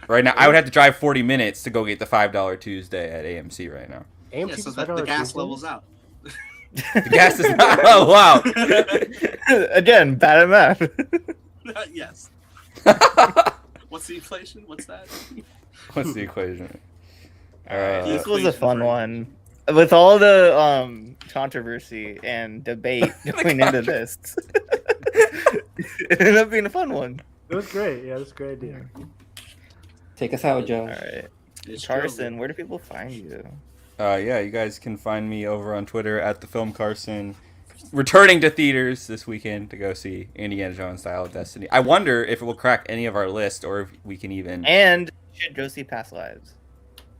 right now, I would have to drive 40 minutes to go get the $5 Tuesday at AMC right now. AMC Yeah, so is that the $5 gas Tuesday? level's out. The gas is not. Oh wow. Again, bad at math. Yes. What's the inflation? What's that? What's the equation? This was a fun one. With all the controversy and debate going into this, it ended up being a fun one. It was great. Yeah, it was a great idea. Take us out, Joe. All right, It's Carson, true. where do people find you? Yeah, you guys can find me over on Twitter at the Film Carson. Returning to theaters this weekend to go see Indiana Jones: Dial of Destiny. I wonder if it will crack any of our list, or if we can even. And you should go see Past Lives.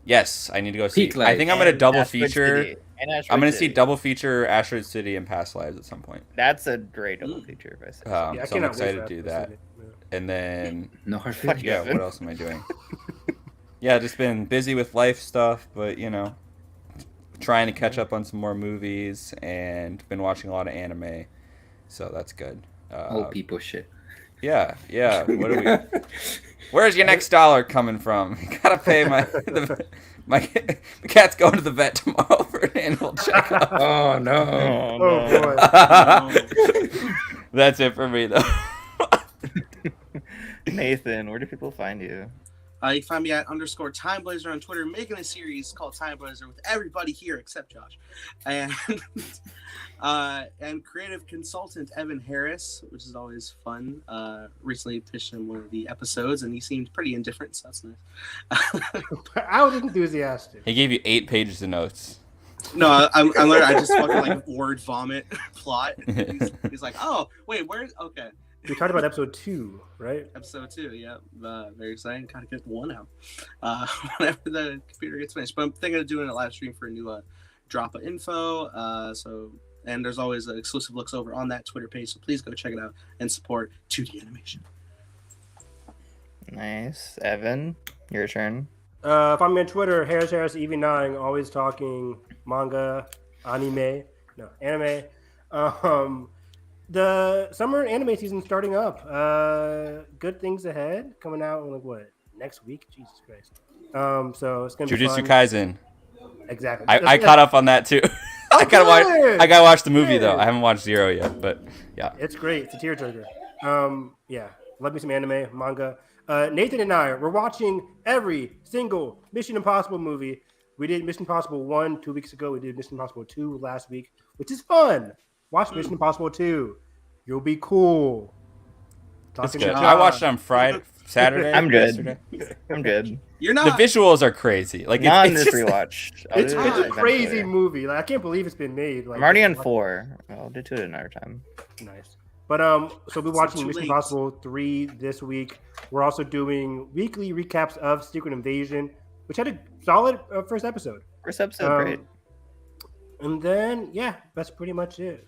Yes, I need to go see. Peak I think I'm gonna And double Asteroid feature. City. And Asteroid I'm gonna see City. double feature Asteroid City and Past Lives at some point. That's a great double feature. If I say so. Yeah, I So I'm cannot wait excited for to do that. that. Yeah. And then No hard Fuck feelings. yeah. yeah, what else am I doing? Yeah, just been busy with life stuff, but you know, trying to catch up on some more movies and been watching a lot of anime, so that's good. Old people shit. Yeah. What do we? Where's your next dollar coming from? Gotta pay my cat's going to the vet tomorrow for an annual checkup. Oh no. Oh, Oh no. boy. That's it for me though. Nathan, where do people find you? You can find me at _TimeBlazer on Twitter, making a series called Time Blazer with everybody here except Josh, and creative consultant Evan Harris, which is always fun. Recently pitched him one of the episodes, and he seemed pretty indifferent, so that's nice. I was enthusiastic. He gave you 8 pages of notes. No, I'm literally, I just fucking like word vomit plot. He's like, oh wait, where? Okay. We talked about episode 2, right? Episode 2, yeah. Very exciting. Gotta get 1 out. Whenever the computer gets finished. But I'm thinking of doing a live stream for a new drop of info. And there's always exclusive looks over on that Twitter page. So please go check it out and support 2D animation. Nice. Evan, your turn. If I'm on Twitter, Harris EV9, always talking manga, anime. The summer anime season starting up. Good things ahead. Coming out in like what, next week? Jesus Christ. So it's gonna be Jujutsu fun. Kaisen. Exactly. I caught up on that too. I gotta good. watch the movie though. Good. I haven't watched Zero yet, but yeah. It's great. It's a tearjerker. Yeah. Love me some anime, manga. Nathan and I, we're watching every single Mission Impossible movie. We did Mission Impossible 1 2 weeks ago. We did Mission Impossible 2 last week, which is fun. Watch Mission Impossible 2. You'll be cool. That's Talking good. to I John. watched it on Friday, Saturday. I'm good. yesterday. I'm good. You're The not. visuals are crazy. Like Not in it's this just- rewatch. It's a eventually. crazy movie. Like I can't believe it's been made. Like I'm already on 4. I'll do 2 at another time. Nice. But so we're watching too Mission late. Impossible 3 this week. We're also doing weekly recaps of Secret Invasion, which had a solid first episode. First episode, great. And then, yeah, that's pretty much it.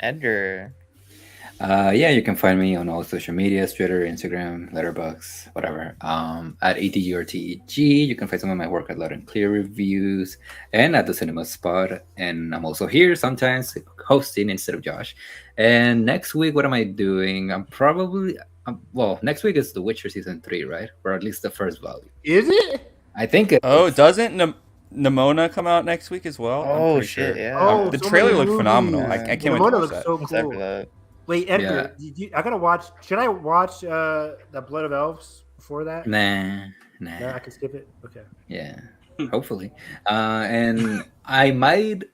Edgar. Yeah, you can find me on all social medias, Twitter, Instagram, Letterboxd, whatever. At ATGRTEG. You can find some of my work at Loud and Clear Reviews and at the Cinema Spot. And I'm also here sometimes hosting instead of Josh. And next week, what am I doing? I'm probably well, next week is The Witcher season 3, right? Or at least the first volume. Is it? I think it Oh, is. doesn't Nimona come out next week as well? I'm Oh pretty shit! sure. Yeah. Oh, The so trailer many looked phenomenal. movies. I can't wait to Nimona watch looks that. so Except for cool. that. Wait, Edgar, I gotta watch. Should I watch The Blood of Elves before that? Nah. No, I can skip it. Okay. Yeah, hopefully. And I might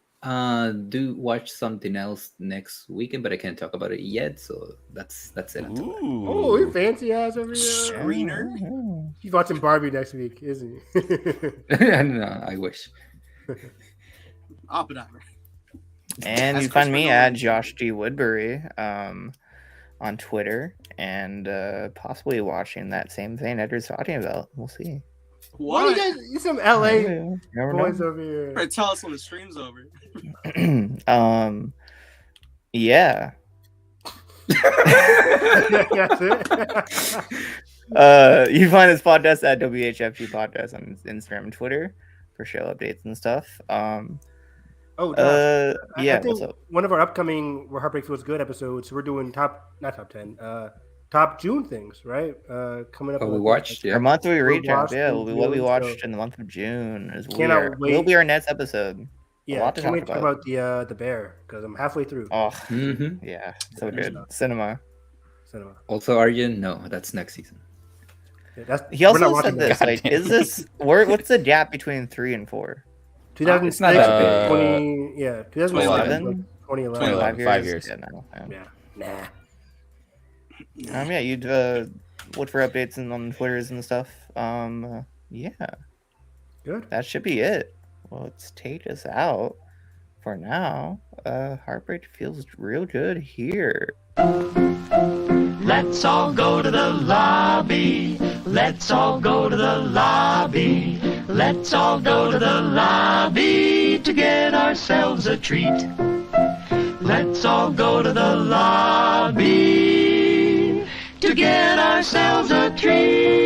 do watch something else next weekend, but I can't talk about it yet. So that's it. Until then. Oh, he Ooh. fancy ass over here. Screener? He's watching Barbie next week, isn't he? No, I wish. Oppenheimer. And That's you find Christopher me Nolan. at Josh G Woodbury on Twitter, and possibly watching that same thing Edgar's talking about. We'll see. What are you guys? You some LA You never boys know. over here. Right, tell us when the stream's over. Yeah. That's it. You find this podcast at WHFG Podcast on Instagram and Twitter for show updates and stuff. Oh, Josh, yeah. I think What's up? one of our upcoming Where Heartbreak Feels Good episodes, we're doing top 10, top June things, right? Coming up. Oh, in we a- watched. Yeah. Our monthly We recap, watched yeah, in will be what we June, watched so- in the month of June. Cannot Will wait. be our next episode. Yeah, lot to can't wait to talk talk about the bear because I'm halfway through Oh, hmm yeah, so Yeah, good. stuff. Cinema. cinema. Also, Arjun, no, that's next season. Yeah, that's, He we're also not said watching this. that. Like, Goddamn. is this what's the gap between 3 and 4? 2006, It's not that big. 20, yeah, 2011, 11? 2011. 2011. 5 years. Yeah, no. Yeah, nah. Yeah, you'd look for updates on Twitters and stuff. Yeah, Good. that should be it. Well, let's take us out for now. Heartbreak feels real good here. Let's all go to the lobby. Let's all go to the lobby. Let's all go to the lobby to get ourselves a treat. Let's all go to the lobby to get ourselves a treat.